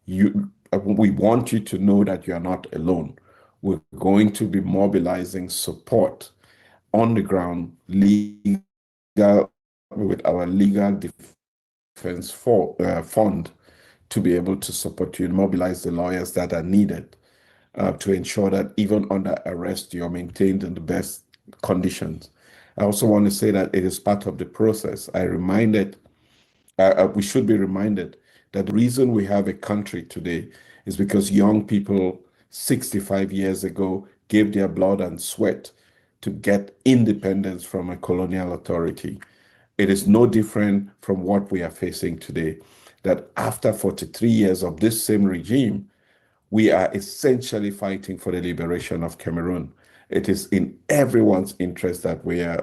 we want you to know that you are not alone. We're going to be mobilizing support on the ground, legal, with our legal defense fund, to be able to support you and mobilize the lawyers that are needed to ensure that even under arrest, you're maintained in the best conditions. I also want to say that it is part of the process. We should be reminded that the reason we have a country today is because young people 65 years ago gave their blood and sweat to get independence from a colonial authority. It is no different from what we are facing today, that after 43 years of this same regime, we are essentially fighting for the liberation of Cameroon. It is in everyone's interest that we're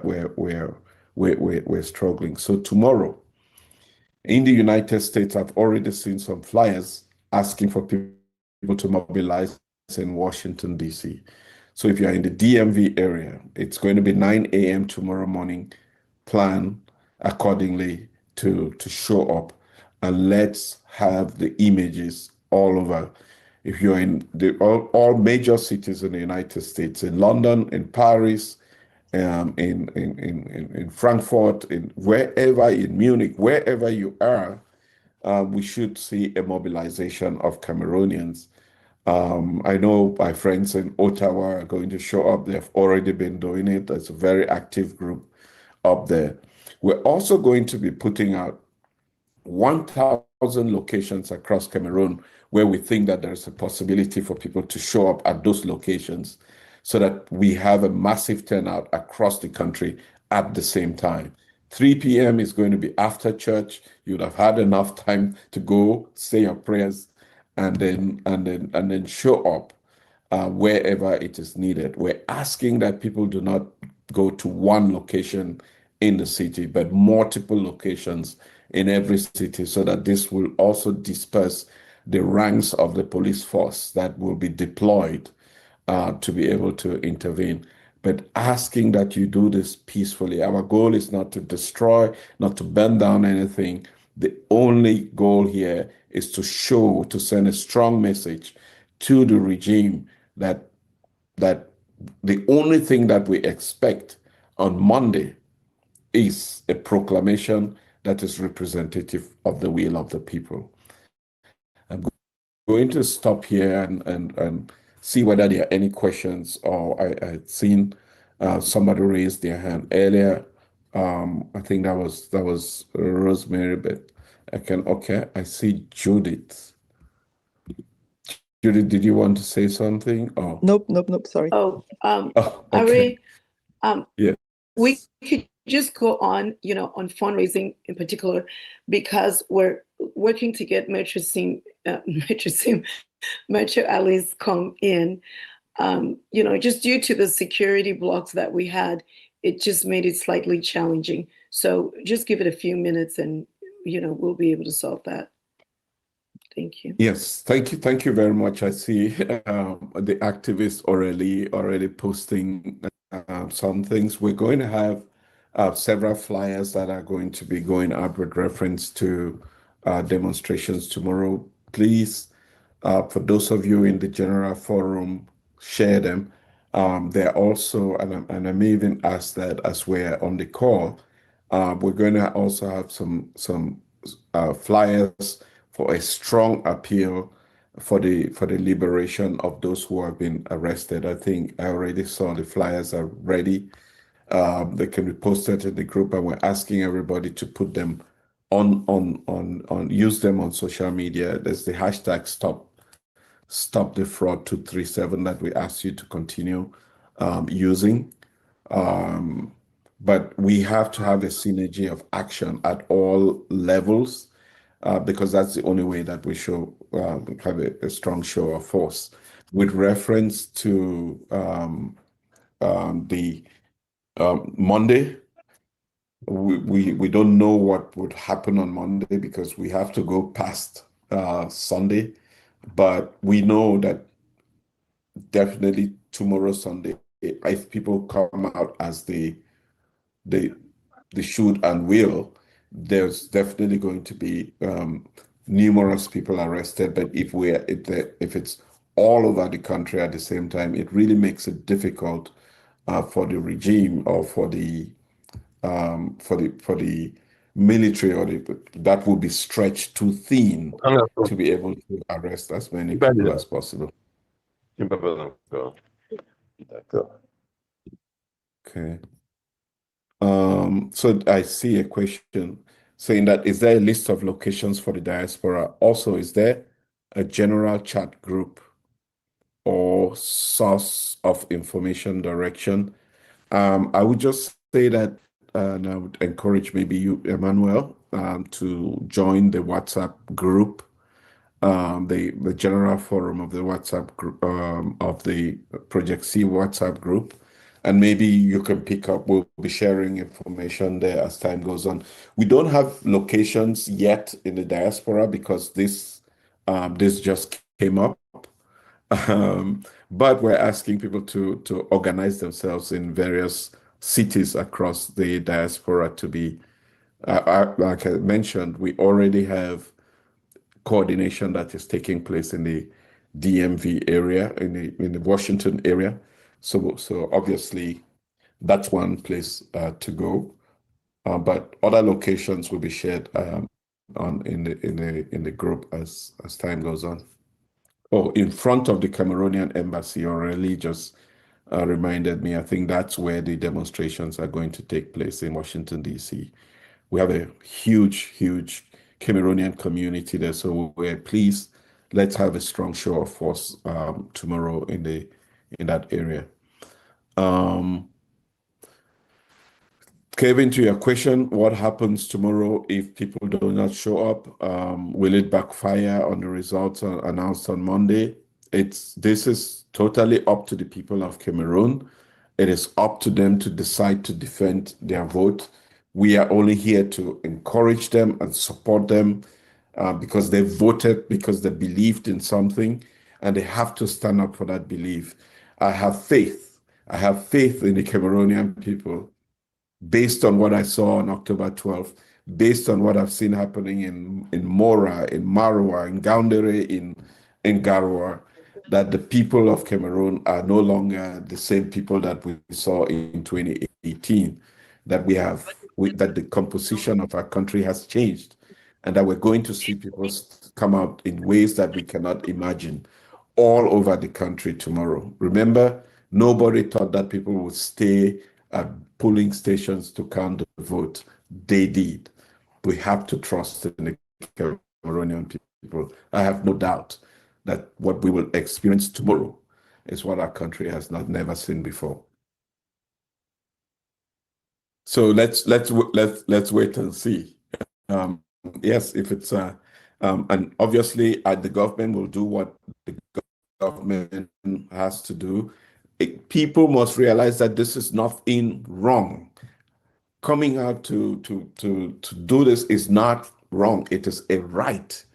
struggling. So tomorrow, in the United States, I've already seen some flyers asking for people to mobilize in Washington, D.C. So if you're in the DMV area, it's going to be 9 a.m. tomorrow morning. Plan accordingly to show up, and let's have the images all over. If you're in all major cities in the United States, in London, in Paris, in Frankfurt, in wherever, in Munich, wherever you are, we should see a mobilization of Cameroonians. I know my friends in Ottawa are going to show up. They've already been doing it. It's a very active group up there. We're also going to be putting out 1,000 locations across Cameroon where we think that there's a possibility for people to show up at those locations, so that we have a massive turnout across the country at the same time. 3 p.m. is going to be after church. You would have had enough time to go say your prayers and then show up wherever it is needed. We're asking that people do not go to one location in the city, but multiple locations in every city, so that this will also disperse the ranks of the police force that will be deployed to be able to intervene. But asking that you do this peacefully. Our goal is not to destroy, not to burn down anything. The only goal here is to send a strong message to the regime that the only thing that we expect on Monday is a proclamation that is representative of the will of the people. I'm going to stop here and see whether there are any questions, or I had seen somebody raise their hand earlier. I think that was Rosemary, but I see Judith. Judith, did you want to say something? Oh. Nope, sorry. Okay. Yeah. We could just go on, on fundraising in particular, because we're working to get Maître Alice come in. Just due to the security blocks that we had, it just made it slightly challenging. So just give it a few minutes and, we'll be able to solve that. Thank you. Yes, thank you very much. I see the activists already posting some things. We're going to have several flyers that are going to be going out with reference to demonstrations tomorrow. Please, for those of you in the general forum, share them. They're also, and I may even ask that as we're on the call, we're going to also have some flyers for a strong appeal for the liberation of those who have been arrested. I think I already saw the flyers are ready. They can be posted in the group, and we're asking everybody to put them use them on social media. There's the hashtag stop the fraud 237 that we ask you to continue using. But we have to have a synergy of action at all levels, because that's the only way that we have a strong show of force. With reference to the Monday, we don't know what would happen on Monday, because we have to go past Sunday, but we know that definitely tomorrow, Sunday, if people come out as they should and will, there's definitely going to be numerous people arrested. But if it's all over the country at the same time, it really makes it difficult for the regime, or for the military, or that will be stretched too thin to be able to arrest as many people as possible. Okay. So I see a question saying that, is there a list of locations for the diaspora? Also, is there a general chat group or source of information direction? I would just say that, and I would encourage maybe you, Emmanuel, to join the WhatsApp group, the general forum of the WhatsApp group, of the Project C WhatsApp group. And maybe you can pick up, we'll be sharing information there as time goes on. We don't have locations yet in the diaspora because this just came up. But we're asking people to organize themselves in various cities across the diaspora to be, like I mentioned, we already have coordination that is taking place in the DMV area, in the Washington area. So obviously that's one place to go. But other locations will be shared in the group as time goes on. Oh, in front of the Cameroonian embassy, Aurelie just reminded me, I think that's where the demonstrations are going to take place in Washington, D.C. We have a huge Cameroonian community there, so we're pleased. Let's have a strong show of force tomorrow in that area. Kevin, to your question, what happens tomorrow if people do not show up? Will it backfire on the results announced on Monday? This is totally up to the people of Cameroon. It is up to them to decide to defend their vote. We are only here to encourage them and support them because they voted, because they believed in something, and they have to stand up for that belief. I have faith. I have faith in the Cameroonian people, based on what I saw on October 12th, based on what I've seen happening in Mora, in Marwa, in Gaoundéré, in Garoua, that the people of Cameroon are no longer the same people that we saw in 2018, that that the composition of our country has changed, and that we're going to see people come out in ways that we cannot imagine all over the country tomorrow. Remember, nobody thought that people would stay at polling stations to count the vote. They did. We have to trust in the Cameroonian people. I have no doubt that what we will experience tomorrow is what our country has never seen before. So let's wait and see. Yes, if it's and obviously the government will do what the government has to do. People must realize that this is nothing wrong. Coming out to do this is not wrong. It is a right.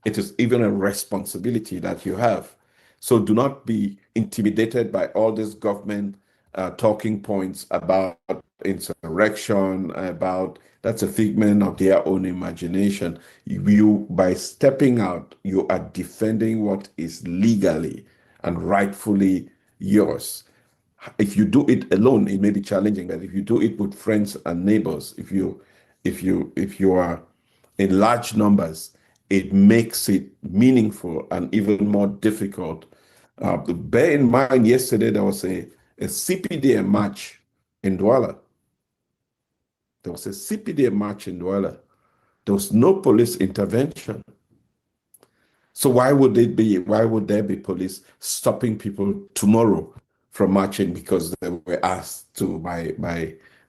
It is even a responsibility that you have. So do not be intimidated by all these government talking points about insurrection, about that's a figment of their own imagination. By stepping out, you are defending what is legally and rightfully yours. If you do it alone, it may be challenging, but if you do it with friends and neighbors, if you are in large numbers, it makes it meaningful and even more difficult. Bear in mind, yesterday there was a CPDM march in Douala. There was a CPDM march in Douala. There was no police intervention. So why would there be police stopping people tomorrow from marching because they were asked to by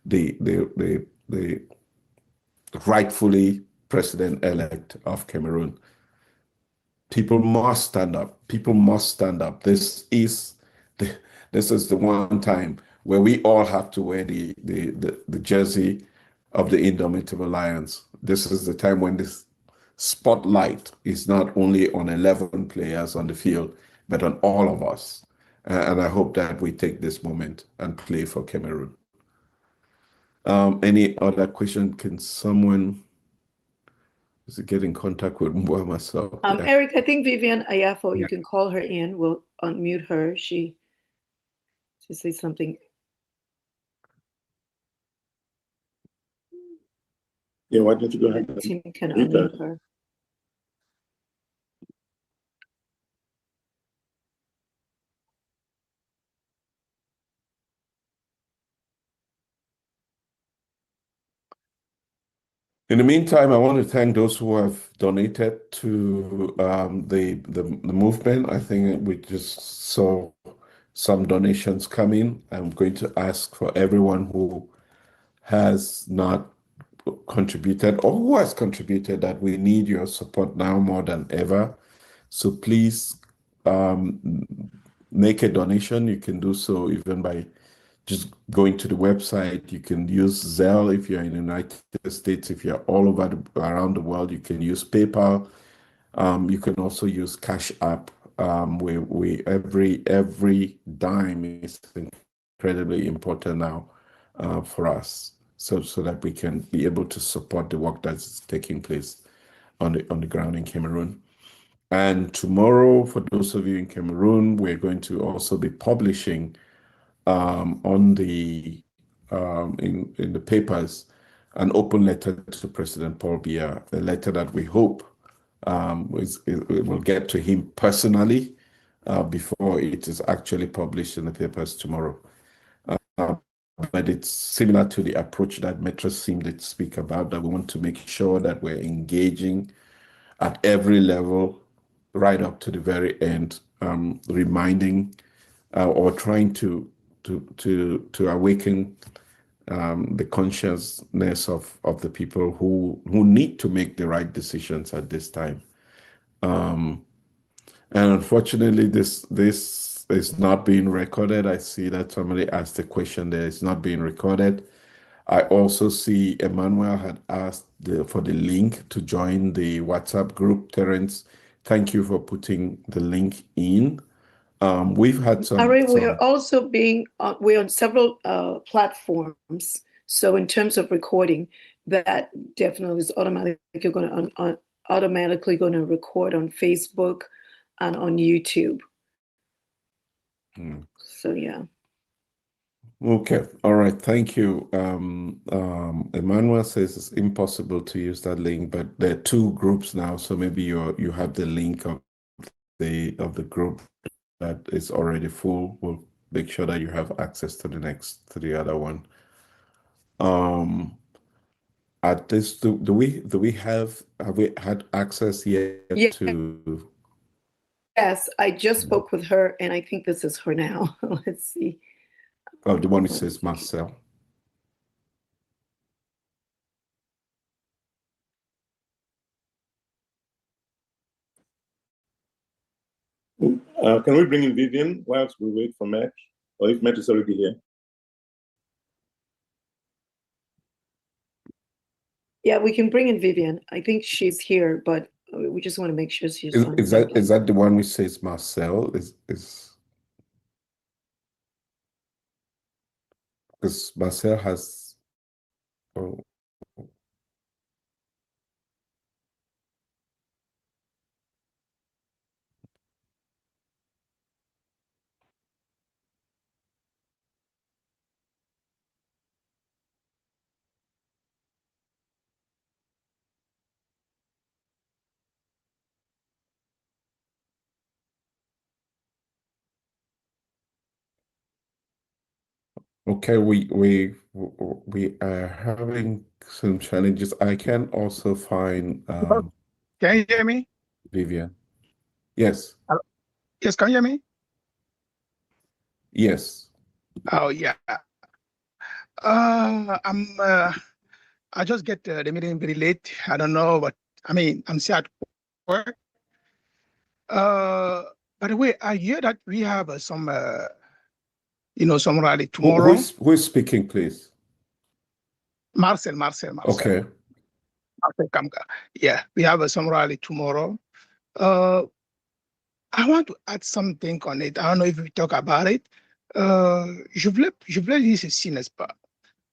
the rightfully president-elect of Cameroon? People must stand up. People must stand up. This is the one time where we all have to wear the jersey of the Indomitable Lions. This is the time when this spotlight is not only on 11 players on the field, but on all of us. And I hope that we take this moment and play for Cameroon. Any other question? Can someone get in contact with Mbwa myself? Yeah. Eric, I think Vivian Ayafo, you can call her in. We'll unmute her. She says something. Yeah, why don't you go ahead? Tim can unmute her. In the meantime, I want to thank those who have donated to the movement. I think we just saw some donations come in. I'm going to ask for everyone who has not contributed or who has contributed that we need your support now more than ever. So please make a donation. You can do so even by just going to the website. You can use Zelle if you're in the United States. If you're all over around the world, you can use PayPal. You can also use Cash App. Every dime is incredibly important now for us, so that we can be able to support the work that's taking place on the ground in Cameroon. And tomorrow, for those of you in Cameroon, we're going to also be publishing on the in the papers an open letter to President Paul Biya, a letter that we hope it will get to him personally before it is actually published in the papers tomorrow. But it's similar to the approach that Maître Simh did speak about, that we want to make sure that we're engaging at every level, right up to the very end, reminding or trying to awaken the consciousness of the people who need to make the right decisions at this time. And unfortunately, this is not being recorded. I see that somebody asked a question there. It's not being recorded. I also see Emmanuel had asked for the link to join the WhatsApp group. Terence, thank you for putting the link in. We've had some. We are also we're on several platforms. So in terms of recording, that definitely is automatically going to record on Facebook and on YouTube. So yeah. Okay. All right. Thank you. Emmanuel says it's impossible to use that link, but there are two groups now, so maybe you have the link of the group that is already full. We'll make sure that you have access to the other one. At this, have we had access yet to? Yes, I just spoke with her, and I think this is her now. Let's see. Oh, the one that says Marcel. Can we bring in Vivian whilst we wait for Maître, or if Maître is already here? Yeah, we can bring in Vivian. I think she's here, but we just want to make sure she's on. Is that the one which says Marcel? Is because Marcel has. Oh. Okay, we are having some challenges. I can also find Can you hear me? Vivian. Yes. Yes, can you hear me? Yes. Oh yeah. I just get the meeting very late. I don't know, but I mean I'm still at work. By the way, I hear that we have some some rally tomorrow. Who is speaking, please? Marcel. Okay. Marcel Kamka. Yeah, we have some rally tomorrow. I want to add something on it. I don't know if we talk about it. Je voulais dire ceci, n'est-ce pas?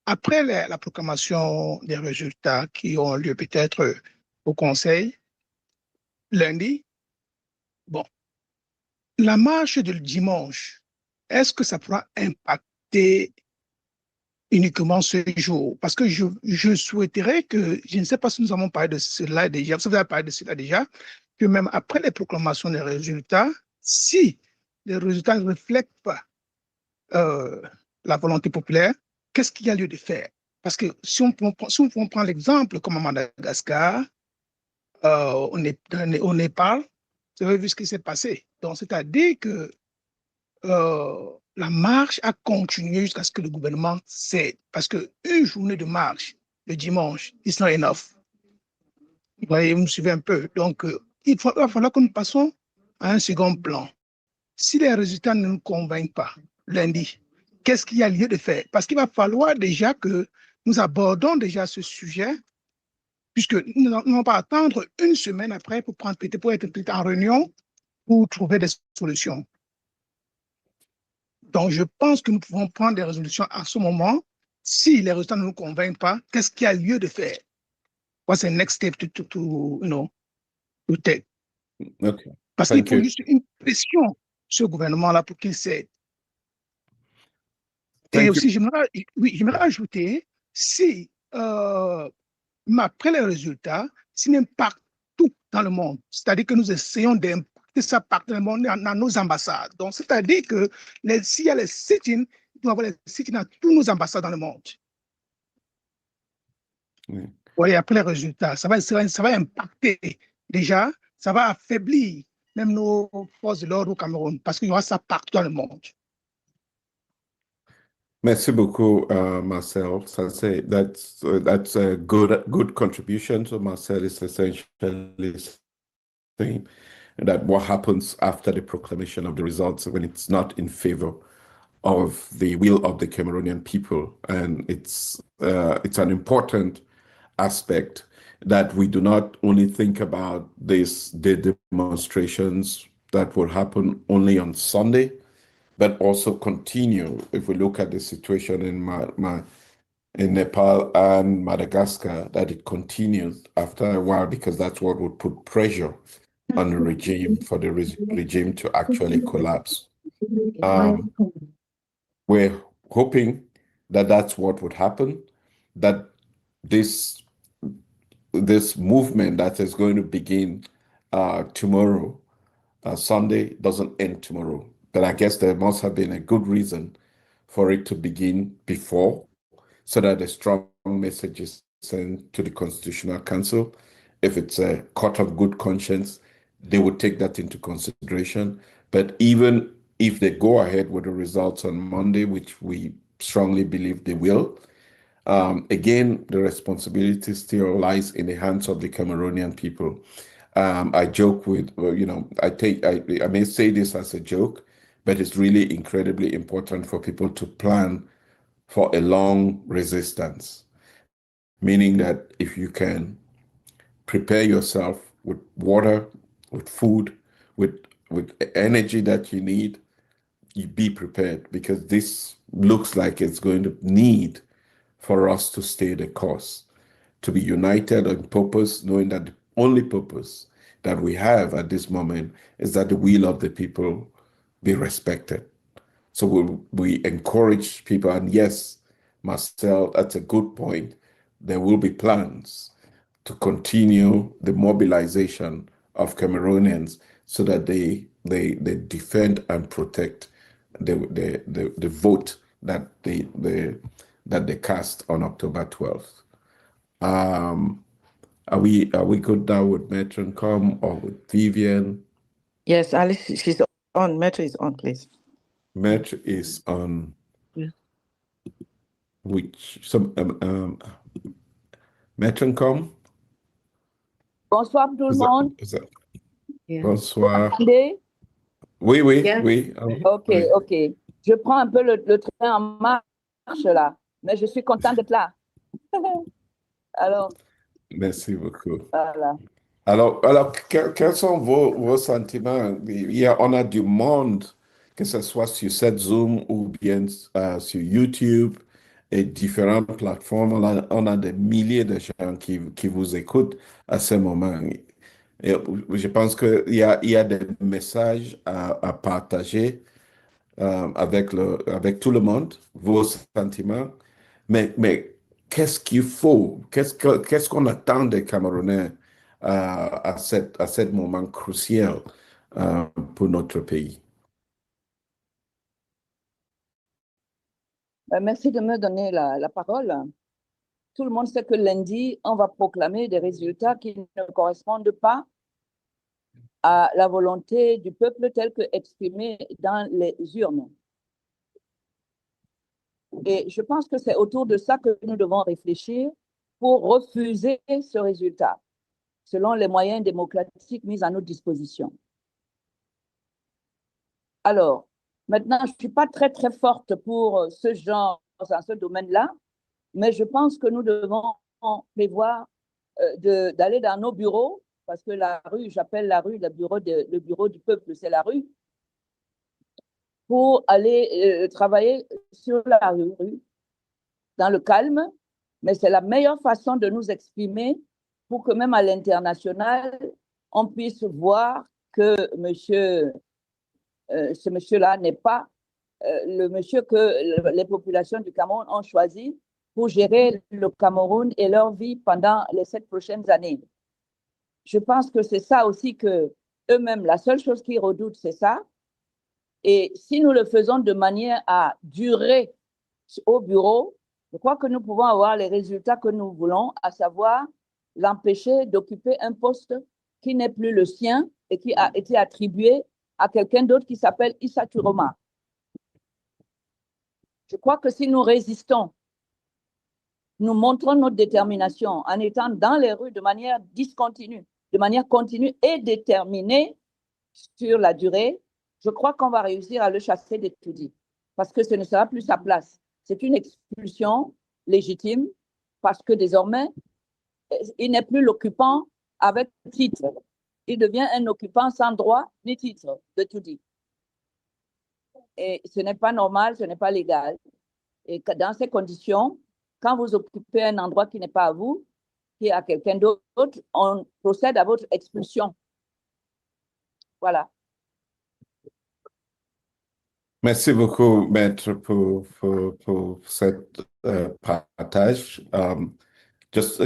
Après la proclamation des résultats qui ont lieu peut-être au Conseil, lundi, bon, la marche du dimanche, est-ce que ça pourra impacter uniquement ce jour? Parce que je souhaiterais que, je ne sais pas si nous avons parlé de cela déjà, vous avez parlé de cela déjà, que même après les proclamations des résultats, si les résultats ne reflètent pas la volonté populaire, qu'est-ce qu'il y a lieu de faire? Parce que si on prend l'exemple comme à Madagascar, au Népal, vous avez vu ce qui s'est passé. Donc, c'est-à-dire que la marche a continué jusqu'à ce que le gouvernement cède. Parce qu'une journée de marche, le dimanche, it's not enough. Vous voyez, vous me suivez un peu. Donc, il va falloir que nous passions à un second plan. Si les résultats ne nous convainquent pas lundi, qu'est-ce qu'il y a lieu de faire? Parce qu'il va falloir déjà que nous abordons déjà ce sujet, puisque nous n'allons pas attendre une semaine après pour être en réunion pour trouver des solutions. Donc, je pense que nous pouvons prendre des résolutions à ce moment. Si les résultats ne nous convainquent pas, qu'est-ce qu'il y a lieu de faire? What's the next step to take? Okay. Parce qu'il faut juste une pression sur le gouvernement-là pour qu'il cède. Et aussi, j'aimerais ajouter, si, après les résultats, c'est même partout dans le monde. C'est-à-dire que nous essayons d'impacter ça partout dans le monde, dans nos ambassades. Donc, c'est-à-dire que s'il y a les sit-ins, il doit y avoir les sit-ins dans tous nos ambassades dans le monde. Oui. Oui, après les résultats, ça va impacter déjà, ça va affaiblir même nos forces de l'ordre au Cameroun, parce qu'il y aura ça partout dans le monde. Merci beaucoup, Marcel. That's a good contribution. So Marcel is essentially saying that what happens after the proclamation of the results when it's not in favor of the will of the Cameroonian people, and it's an important aspect that we do not only think about the demonstrations that will happen only on Sunday, but also continue. If we look at the situation in Nepal and Madagascar, that it continues after a while, because that's what would put pressure on the regime for the regime to actually collapse. We're hoping that that's what would happen, that this movement that is going to begin tomorrow, Sunday, doesn't end tomorrow. But I guess there must have been a good reason for it to begin before, so that a strong message is sent to the Constitutional Council. If it's a court of good conscience, they would take that into consideration. But even if they go ahead with the results on Monday, which we strongly believe they will, again, the responsibility still lies in the hands of the Cameroonian people. I joke with, I may say this as a joke, but it's really incredibly important for people to plan for a long resistance, meaning that if you can prepare yourself with water, with food, with energy that you need, you be prepared, because this looks like it's going to need for us to stay the course, to be united on purpose, knowing that the only purpose that we have at this moment is that the will of the people be respected. So we encourage people, and yes, Marcel, that's a good point. There will be plans to continue the mobilization of Cameroonians so that they defend and protect the vote that they cast on October 12th. Are we good now with Maître Nkom or with Vivian? Yes, Alice, she's on. Maître is on, please. Maître is on. Yeah. Which Maître Nkom? Bonsoir tout le monde. Yeah. Bonsoir. Vous m'entendez? Oui, oui, Yeah. oui. Ok, oui. ok. Je prends un peu le train en marche là, mais je suis contente d'être là. Alors, Merci beaucoup. voilà. Alors quels sont vos sentiments? On a du monde, que ce soit sur cette Zoom ou bien sur YouTube et différentes plateformes. On a des milliers de gens qui vous écoutent à ce moment. Et je pense qu'il y a des messages à partager avec tout le monde, vos sentiments. Mais qu'est-ce qu'il faut? Qu'est-ce qu'on attend des Camerounais à ce moment crucial pour notre pays? Merci de me donner la parole. tout le monde sait que lundi, on va proclamer des résultats qui ne correspondent pas à la volonté du peuple telle que exprimée dans les urnes. Et je pense que c'est autour de ça que nous devons réfléchir pour refuser ce résultat, selon les moyens démocratiques mis à notre disposition. Alors, maintenant, je ne suis pas très, très forte pour ce genre, dans ce domaine-là, mais je pense que nous devons prévoir d'aller dans nos bureaux, parce que la rue, j'appelle la rue le bureau du peuple, c'est la rue, pour aller travailler sur la rue, dans le calme, mais c'est la meilleure façon de nous exprimer pour que même à l'international, on puisse voir que ce monsieur-là n'est pas le monsieur que les populations du Cameroun ont choisi pour gérer le Cameroun et leur vie pendant les 7 prochaines années. Je pense que c'est ça aussi que eux-mêmes, la seule chose qu'ils redoutent, c'est ça. Et si nous le faisons de manière à durer au bureau, je crois que nous pouvons avoir les résultats que nous voulons, à savoir l'empêcher d'occuper un poste qui n'est plus le sien et qui a été attribué à quelqu'un d'autre qui s'appelle Issa Turoma. Je crois que si nous résistons, nous montrons notre détermination en étant dans les rues de manière discontinue, de manière continue et déterminée sur la durée, je crois qu'on va réussir à le chasser des tout-dits, parce que ce ne sera plus sa place. C'est une expulsion légitime, parce que désormais, il n'est plus l'occupant avec titre. Il devient un occupant sans droit ni titre de tout-dit. Et ce n'est pas normal, ce n'est pas légal. Et dans ces conditions, quand vous occupez un endroit qui n'est pas à vous, qui est à quelqu'un d'autre, on procède à votre expulsion. Voilà. Merci beaucoup, Maître, pour cette partage. So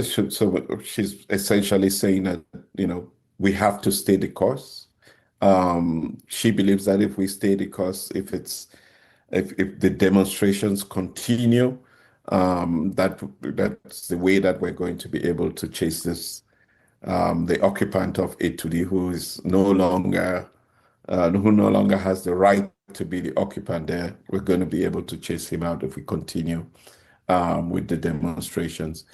she's essentially saying that, we have to stay the course. She believes that if we stay the course, if the demonstrations continue, that's the way that we're going to be able to chase this, the occupant of A2D who no longer has the right to be the occupant there. We're going to be able to chase him out if we continue with the demonstrations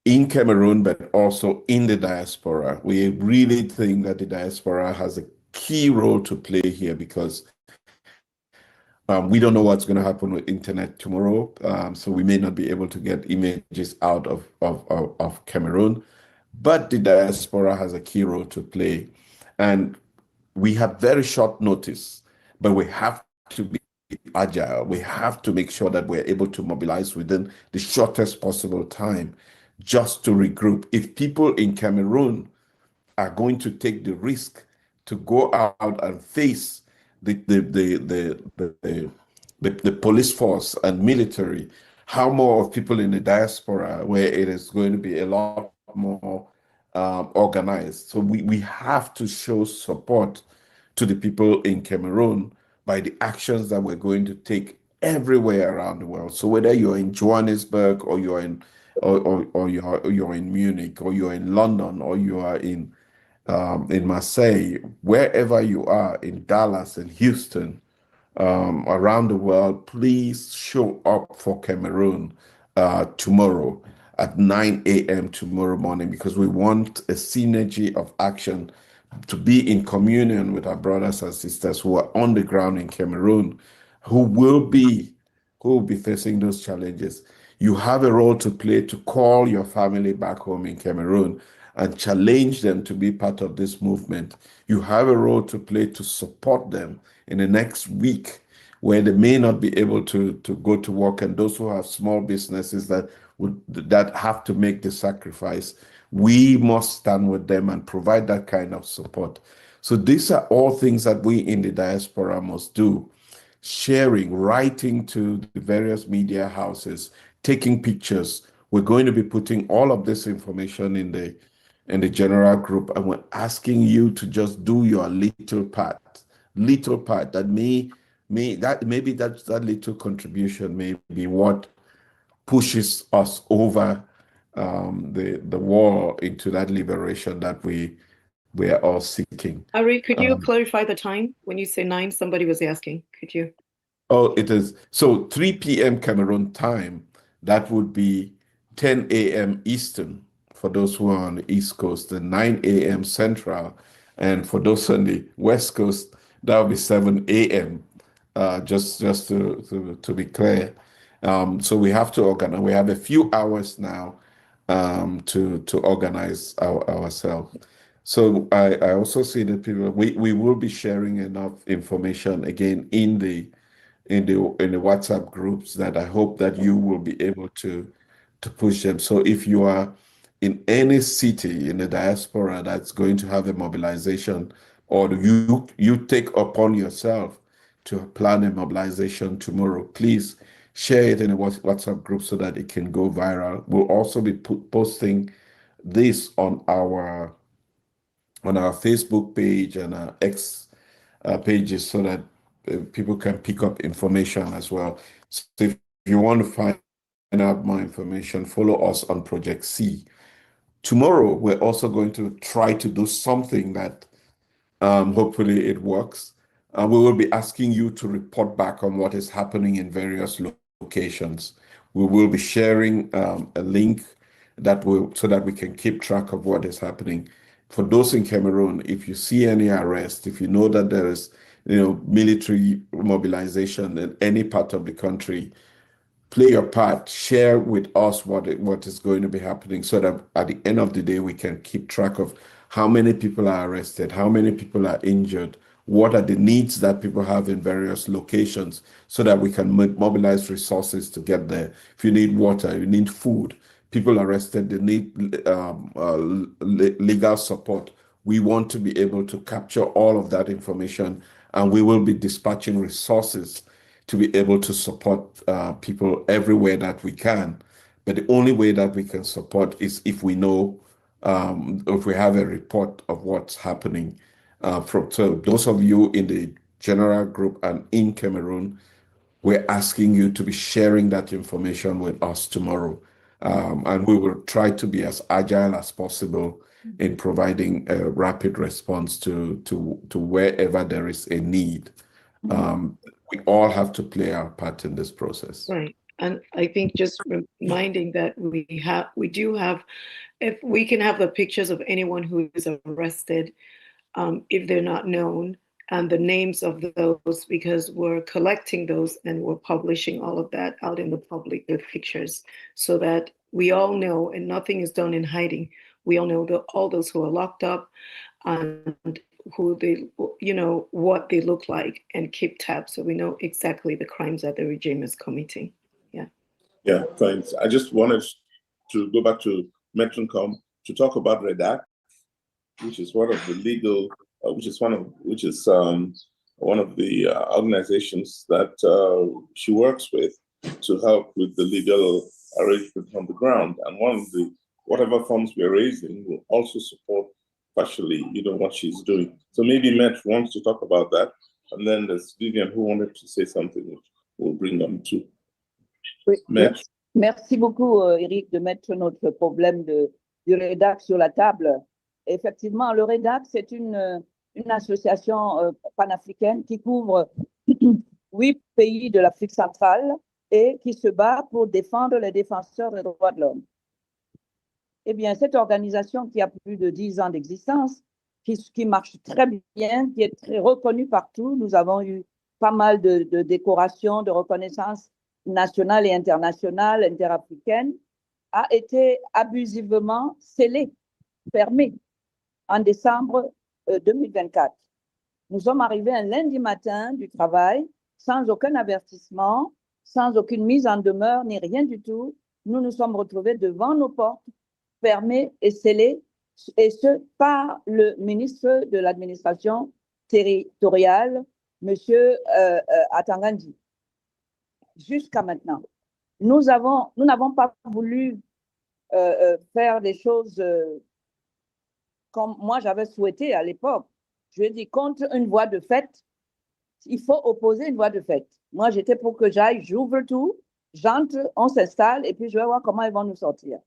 in Cameroon, but also in the diaspora. We really think that the diaspora has a key role to play here, because we don't know what's going to happen with internet tomorrow, so we may not be able to get images out of Cameroon, but the diaspora has a key role to play. And we have very short notice, but we have to be agile. We have to make sure that we're able to mobilize within the shortest possible time just to regroup. If people in Cameroon are going to take the risk to go out and face the police force and military, how more of people in the diaspora, where it is going to be a lot more organized. So we have to show support to the people in Cameroon by the actions that we're going to take everywhere around the world. So whether you're in Johannesburg, or you're in you're in Munich, or you're in London, or you are in Marseille, wherever you are, in Dallas and Houston, around the world, please show up for Cameroon tomorrow at 9 a.m. tomorrow morning, because we want a synergy of action to be in communion with our brothers and sisters who are on the ground in Cameroon, who will be facing those challenges. You have a role to play to call your family back home in Cameroon and challenge them to be part of this movement. You have a role to play to support them in the next week, where they may not be able to go to work, and those who have small businesses that have to make the sacrifice. We must stand with them and provide that kind of support. So these are all things that we in the diaspora must do. Sharing, writing to the various media houses, taking pictures. We're going to be putting all of this information in the general group, and we're asking you to just do your little part. That maybe that little contribution may be what pushes us over the war into that liberation that we are all seeking. Ari, could you clarify the time? When you say 9, somebody was asking. Could you? Oh, it is. So 3 p.m. Cameroon time, that would be 10 a.m. Eastern for those who are on the East Coast, and 9 a.m. Central. And for those on the West Coast, that would be 7 a.m. Just to be clear. So we have to organize. We have a few hours now to organize ourselves. So I also see that people, we will be sharing enough information again in the WhatsApp groups that I hope that you will be able to push them. So if you are in any city in the diaspora that's going to have a mobilization, or you take upon yourself to plan a mobilization tomorrow, please share it in a WhatsApp group so that it can go viral. We'll also be posting this on our Facebook page and our X pages so that people can pick up information as well. So if you want to find out more information, follow us on Project C. Tomorrow, we're also going to try to do something that hopefully it works. We will be asking you to report back on what is happening in various locations. We will be sharing a link so that we can keep track of what is happening. For those in Cameroon, if you see any arrest, if you know that there is military mobilization in any part of the country, play your part, share with us what is going to be happening, so that at the end of the day, we can keep track of how many people are arrested, how many people are injured, what are the needs that people have in various locations, so that we can mobilize resources to get there. If you need water, you need food, people arrested, they need legal support. We want to be able to capture all of that information, and we will be dispatching resources to be able to support people everywhere that we can. But the only way that we can support is if we know, if we have a report of what's happening. So those of you in the general group and in Cameroon, we're asking you to be sharing that information with us tomorrow. And we will try to be as agile as possible in providing a rapid response to wherever there is a need. We all have to play our part in this process. Right. And I think just reminding that we do have, if we can have the pictures of anyone who is arrested, if they're not known, and the names of those, because we're collecting those and we're publishing all of that out in the public with pictures, so that we all know, and nothing is done in hiding. We all know all those who are locked up and who they, what they look like, and keep tabs, so we know exactly the crimes that the regime is committing. Yeah, thanks. I just wanted to go back to Maître Nkom to talk about REDAC, which is one of the legal, which is one of the organizations that she works with to help with the legal arrangement on the ground. And one of the whatever funds we're raising will also support partially, what she's doing. So maybe Maître wants to talk about that, and then there's Vivian who wanted to say something, which we'll bring them to. Oui. Maître. Merci beaucoup, Eric, de mettre notre problème du REDAC sur la table. Effectivement, le REDAC, c'est une association panafricaine qui couvre 8 pays de l'Afrique centrale et qui se bat pour défendre les défenseurs des droits de l'homme. Eh bien, cette organisation qui a plus de 10 ans d'existence, qui marche très bien, qui est très reconnue partout, nous avons eu pas mal de décorations, de reconnaissances nationales et internationales, interafricaines, a été abusivement scellée, fermée en décembre 2024. Nous sommes arrivés un lundi matin du travail, sans aucun avertissement, sans aucune mise en demeure, ni rien du tout. Nous nous sommes retrouvés devant nos portes, fermées et scellées, et ce, par le ministre de l'administration territoriale, M. Atangandi. Jusqu'à maintenant, nous n'avons pas voulu faire des choses comme moi j'avais souhaité à l'époque. Je dis, contre une voie de fait, il faut opposer une voie de fait. Moi, j'étais pour que j'aille, j'ouvre tout, j'entre, on s'installe, et puis je vais voir comment ils vont nous sortir.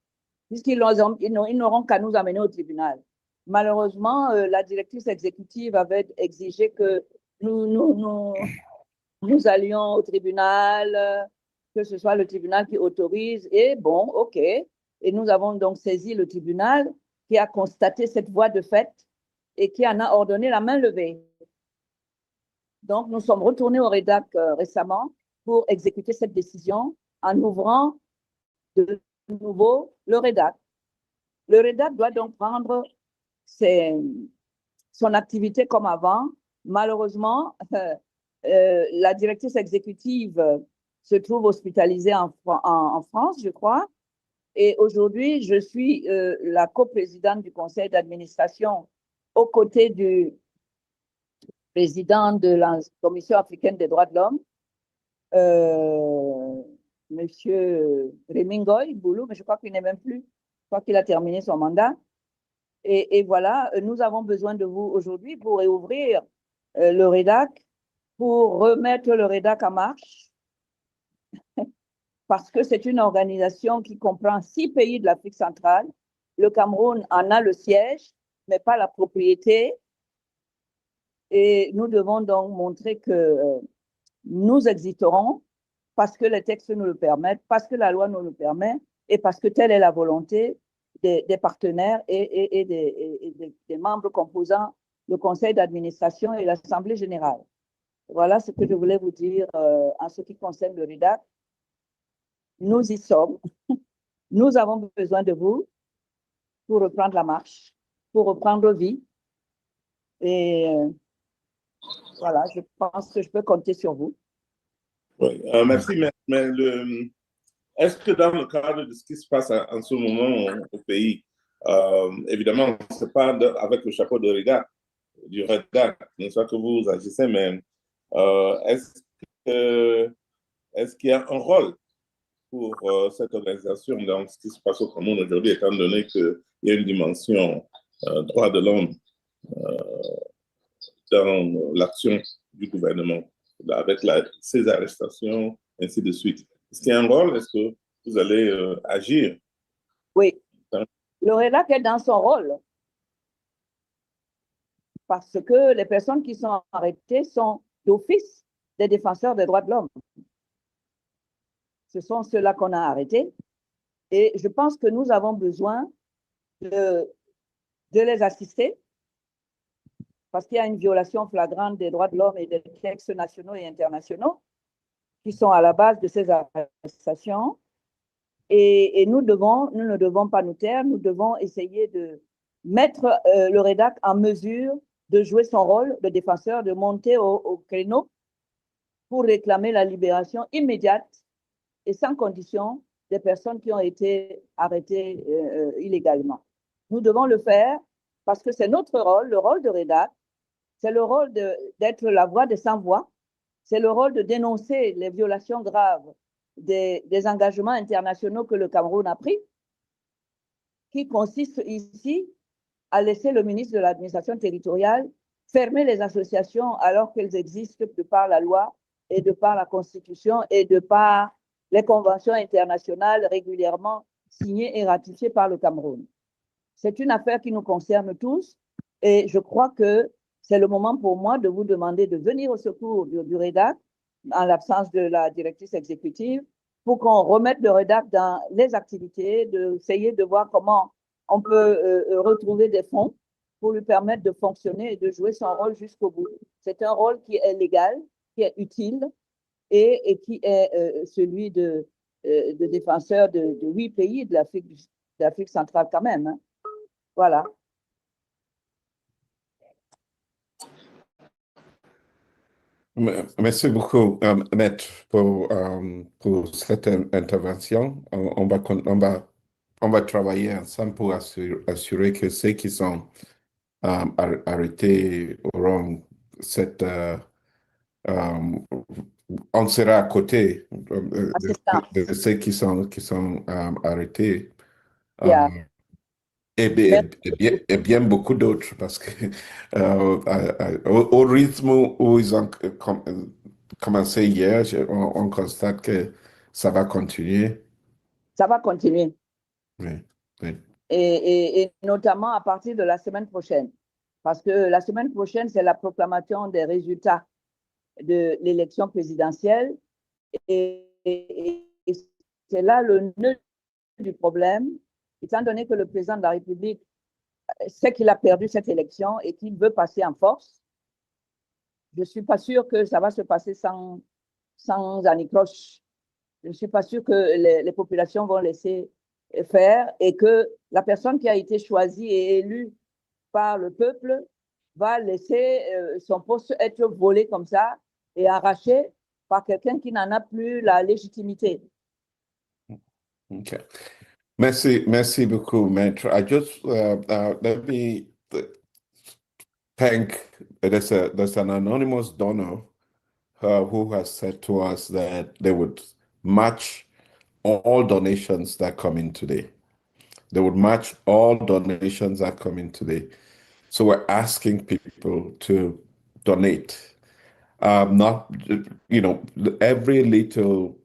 puisqu'ils ils n'auront qu'à nous amener au tribunal. Malheureusement, la directrice exécutive avait exigé que nous allions au tribunal, que ce soit le tribunal qui autorise, et bon, OK. Et nous avons donc saisi le tribunal qui a constaté cette voie de fait et qui en a ordonné la main levée. Donc, nous sommes retournés au REDAC récemment pour exécuter cette décision en ouvrant de nouveau le REDAC. Le REDAC doit donc prendre son activité comme avant. Malheureusement, la directrice exécutive se trouve hospitalisée en France, je crois. Et aujourd'hui, je suis la coprésidente du conseil d'administration aux côtés du président de la Commission africaine des droits de l'homme, Monsieur Remingoy Boulou, mais je crois qu'il n'est même plus. Je crois qu'il a terminé son mandat. Et voilà, nous avons besoin de vous aujourd'hui pour réouvrir le REDAC, pour remettre le REDAC en marche, parce que c'est une organisation qui comprend 6 pays de l'Afrique centrale. Le Cameroun en a le siège, mais pas la propriété. Et nous devons donc montrer que nous existerons parce que les textes nous le permettent, parce que la loi nous le permet et parce que telle est la volonté des partenaires et des membres composant le conseil d'administration et l'Assemblée générale. Voilà ce que je voulais vous dire en ce qui concerne le REDAC. Nous y sommes. Nous avons besoin de vous pour reprendre la marche, pour reprendre vie. Et voilà, je pense que je peux compter sur vous. Oui, merci, mais est-ce que dans le cadre de ce qui se passe en ce moment au pays, évidemment, ce n'est pas avec le chapeau de REDAC, du REDAC, n'est-ce pas que vous agissez, mais est-ce qu'il y a un rôle pour cette organisation dans ce qui se passe au Cameroun aujourd'hui, étant donné qu'il y a une dimension droit de l'homme dans l'action du gouvernement, avec ces arrestations, ainsi de suite. Est-ce qu'il y a un rôle? Est-ce que vous allez agir? Oui. Le REDAC est dans son rôle. Parce que les personnes qui sont arrêtées sont d'office des défenseurs des droits de l'homme. Ce sont ceux-là qu'on a arrêtés. Et je pense que nous avons besoin de les assister parce qu'il y a une violation flagrante des droits de l'homme et des textes nationaux et internationaux qui sont à la base de ces arrestations. Et nous ne devons pas nous taire, nous devons essayer de mettre le REDAC en mesure de jouer son rôle de défenseur, de monter au créneau pour réclamer la libération immédiate et sans condition des personnes qui ont été arrêtées illégalement. Nous devons le faire parce que c'est notre rôle, le rôle de REDAC, c'est le rôle d'être la voix des sans-voix, c'est le rôle de dénoncer les violations graves des engagements internationaux que le Cameroun a pris, qui consiste ici à laisser le ministre de l'administration territoriale fermer les associations alors qu'elles existent de par la loi et de par la Constitution et de par les conventions internationales régulièrement signées et ratifiées par le Cameroun. C'est une affaire qui nous concerne tous et je crois que c'est le moment pour moi de vous demander de venir au secours du REDAC en l'absence de la directrice exécutive pour qu'on remette le REDAC dans les activités, d'essayer de voir comment on peut retrouver des fonds pour lui permettre de fonctionner et de jouer son rôle jusqu'au bout. C'est un rôle qui est légal, qui est utile et qui est celui de défenseur de 8 pays de l'Afrique centrale quand même. Hein. Voilà. Merci beaucoup, Maître, pour cette intervention. On va travailler ensemble pour assurer que ceux qui sont arrêtés auront cette... on sera à côté de ceux qui sont arrêtés. Yeah. Et bien beaucoup d'autres, parce que au rythme où ils ont commencé hier, on constate que ça va continuer. Ça va continuer. Oui. Oui. Et notamment à partir de la semaine prochaine. Parce que la semaine prochaine, c'est la proclamation des résultats de l'élection présidentielle. Et c'est là le nœud du problème, étant donné que le président de la République sait qu'il a perdu cette élection et qu'il veut passer en force. Je ne suis pas sûre que ça va se passer sans anicroche. Je ne suis pas sûre que les populations vont laisser faire et que la personne qui a été choisie et élue par le peuple va laisser son poste être volé comme ça et arraché par quelqu'un qui n'en a plus la légitimité. Okay. Merci beaucoup, Maître. I just let me thank. There's an anonymous donor who has said to us that they would match all donations that come in today. They would match all donations that come in today. So we're asking people to donate. Not, every little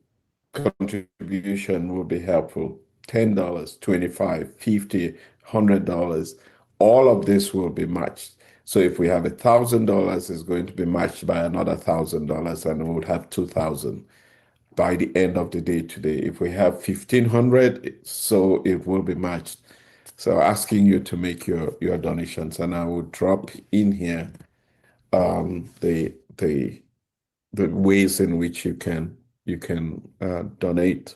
contribution will be helpful. $10, $25, $50, $100. All of this will be matched. So if we have $1,000, it's going to be matched by another $1,000, and we would have 2,000 by the end of the day today. If we have 1,500, so it will be matched. So asking you to make your donations, and I will drop in here the ways in which you can donate.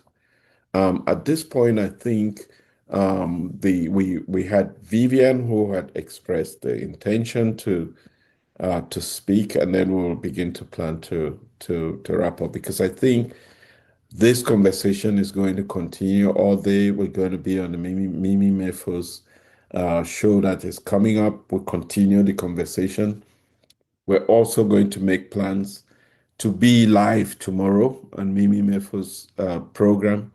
At this point, I think we had Vivian who had expressed the intention to speak, and then we'll begin to plan to wrap up, because I think this conversation is going to continue all day. We're going to be on the Mimi Mefo's show that is coming up. We'll continue the conversation. We're also going to make plans to be live tomorrow on Mimi Mefo's program.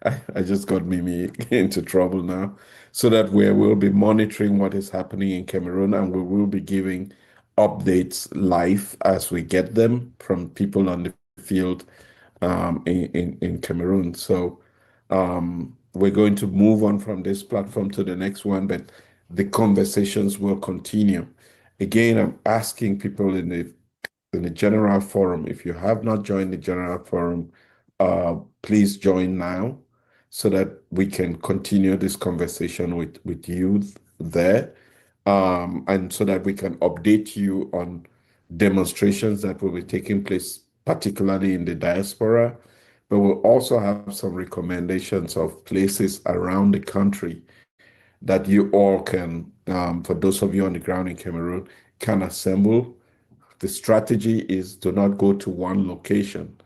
I just got Mimi into trouble now, so that we will be monitoring what is happening in Cameroon, and we will be giving updates live as we get them from people on the field in Cameroon. So we're going to move on from this platform to the next one, but the conversations will continue. Again, I'm asking people in the general forum, if you have not joined the general forum, please join now, so that we can continue this conversation with you there, and so that we can update you on demonstrations that will be taking place, particularly in the diaspora. But we'll also have some recommendations of places around the country that you all can, for those of you on the ground in Cameroon, can assemble. The strategy is to not go to one location,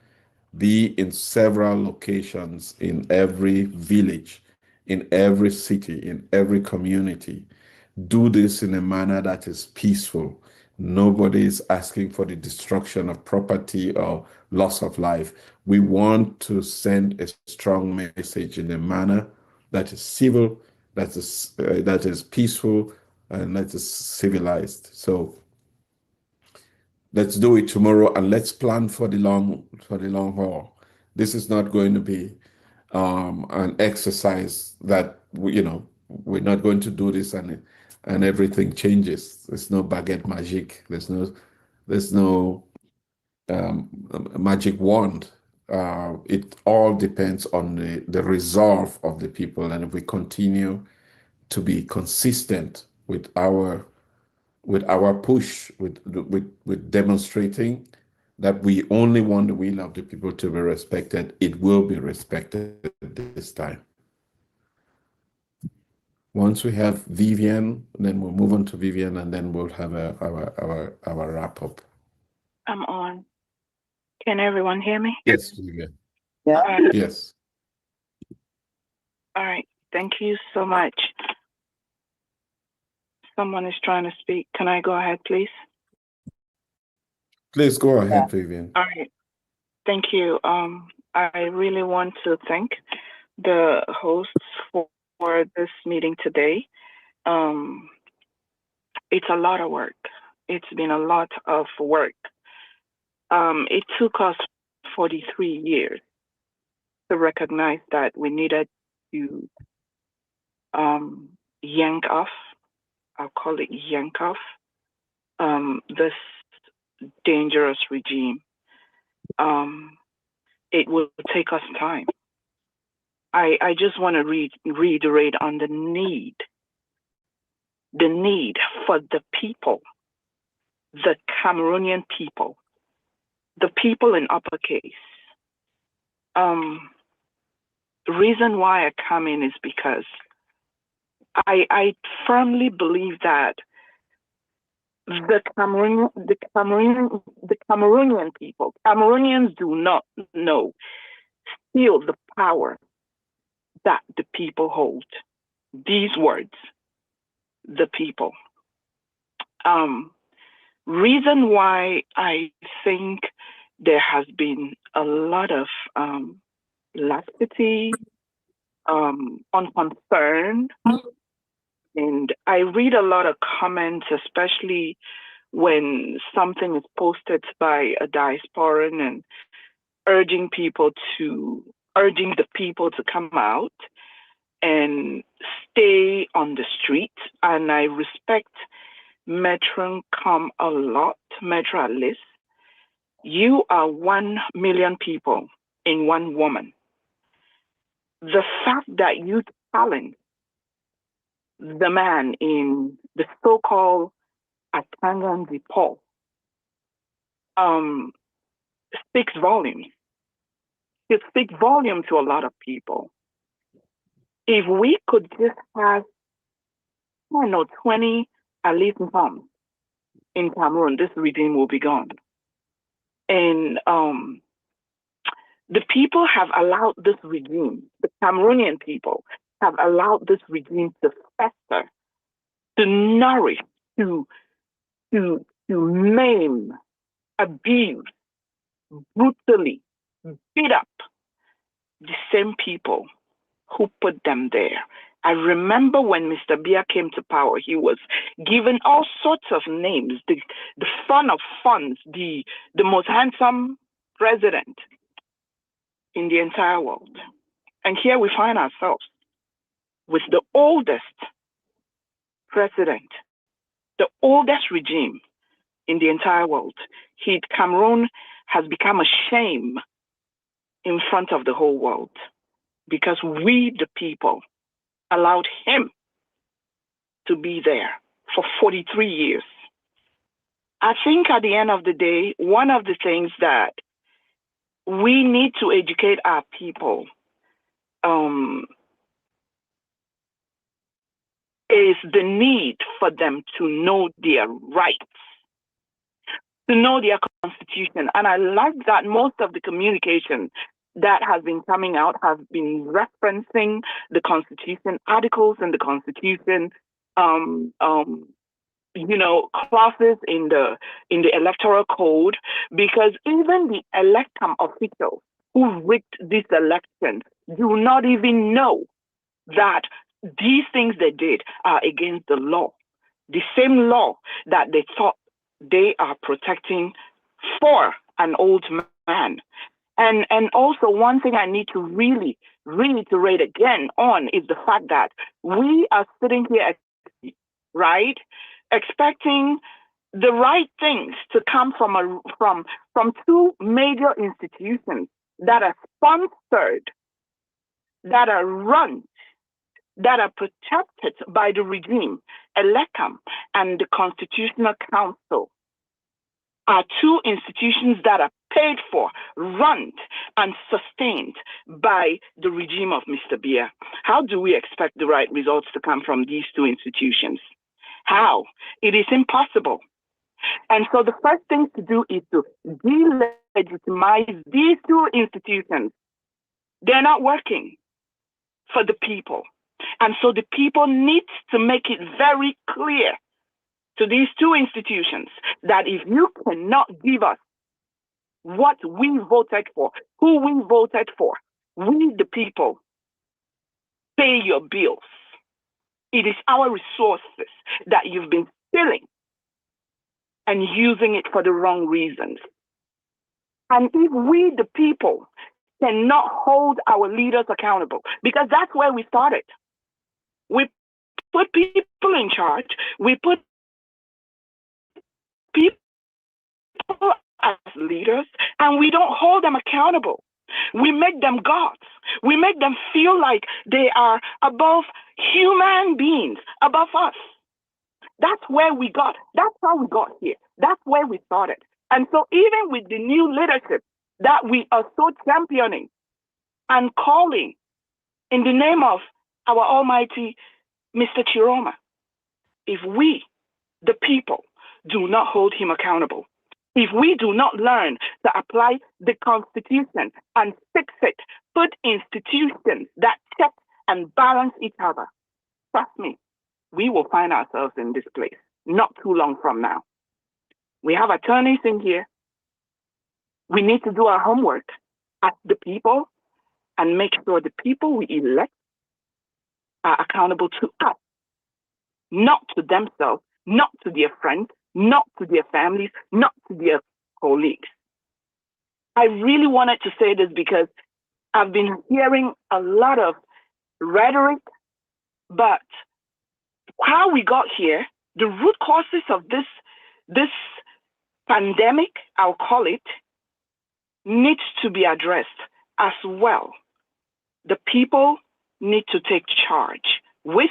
be in several locations, in every village, in every city, in every community. Do this in a manner that is peaceful. Nobody is asking for the destruction of property or loss of life. We want to send a strong message in a manner that is civil, that is peaceful, and that is civilized. So let's do it tomorrow, and let's plan for the long haul. This is not going to be an exercise that we're not going to do this and everything changes. There's no baguette magic. There's no magic wand. It all depends on the resolve of the people, and if we continue to be consistent with our push, with demonstrating that we only want the will of the people to be respected, it will be respected this time. Once we have Vivian, then we'll move on to Vivian, and then we'll have our wrap up. I'm on. Can everyone hear me? Yes, Vivian. Yeah. Yes. All right. Thank you so much. Someone is trying to speak. Can I go ahead, please? Please go ahead, Vivian. All right. Thank you. I really want to thank the hosts for this meeting today. It's a lot of work. It's been a lot of work. It took us 43 years to recognize that we needed to yank off, I'll call it yank off, this dangerous regime. It will take us time. I just want to reiterate on the need for the people, the Cameroonian people, the people in uppercase. The reason why I come in is because I firmly believe that the Cameroonian people, Cameroonians do not know still the power that the people hold. These words, the people. Reason why I think there has been a lot of laxity, unconcern, and I read a lot of comments, especially when something is posted by a diasporan and urging the people to come out and stay on the street. And I respect Maître Nkom a lot, Maître Analyst. You are 1 million people in one woman. The fact that you challenge the man in the so-called Atangan Paul speaks volumes. It speaks volume to a lot of people. If we could just have, 20 at least in Cameroon, this regime will be gone. And the people have allowed this regime, the Cameroonian people have allowed this regime to fester, to nourish, to maim, abuse, brutally beat up the same people who put them there. I remember when Mr. Biya came to power, he was given all sorts of names, the fun of funds, the most handsome president in the entire world. And here we find ourselves with the oldest president, the oldest regime in the entire world. Cameroon has become a shame in front of the whole world because we, the people, allowed him to be there for 43 years. I think at the end of the day, one of the things that we need to educate our people is the need for them to know their rights, to know their constitution. And I like that most of the communication that has been coming out has been referencing the constitution, articles in the constitution, clauses in the electoral code, because even the electum officials who rigged this election do not even know that these things they did are against the law, the same law that they thought they are protecting for an old man. And also one thing I need to really reiterate again on is the fact that we are sitting here, right, expecting the right things to come from two major institutions that are sponsored, that are run, that are protected by the regime, ELECAM and the Constitutional Council, are two institutions that are paid for, run, and sustained by the regime of Mr. Biya. How do we expect the right results to come from these two institutions? How? It is impossible. And so the first thing to do is to delegitimize these two institutions. They're not working for the people. And so the people need to make it very clear to these two institutions that if you cannot give us what we voted for, who we voted for, we the people pay your bills. It is our resources that you've been stealing and using it for the wrong reasons. And if we the people cannot hold our leaders accountable, because that's where we started. We put people in charge. We put people as leaders, and we don't hold them accountable. We make them gods. We make them feel like they are above human beings, above us. That's where we got. That's how we got here. That's where we started. And so even with the new leadership that we are so championing and calling in the name of our almighty Mr. Chiroma, if we, the people, do not hold him accountable, if we do not learn to apply the Constitution and fix it, put institutions that check and balance each other, trust me, we will find ourselves in this place not too long from now. We have attorneys in here. We need to do our homework as the people and make sure the people we elect are accountable to us, not to themselves, not to their friends, not to their families, not to their colleagues. I really wanted to say this because I've been hearing a lot of rhetoric, but how we got here, the root causes of this pandemic, I'll call it, needs to be addressed as well. The people need to take charge. With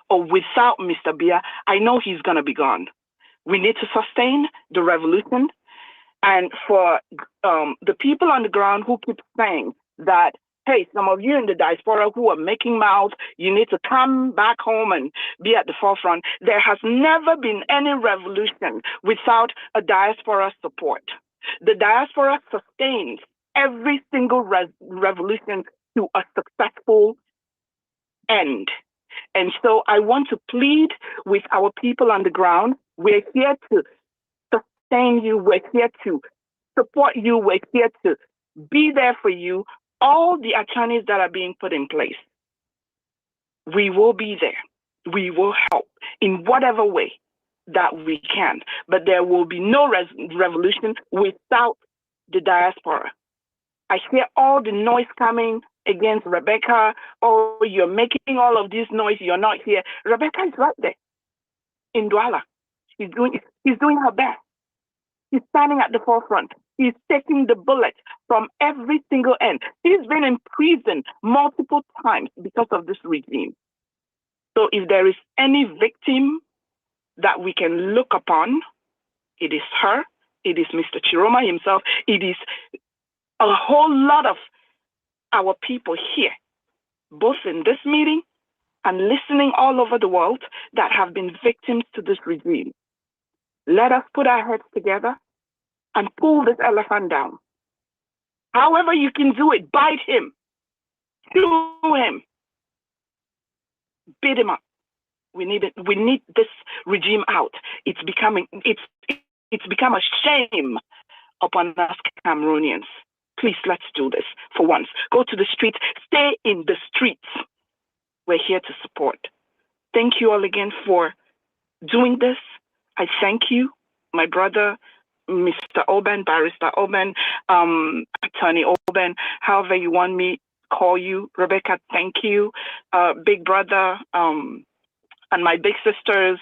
or without Mr. Bia, I know he's going to be gone. We need to sustain the revolution. And for the people on the ground who keep saying that, hey, some of you in the diaspora who are making mouths, you need to come back home and be at the forefront. There has never been any revolution without a diaspora support. The diaspora sustains every single revolution to a successful end. And so I want to plead with our people on the ground. We're here to sustain you. We're here to support you. We're here to be there for you. All the attorneys that are being put in place, we will be there. We will help in whatever way that we can. But there will be no revolution without the diaspora. I hear all the noise coming against Rebecca. Oh, you're making all of this noise. You're not here. Rebecca is right there in Douala. She's doing her best. She's standing at the forefront. He's taking the bullet from every single end. He's been in prison multiple times because of this regime. So if there is any victim that we can look upon, it is her, it is Mr. Chiroma himself, it is a whole lot of our people here, both in this meeting and listening all over the world, that have been victims to this regime. Let us put our heads together and pull this elephant down. However you can do it, bite him, chew him, beat him up. We need it. We need this regime out. It's become a shame upon us Cameroonians. Please, let's do this for once. Go to the streets, stay in the streets. We're here to support. Thank you all again for doing this. I thank you, my brother, Mr. Oben, Barrister Oben, Attorney Oben, however you want me to call you. Rebecca, thank you. Big brother, and my big sisters,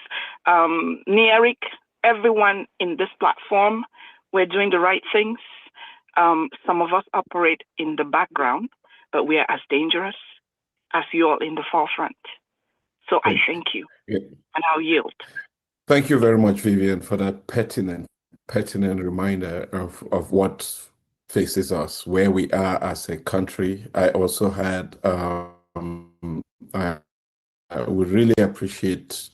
Nierik, everyone in this platform, we're doing the right things. Some of us operate in the background, but we are as dangerous as you all in the forefront. So I thank you, and I'll yield. Thank you very much, Vivian, for that pertinent reminder of what faces us, where we are as a country. I also had, I would really appreciate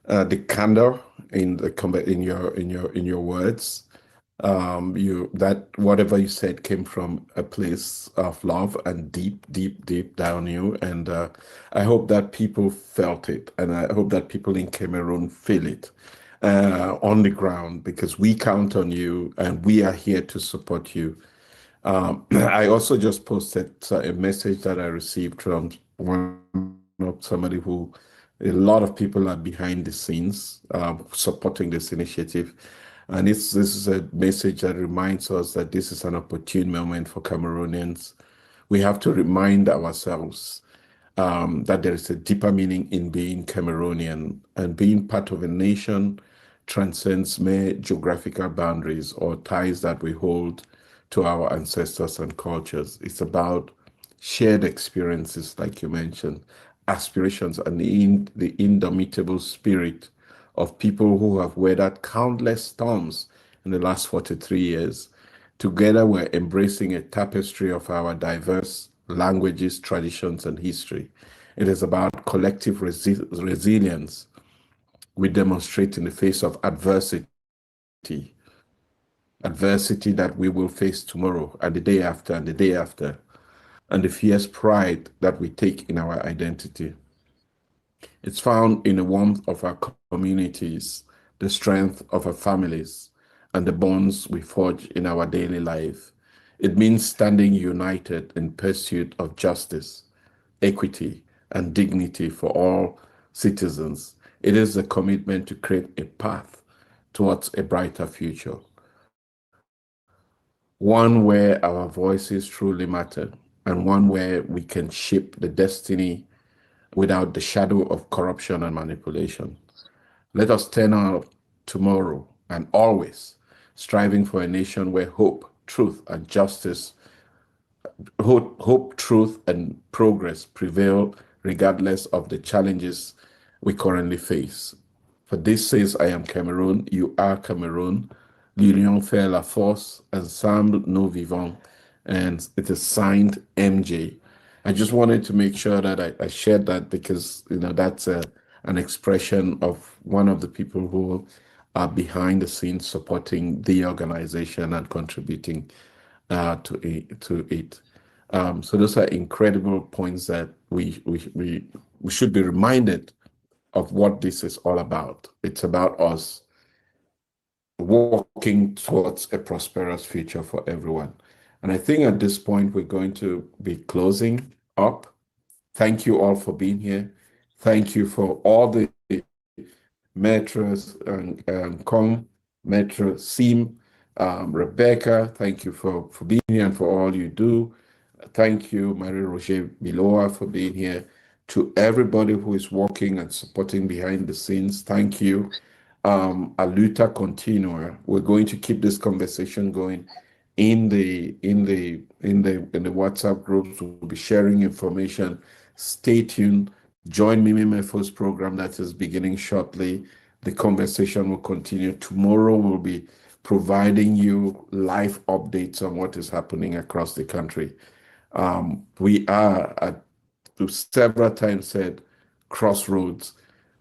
the candor in your words. That whatever you said came from a place of love and deep down you, and I hope that people felt it, and I hope that people in Cameroon feel it on the ground, because we count on you and we are here to support you. I also just posted a message that I received from somebody who, a lot of people are behind the scenes supporting this initiative. And this is a message that reminds us that this is an opportune moment for Cameroonians. We have to remind ourselves that there is a deeper meaning in being Cameroonian, and being part of a nation transcends mere geographical boundaries or ties that we hold to our ancestors and cultures. It's about shared experiences, like you mentioned, aspirations, and the indomitable spirit of people who have weathered countless storms in the last 43 years. Together, we're embracing a tapestry of our diverse languages, traditions, and history. It is about collective resilience we demonstrate in the face of adversity that we will face tomorrow and the day after and the day after, and the fierce pride that we take in our identity. It's found in the warmth of our communities, the strength of our families, and the bonds we forge in our daily life. It means standing united in pursuit of justice, equity, and dignity for all citizens. It is a commitment to create a path towards a brighter future, one where our voices truly matter, and one where we can shape the destiny without the shadow of corruption and manipulation. Let us turn out tomorrow and always striving for a nation where hope, truth, and justice, hope, truth, and progress prevail regardless of the challenges we currently face. For this says, I am Cameroon, you are Cameroon, l'union fait la force, ensemble nous vivons, and it is signed MJ. I just wanted to make sure that I shared that because, you know, that's an expression of one of the people who are behind the scenes supporting the organization and contributing to it. So those are incredible points that we should be reminded of what this is all about. It's about us walking towards a prosperous future for everyone. And I think at this point, we're going to be closing up. Thank you all for being here. Thank you for all the Maîtres and Nkom, Maître, Simh, Rebecca. Thank you for being here and for all you do. Thank you, Marie-Roger Biloa, for being here. To everybody who is working and supporting behind the scenes, thank you. A luta continua. We're going to keep this conversation going in the WhatsApp groups. We'll be sharing information. Stay tuned. Join Mimi Mefo's program that is beginning shortly. The conversation will continue. Tomorrow we'll be providing you live updates on what is happening across the country. We are at several times said crossroads.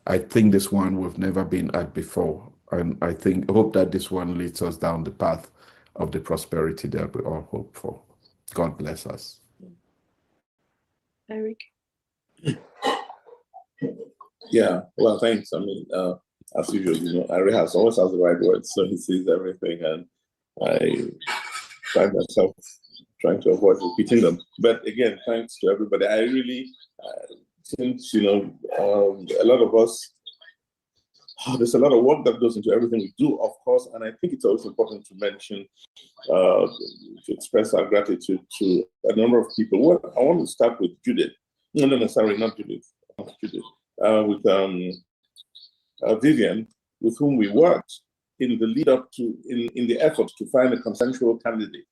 I think this one we've never been at before, and I hope that this one leads us down the path of the prosperity that we all hope for. God bless us. Eric. Yeah, well, thanks. I mean, as usual, you know, Ari always has the right words, so he sees everything, and I find myself trying to avoid repeating them. But again, thanks to everybody. I really, since, you know, a lot of us, there's a lot of work that goes into everything we do, of course, and I think it's always important to mention, to express our gratitude to a number of people. Well, I want to start with Judith. No, sorry, not Judith. Judith. With Vivian, with whom we worked in the lead up to, in the effort to find a consensual candidate.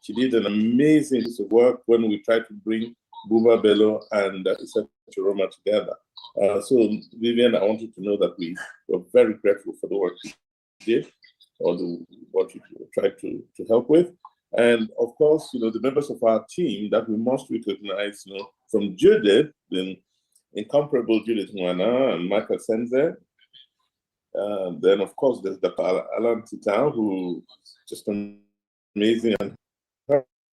She did an amazing piece of work when we tried to bring Buba Bello and Roma together. So Vivian, I want you to know that we were very grateful for the work you did, or what you tried to help with. And of course, you know, the members of our team that we must recognize, you know, from Judith, the incomparable Judith Mwana and Michael Senze. Then, of course, there's Dr. Alan Titan, who just amazing, and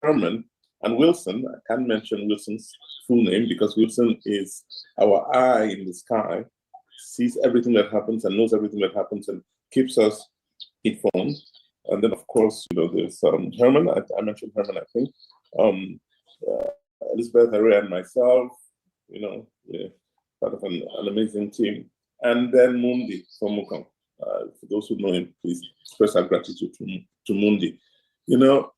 Herman and Wilson. I can't mention Wilson's full name because Wilson is our eye in the sky, sees everything that happens and knows everything that happens and keeps us informed. And then, of course, you know, there's Herman. I mentioned Herman, I think. Elizabeth, Harry, and myself, you know, part of an amazing team. And then Mundi from Nkom. For those who know him, please express our gratitude to Mundi. You know,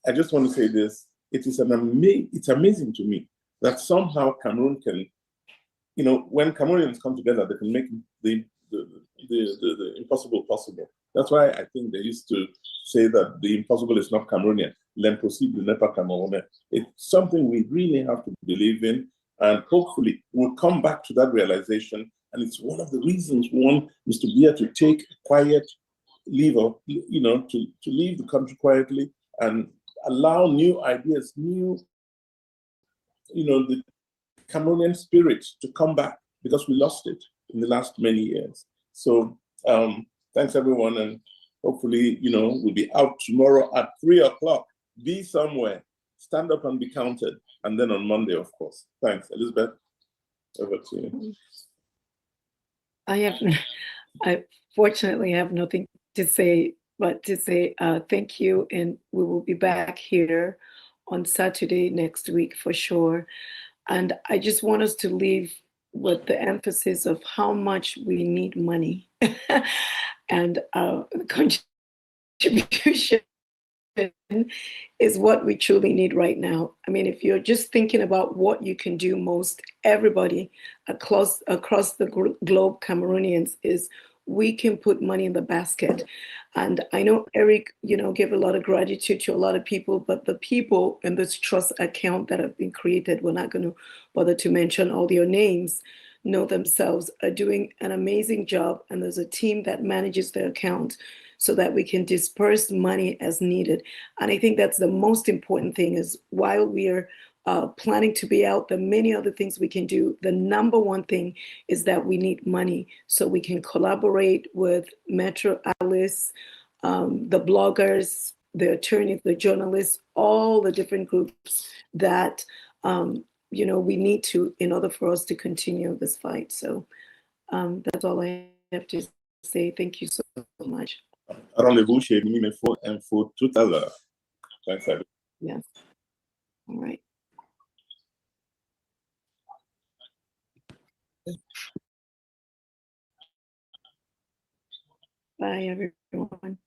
I just want to say this. It is it's amazing to me that somehow Cameroon can, you know, when Cameroonians come together, they can make the impossible possible. That's why I think they used to say that the impossible is not Cameroonian. L'impossible n'est pas Camerounais. It's something we really have to believe in, and hopefully we'll come back to that realization. And it's one of the reasons we want Mr. Biya to take a quiet leave of, you know, to leave the country quietly and allow new ideas, new, you know, the Cameroonian spirit to come back, because we lost it in the last many years. So thanks everyone, and hopefully, you know, we'll be out tomorrow at 3 o'clock. Be somewhere, stand up and be counted, and then on Monday, of course. Thanks, Elizabeth. Over to you. I fortunately have nothing to say, but to say thank you, and we will be back here on Saturday next week for sure. And I just want us to leave with the emphasis of how much we need money and contribution is what we truly need right now. I mean, if you're just thinking about what you can do, most everybody across the globe, Cameroonians, is we can put money in the basket. And I know Eric, you know, gave a lot of gratitude to a lot of people, but the people in this trust account that have been created, we're not going to bother to mention all their names, know themselves, are doing an amazing job. And there's a team that manages the account so that we can disperse money as needed. And I think that's the most important thing, is while we are planning to be out, the many other things we can do, the number one thing is that we need money so we can collaborate with Maître, Analyst, the bloggers, the attorneys, the journalists, all the different groups that you know, we need to, in order for us to continue this fight. So that's all I have to say. Thank you so much. Rendez-vous chez Info tout à l'heure. Thanks, everyone. Yes. All right. Bye, everyone.